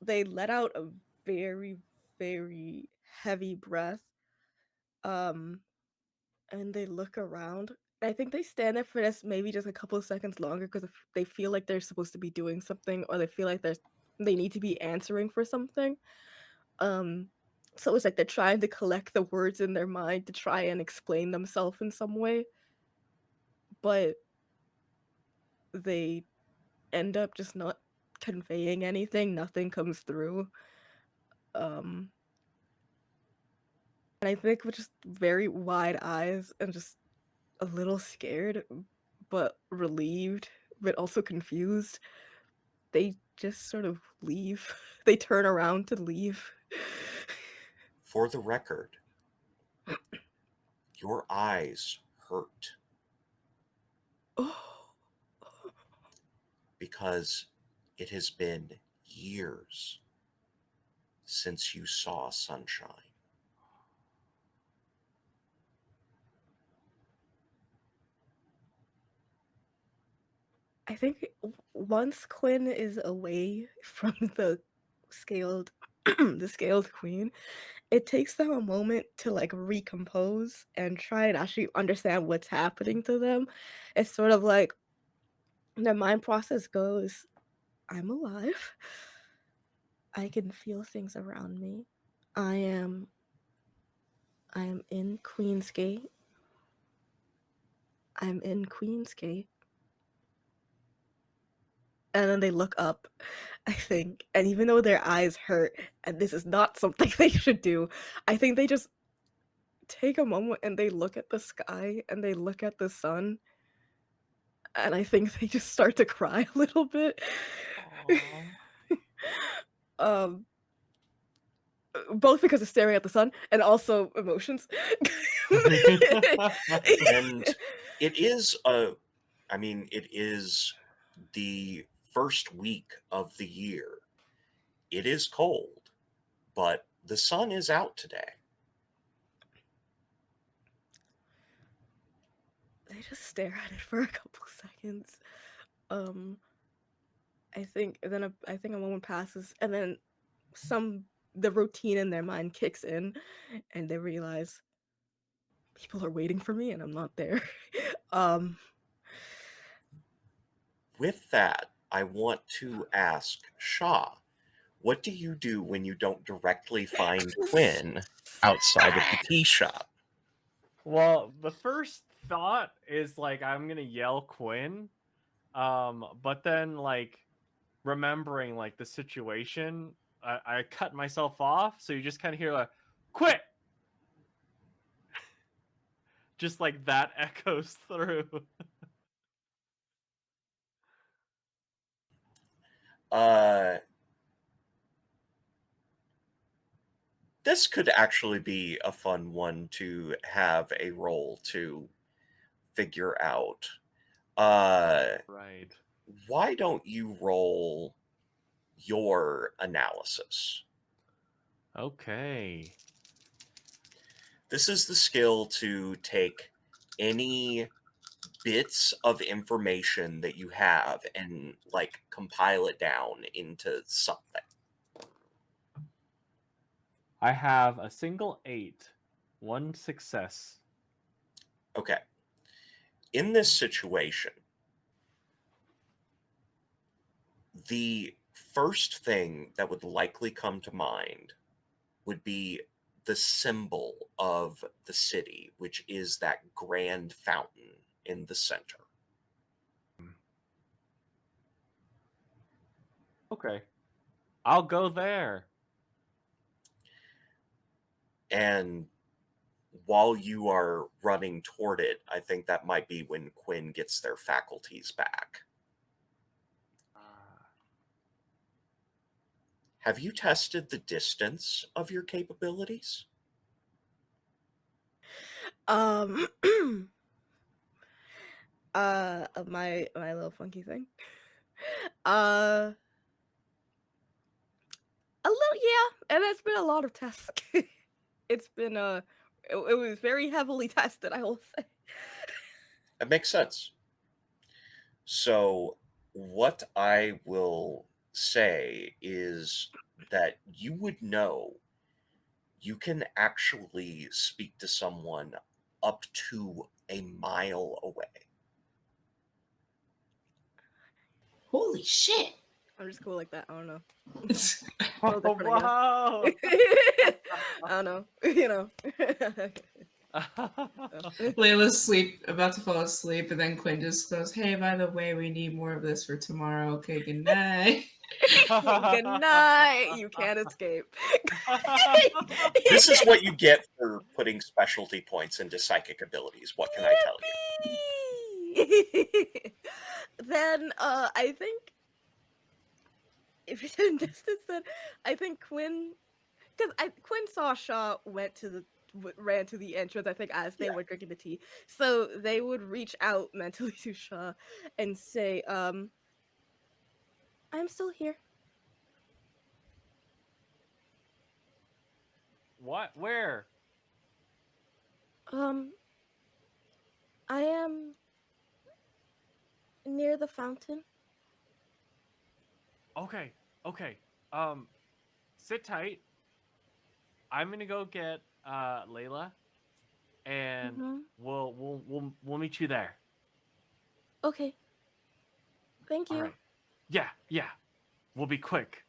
they let out a very, very heavy breath. And they look around. I think they stand there for this maybe just a couple of seconds longer because they feel like they're supposed to be doing something or they feel like they need to be answering for something. So it's like they're trying to collect the words in their mind to try and explain themselves in some way, but they end up just not conveying anything. Nothing comes through. And I think with just very wide eyes and just a little scared, but relieved, but also confused, they just sort of leave. They turn around to leave. For the record, your eyes hurt Oh. because it has been years since you saw sunshine. I think once Quinn is away from the scaled the scaled queen, it takes them a moment to like recompose and try and actually understand what's happening to them. It's sort of like their mind process goes, I'm alive. I can feel things around me. I am in Queensgate. I'm in Queensgate. And then they look up, I think. And even though their eyes hurt, and this is not something they should do, I think they just take a moment and they look at the sky and they look at the sun. And I think they just start to cry a little bit. um, both because of staring at the sun and also emotions. And it is it is the first week of the year. It is cold, but the sun is out today. They just stare at it for a couple seconds. I think a moment passes, and then the routine in their mind kicks in, and they realize people are waiting for me, and I'm not there. With that, I want to ask Shaw, what do you do when you don't directly find Quinn outside of the tea shop? Well, the first thought is like I'm gonna yell Quinn, but then like remembering like the situation, I cut myself off, so you just kind of hear a quit, just like that echoes through. This could actually be a fun one to have a roll to figure out. Right. Why don't you roll your analysis? Okay. This is the skill to take any bits of information that you have and like compile it down into something. I have a single 8, 1 success. Okay. In this situation, the first thing that would likely come to mind would be the symbol of the city, which is that grand fountain in the center. Okay. I'll go there. And while you are running toward it, I think that might be when Quinn gets their faculties back. Have you tested the distance of your capabilities? My little funky thing. A little, yeah, and it's been a lot of tests. It's been it was very heavily tested, I will say. That makes sense. So, what I will say is that you would know you can actually speak to someone up to a mile away. Holy shit. I'm just cool like that. I don't know. Oh, Little different, I guess. wow. I don't know. You know. Layla's about to fall asleep, and then Quinn just goes, "Hey, by the way, we need more of this for tomorrow. Okay, good night." Good night. You can't escape. This is what you get for putting specialty points into psychic abilities. What can I tell you? Then I think if it's in distance, then I think Quinn, because Quinn saw Shaw ran to the entrance, I think, as they were drinking the tea. So they would reach out mentally to Shaw and say, I'm still here. What? Where? I am near the fountain. Okay. Okay. Sit tight. I'm gonna go get Layla, and we'll meet you there. Okay. Thank you. All right. Yeah. Yeah. We'll be quick.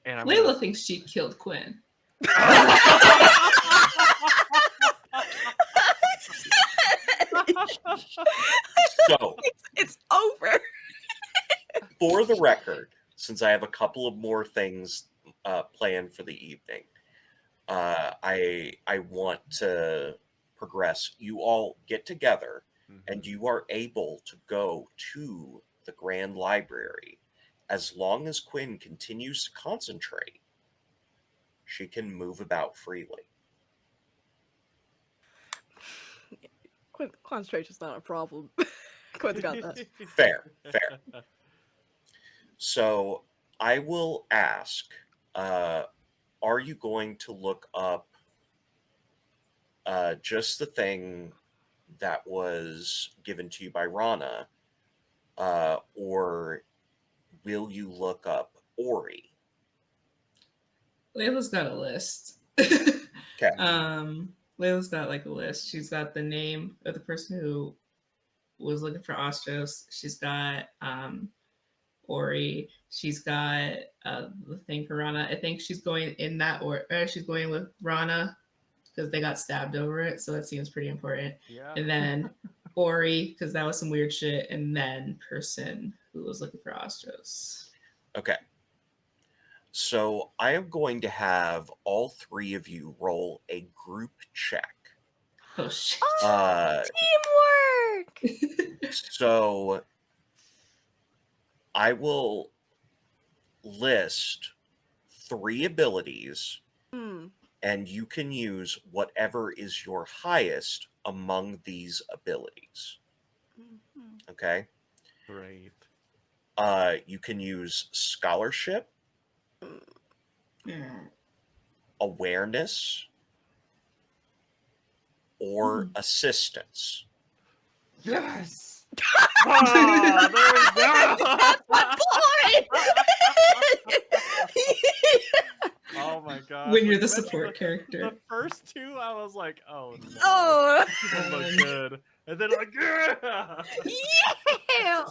And I'm Layla thinks she killed Quinn. So, it's over. for the record, since I have a couple of more things planned for the evening, I want to progress. You all get together, and you are able to go to the Grand Library. As long as Quinn continues to concentrate, she can move about freely. Concentration's not a problem. Quinn's got that. Fair. So I will ask, are you going to look up just the thing that was given to you by Rana, or will you look up Ori? Layla's got a list. Okay. Layla's got like a list. She's got the name of the person who was looking for Ostros. She's got Ori. She's got the thing for Rana. I think she's going in that order. She's going with Rana because they got stabbed over it, so that seems pretty important. Yeah. And then Ori because that was some weird shit, and then person who was looking for Ostros. Okay. So I am going to have all three of you roll a group check. Oh shit! Teamwork. So I will list 3 abilities, and you can use whatever is your highest among these abilities. Mhm. Okay. Great. You can use scholarship, Mm. awareness, or assistance. Yes. Ah, there we go. That's my point. Oh my gosh! When you're you the mentioned support character. the first two, I was like, "Oh no, Oh, this doesn't look good." And then I'm like, "Yeah." yeah.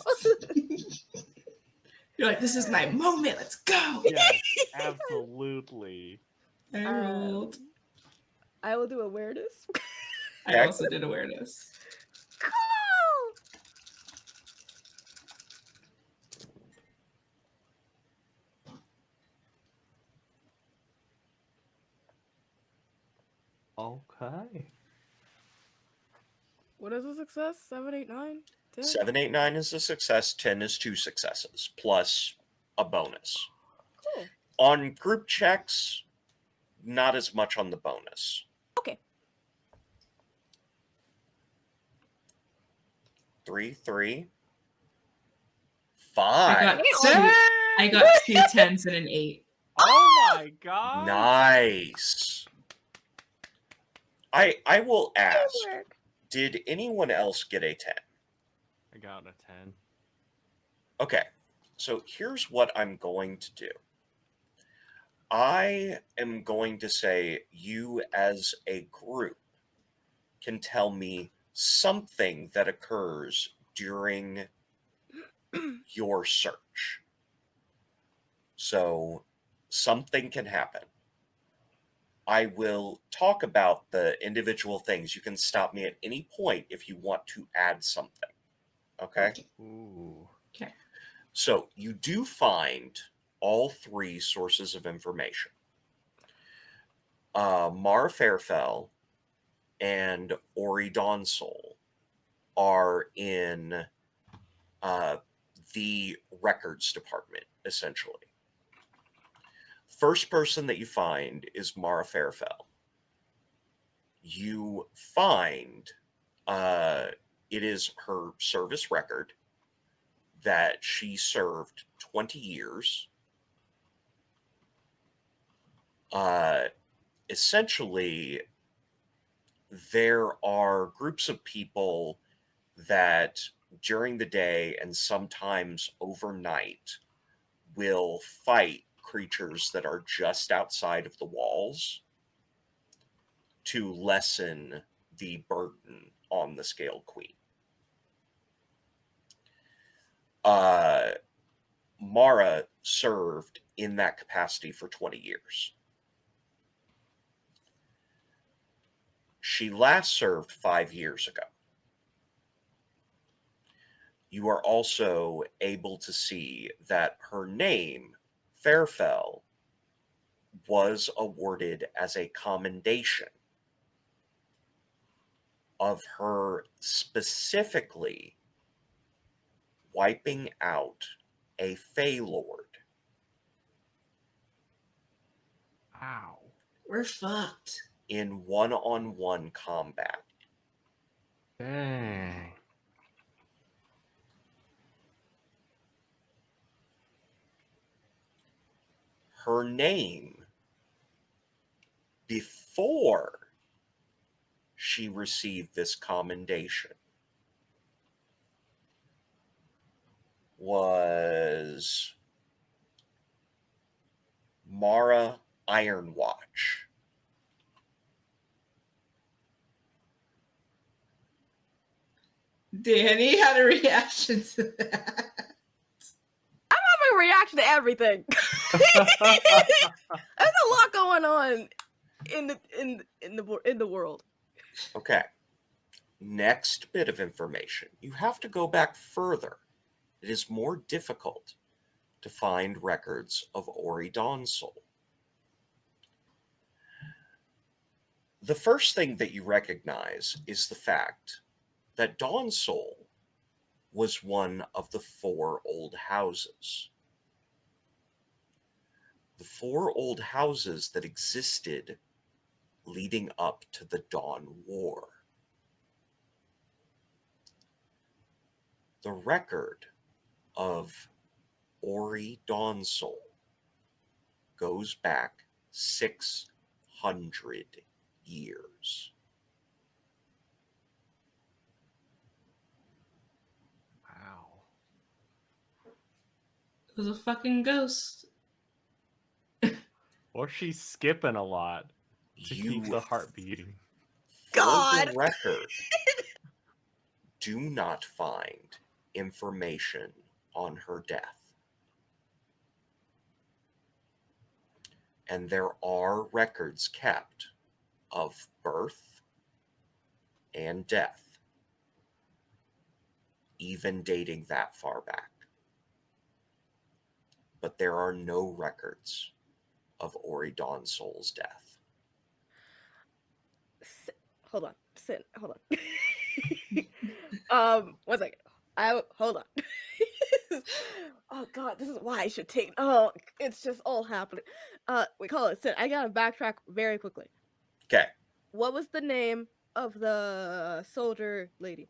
You're like, this is my moment. Let's go. Yes, absolutely. I rolled. I will do awareness. I also did awareness. Cool. Okay. What is a success? 7, 8, 9, 10? 7, 8, 9 is a success. 10 is 2 successes plus a bonus. Cool. On group checks, not as much on the bonus. Okay. 3, 3, I 5. got two 10s and an 8. Oh my god! Nice. I will ask, Teamwork. did anyone else get a 10? I got a 10. Okay, so here's what I'm going to do. I am going to say you as a group can tell me something that occurs during your search. So something can happen. I will talk about the individual things. You can stop me at any point if you want to add something. Okay? Ooh. Okay. So you do find all 3 sources of information. Mara Fairfell and Ori Dawnsoul are in the records department, essentially. First person that you find is Mara Fairfell. You find it is her service record that she served 20 years. Essentially, there are groups of people that during the day and sometimes overnight will fight creatures that are just outside of the walls to lessen the burden on the Scaled Queen. Mara served in that capacity for 20 years. She last served 5 years ago. You are also able to see that her name, Fairfell, was awarded as a commendation of her specifically wiping out a Fey Lord. Ow. We're fucked. In one-on-one combat. Dang. Her name, before she received this commendation, was Mara Ironwatch. Danny had a reaction to that. I'm having a reaction to everything. There's a lot going on in the world. Okay. Next bit of information. You have to go back further. It is more difficult to find records of Ori Dawnsoul. The first thing that you recognize is the fact that Dawnsoul was one of the 4 old houses. The 4 old houses that existed leading up to the Dawn War. The record of Ori Dawnsoul goes back 600 years. Wow. It was a fucking ghost. Or she's skipping a lot to keep You, the heart beating. for God. the record, do not find information on her death. And there are records kept of birth and death, even dating that far back. But there are no records of Ori Dawnsoul's death. Hold on. Sit. Hold on. 1 second. Hold on. Oh God, this is why I should take. Oh, it's just all happening. We call it sit. I gotta backtrack very quickly. Okay. What was the name of the soldier lady?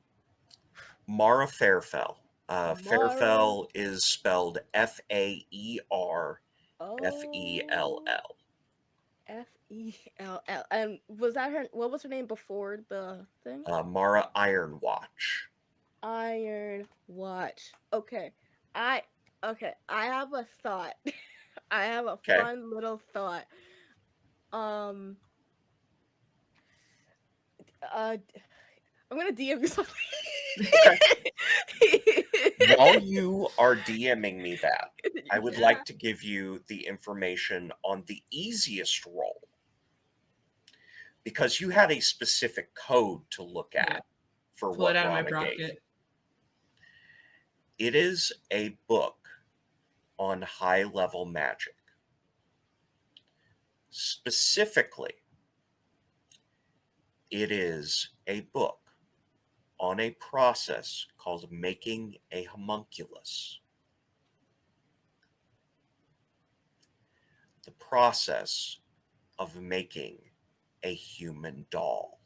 Mara Fairfell. Mara. Fairfell is spelled Faerfell. Oh. Fell. And was that her? What was her name before the thing? Mara Ironwatch. Iron Watch. Okay. I have a thought. I have a Okay. fun little thought. I'm gonna DM you something. While you are DMing me that, I would Yeah. like to give you the information on the easiest role, because you had a specific code to look at Yeah. for Pull what it out of my Rana gave you. bracket. It is a book on high-level magic. Specifically, it is a book on a process called making a homunculus. The process of making a human doll.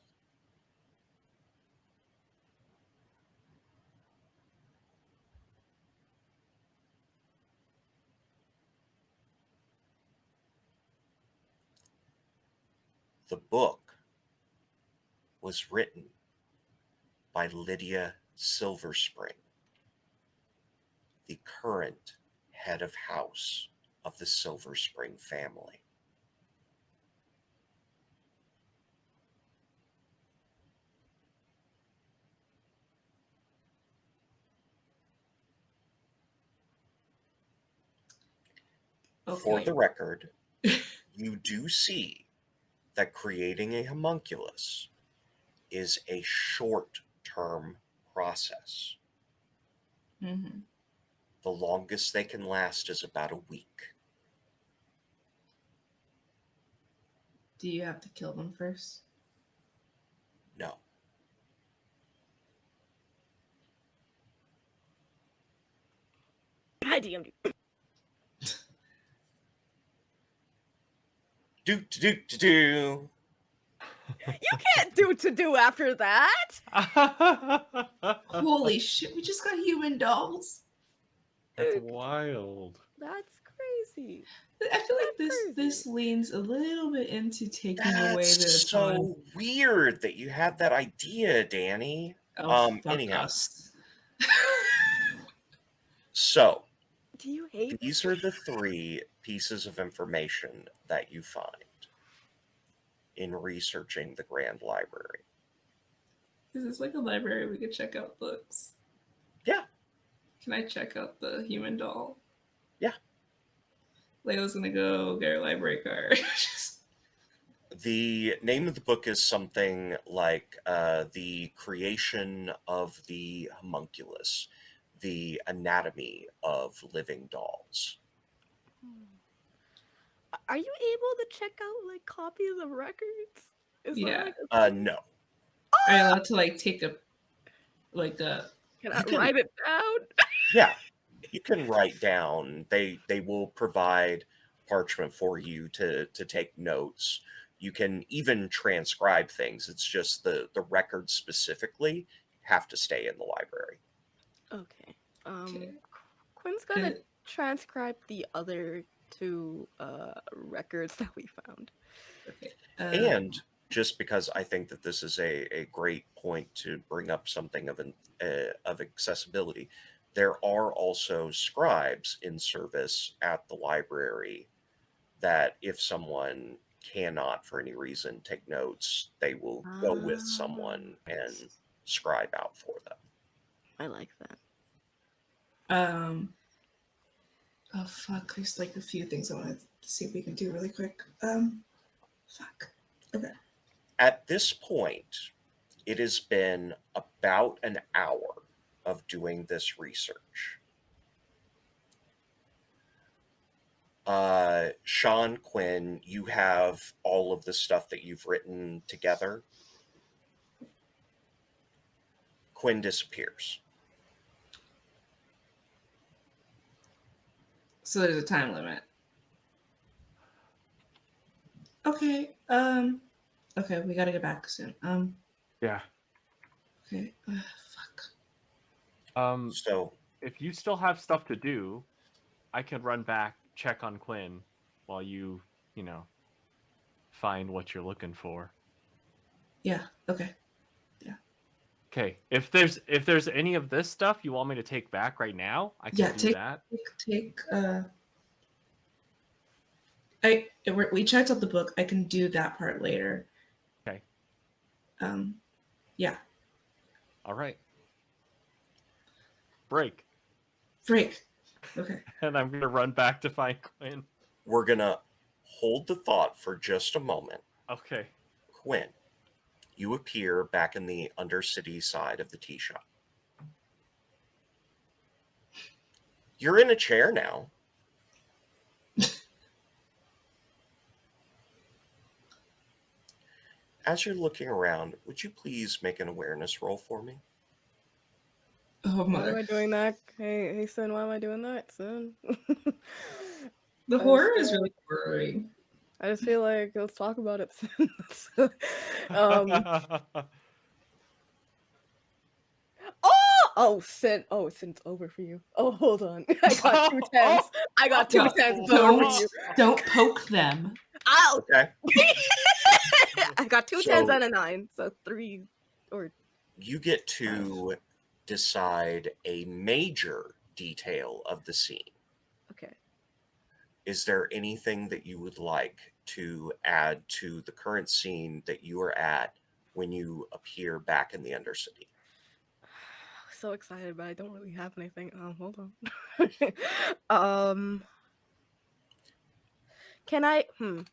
The book was written by Lydia Silverspring, the current head of house of the Silverspring family. For the record, you do see that creating a homunculus is a short-term process. Mm-hmm. The longest they can last is about a week. Do you have to kill them first? No. I DM'd you. Do. You can't do to do after that. Holy shit, we just got human dolls. That's wild. That's crazy. I feel like That's this crazy. leans a little bit into taking away the That's so weird that you had that idea, Danny. fuck Anyhow. us. So, Do you hate these are the 3 pieces of information that you find in researching the Grand Library. Is this like a library we could check out books? Yeah. Can I check out the human doll? Yeah. Layla's gonna go get her library card. The name of the book is something like The Creation of the Homunculus, The Anatomy of Living Dolls. Are you able to check out like copies of records? Is Yeah. that like a thing? No. Are you allowed to like take a Can I You can- write it down? Yeah. You can write down. They will provide parchment for you to take notes. You can even transcribe things. It's just the records specifically have to stay in the library. Okay. Okay. Quinn's gonna Uh, transcribe the other two records that we found. okay. And just because I think that this is a great point to bring up something of accessibility, there are also scribes in service at the library that if someone cannot for any reason take notes, they will go with someone and scribe out for them. I like that. Oh fuck! There's like a few things I want to see if we can do really quick. Fuck. Okay. At this point, it has been about an hour of doing this research. Sean, Quinn, you have all of the stuff that you've written together. Quinn disappears. So there's a time limit. Okay. Okay, we gotta get back soon. Yeah. Okay. Fuck. So If you still have stuff to do, I can run back, check on Quinn, while you find what you're looking for. Yeah. Okay. Okay. If there's any of this stuff you want me to take back right now, I can Yeah. do that. Take. We checked out the book. I can do that part later. Okay. Yeah. All right. Break. Break. Okay. And I'm gonna run back to find Quinn. we're going to hold the thought for just a moment. Okay. Quinn, you appear back in the Undercity side of the tea shop. You're in a chair now. As you're looking around, would you please make an awareness roll for me? Oh Why am my. I doing that? Hey, son, why am I doing that, son? The I horror just is feel really worrying. I just feel like let's talk about it. Son. um. Oh, sin. Oh, sin's over for you. Oh, hold on. I got two tens. I got two No, tens. It's over for you. don't poke them. Ow! Okay. I got two So- tens and a 9, so 3 or You get to decide a major detail of the scene. okay. Is there anything that you would like to add to the current scene that you are at when you appear back in the Undercity? So excited, but I don't really have anything. Hold on. Can I? You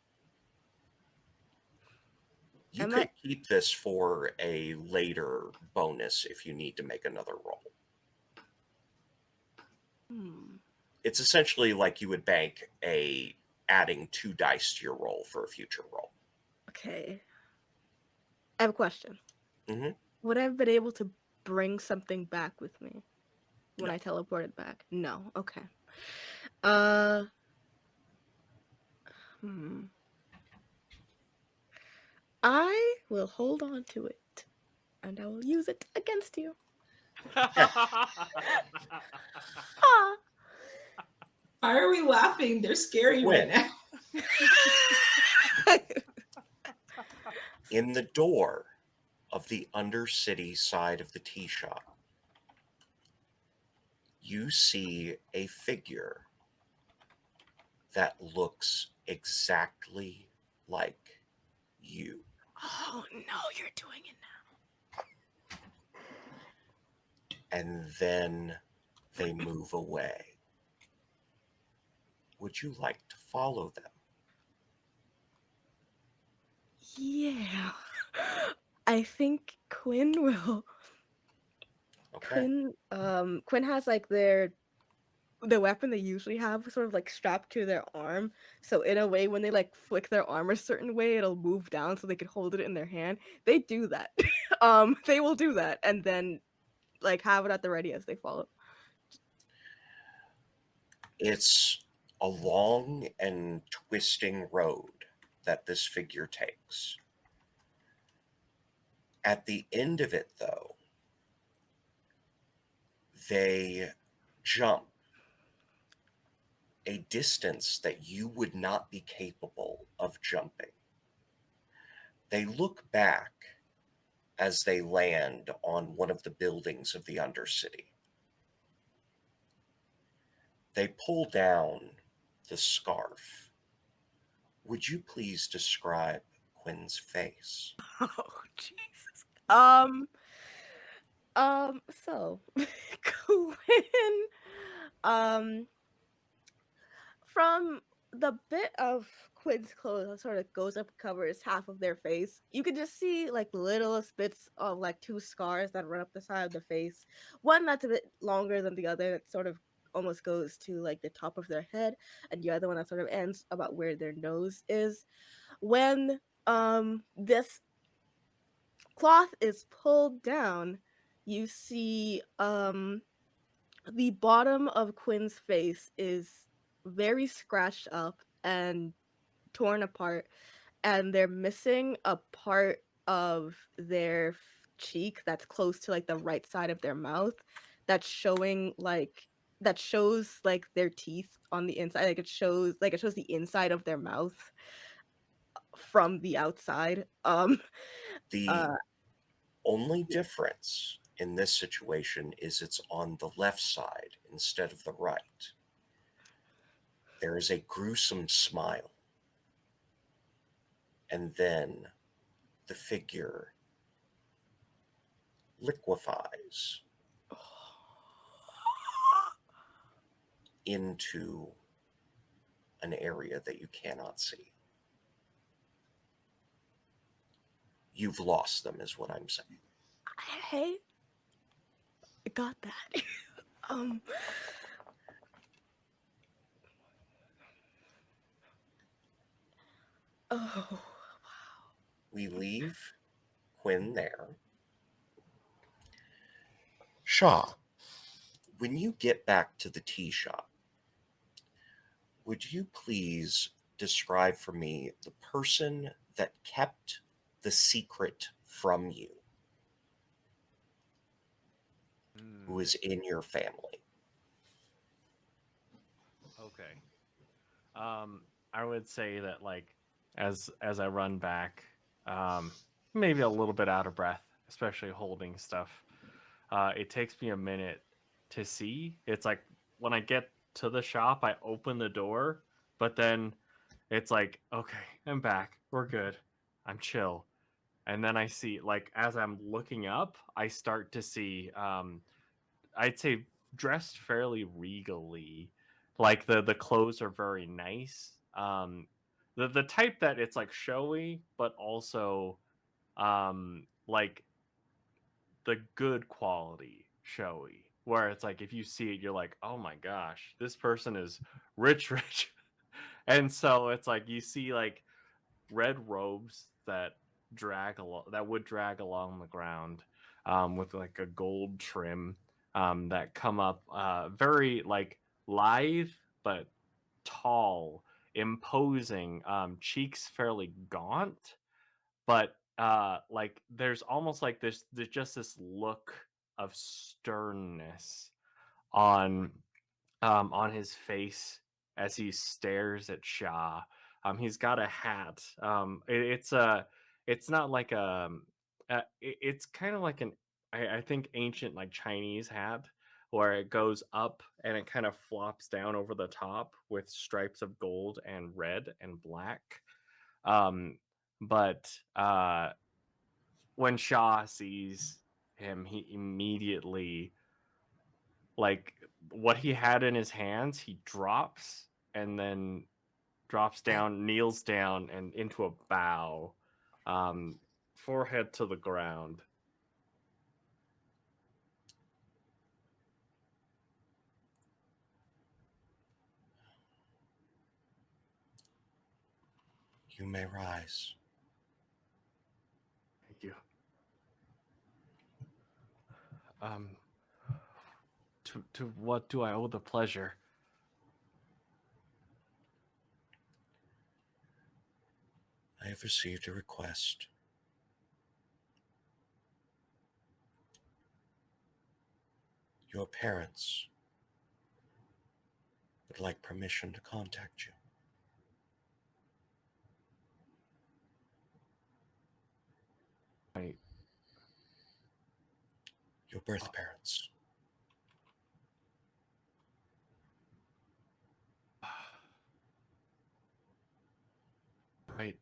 Am could keep this for a later bonus if you need to make another roll. It's essentially like you would bank adding 2 dice to your roll for a future roll. Okay. I have a question. Mm-hmm. Would I have been able to bring something back with me when No. I teleported back? No. Okay. I will hold on to it, and I will use it against you. Ah. Why are we laughing? They're scary right now. In the door of the Undercity side of the tea shop, you see a figure that looks exactly like you. Oh no, you're doing it now. And then they move away. Would you like to follow them? Yeah. I think Quinn will. Okay. Quinn has like the weapon they usually have sort of like strapped to their arm. So in a way, when they like flick their arm a certain way, it'll move down so they could hold it in their hand. They do that. They will do that and then like have it at the ready as they follow. It's a long and twisting road that this figure takes. At the end of it, though, They jump a distance that you would not be capable of jumping. They look back as they land on one of the buildings of the Undercity. They pull down the scarf. Would you please describe Quinn's face? Oh Jesus. So Quinn, um, from the bit of Quinn's clothes that sort of goes up, covers half of their face, you can just see like little bits of like two scars that run up the side of the face. One that's a bit longer than the other, that sort of almost goes to like the top of their head, and the other one that sort of ends about where their nose is. When this cloth is pulled down, you see the bottom of Quinn's face is very scratched up and torn apart, and they're missing a part of their cheek that's close to like the right side of their mouth, that's showing like that shows like their teeth on the inside, like it shows the inside of their mouth from the outside. The Uh only difference in this situation is it's on the left side instead of the right. There is a gruesome smile. And then the figure liquefies into an area that you cannot see. You've lost them, is what I'm saying. hey, I got that. um oh We leave Quinn there. Shaw, when you get back to the tea shop, would you please describe for me the person that kept the secret from you, who is in your family? Okay. I would say that like as I run back, maybe a little bit out of breath, especially holding stuff. It takes me a minute to see. It's like when I get to the shop, I open the door, but then it's like, okay, I'm back. We're good. I'm chill. And then I see like as I'm looking up, I start to see I'd say dressed fairly regally. Like the clothes are very nice. The type that it's like showy, but also like the good quality showy. Where it's like if you see it, you're like, oh my gosh, this person is rich, rich. And so it's like you see like red robes that would drag along the ground, with like a gold trim, that come up very like lithe but tall, imposing, cheeks fairly gaunt, but like there's almost like there's just this look of sternness on on his face as he stares at Shah. He's got a hat. It's not like it's kind of like I think ancient like Chinese hat where it goes up and it kind of flops down over the top with stripes of gold and red and black. Um, but when Shah sees him, he immediately like what he had in his hands, he drops and then drops down, kneels down, and into a bow, forehead to the ground. You may rise. Thank you. Um, to what do I owe the pleasure? I have received a request. Your parents would like permission to contact you. Right. Your birth parents. Right.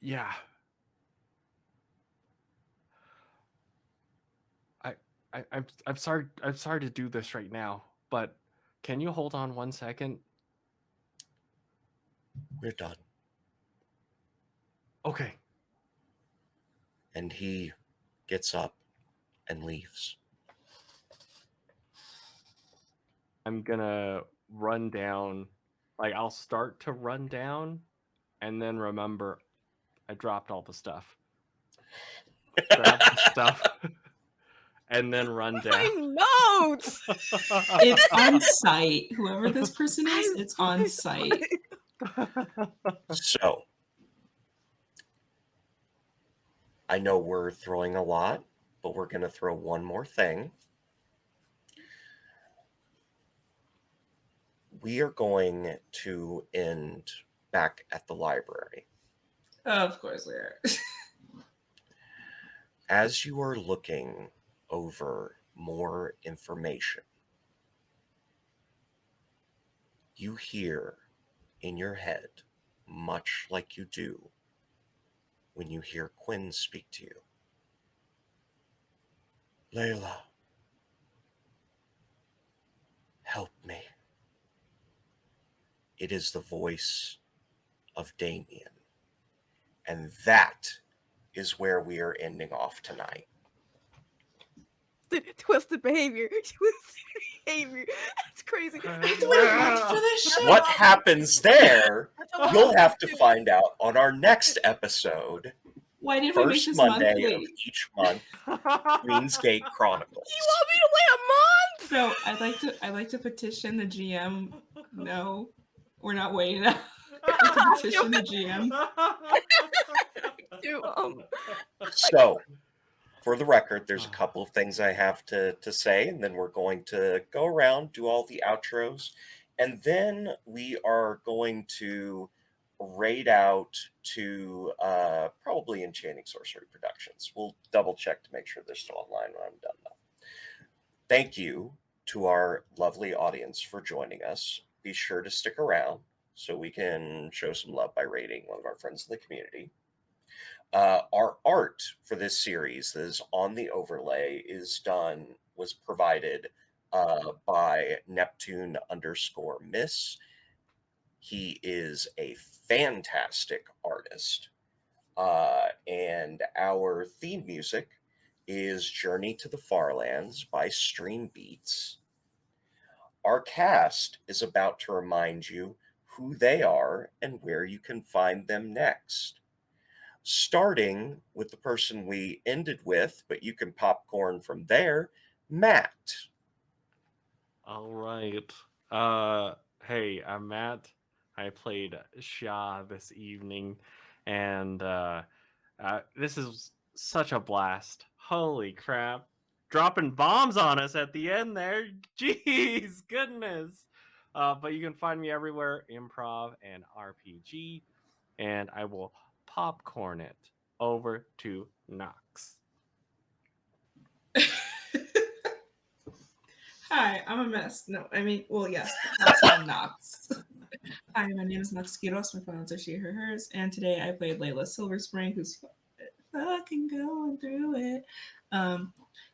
Yeah. I'm sorry. I'm sorry to do this right now, but can you hold on 1 second? We're done. Okay. And he gets up and leaves. I'm gonna run down. Like, I'll start to run down, and then remember I dropped all the stuff. Grab the stuff, and then run down. My notes. It's on site. Whoever this person is, it's on site. So, I know we're throwing a lot, but we're going to throw one more thing. We are going to end back at the library. Of course we are. As you are looking over more information, you hear in your head, much like you do when you hear Quinn speak to you. Layla, help me. It is the voice of Damien. And that is where we are ending off tonight. Twisted behavior. Twisted behavior. That's crazy. What happens there, you'll have to find out on our next episode. Why did we make First this Monday monthly? of each month, Queensgate Chronicles. You want me to wait a month? So I'd like to petition the GM. No, we're not waiting. To petition the GM. So, for the record, there's a couple of things I have to say, and then we're going to go around, do all the outros, and then we are going to raid out to probably Enchanting Sorcery Productions. We'll double check to make sure they're still online when I'm done, though. Thank you to our lovely audience for joining us. Be sure to stick around so we can show some love by rating one of our friends in the community. Our art for this series that is on the overlay was provided by Neptune_Miss. He is a fantastic artist. And our theme music is Journey to the Farlands by Stream Beats. Our cast is about to remind you who they are and where you can find them next. Starting with the person we ended with, but you can popcorn from there, Matt. All right. Hey, I'm Matt. I played Sha this evening, and this is such a blast. Holy crap. Dropping bombs on us at the end there. Jeez, goodness. But you can find me everywhere, improv and RPG, and I will popcorn it over to Knox. Hi, I'm a mess. No, I mean, well, yes, that's I'm Knox. Hi, my name is Knox Quiros. My pronouns are she, her, hers. And today I played Layla Silverspring, who's fucking going through it.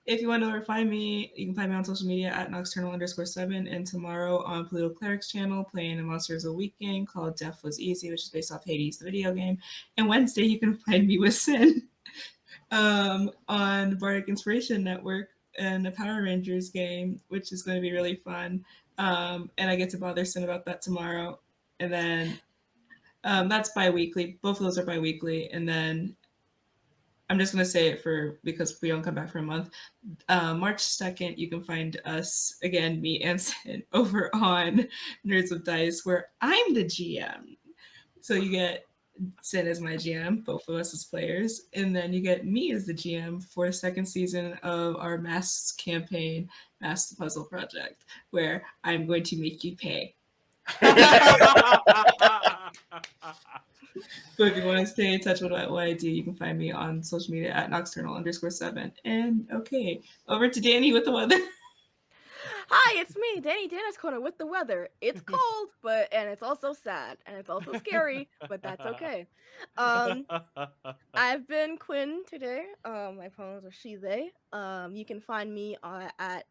If you want to know where to find me, you can find me on social media at Nocturnal_7. And tomorrow on Pluto Cleric's channel, playing a Monsters of the Week game called Death Was Easy, which is based off Hades, the video game. And Wednesday, you can find me with Sin on Bardic Inspiration Network and the Power Rangers game, which is going to be really fun. And I get to bother Sin about that tomorrow. And then that's bi-weekly. Both of those are bi-weekly. And then I'm just going to say it because we don't come back for a month. March 2nd, you can find us, again, me and Sin, over on Nerds with Dice, where I'm the GM. So you get Sin as my GM, both of us as players, and then you get me as the GM for the second season of our Masks campaign, Masks the Puzzle Project, where I'm going to make you pay. But if you want to stay in touch with what I do, you can find me on social media at Nocturnal_7. And okay, over to Danny with the weather. Hi, it's me, Danny Dennis Corner with the weather. It's cold, and it's also sad, and it's also scary, but that's okay. Um, I've been Quinn today. My pronouns are she, they. You can find me at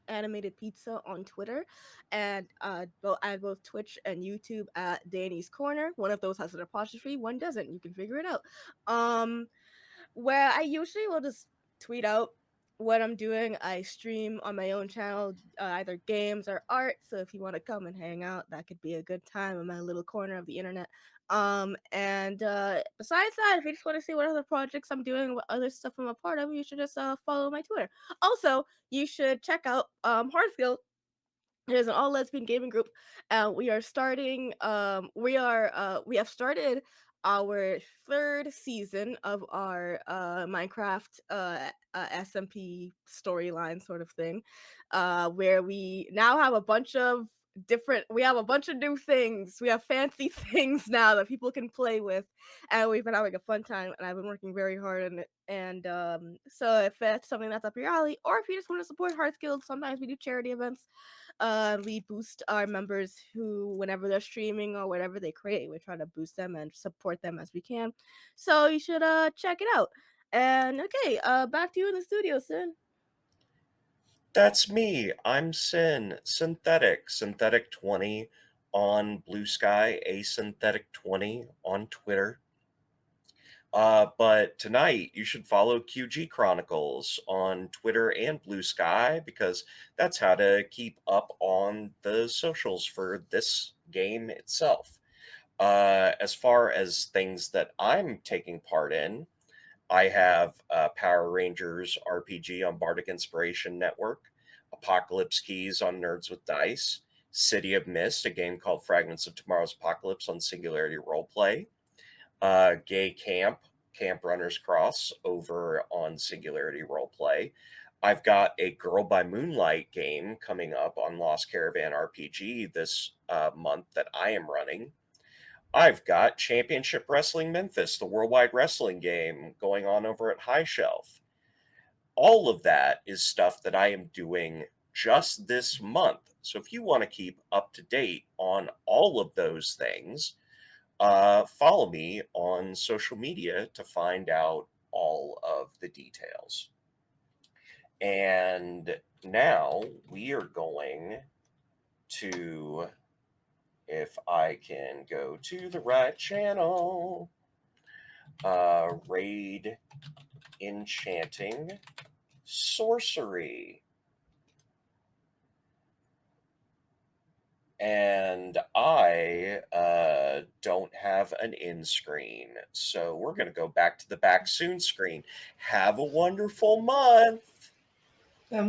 Animated Pizza on Twitter, and I have both Twitch and YouTube at Danny's Corner. One of those has an apostrophe, one doesn't. You can figure it out. Where I usually will just tweet out what I'm doing. I stream on my own channel, either games or art. So if you want to come and hang out, that could be a good time in my little corner of the internet. And besides that, if you just want to see what other projects I'm doing, what other stuff I'm a part of, you should just follow my Twitter. Also, you should check out Hearthguild. It is an all lesbian gaming group. We are starting. We have started our third season of our Minecraft SMP storyline sort of thing, where we now have a bunch of we have a bunch of new things. We have fancy things now that people can play with, and we've been having a fun time. And I've been working very hard on it. And so if that's something that's up your alley, or if you just want to support Hearth Guild, sometimes we do charity events. We boost our members who, whenever they're streaming or whatever they create, we try to boost them and support them as we can. So you should check it out. And okay, back to you in the studio, Sin. That's me. I'm Sin, Synthetic 20 on Blue Sky, Asynthetic 20 on Twitter. But tonight you should follow QG Chronicles on Twitter and Blue Sky, because that's how to keep up on the socials for this game itself. As far as things that I'm taking part in, I have Power Rangers RPG on Bardic Inspiration Network, Apocalypse Keys on Nerds with Dice, City of Mist, a game called Fragments of Tomorrow's Apocalypse on Singularity Roleplay, Gay Camp Runners Cross over on Singularity Roleplay. I've got a Girl by Moonlight game coming up on Lost Caravan RPG this month that I am running. I've got Championship Wrestling Memphis, the worldwide wrestling game, going on over at High Shelf. All of that is stuff that I am doing just this month. So if you want to keep up to date on all of those things, follow me on social media to find out all of the details. And now we are going to, if I can go to the right channel, raid enchanting sorcery. And I don't have an in screen, so we're going to go back to the back soon screen. Have a wonderful month.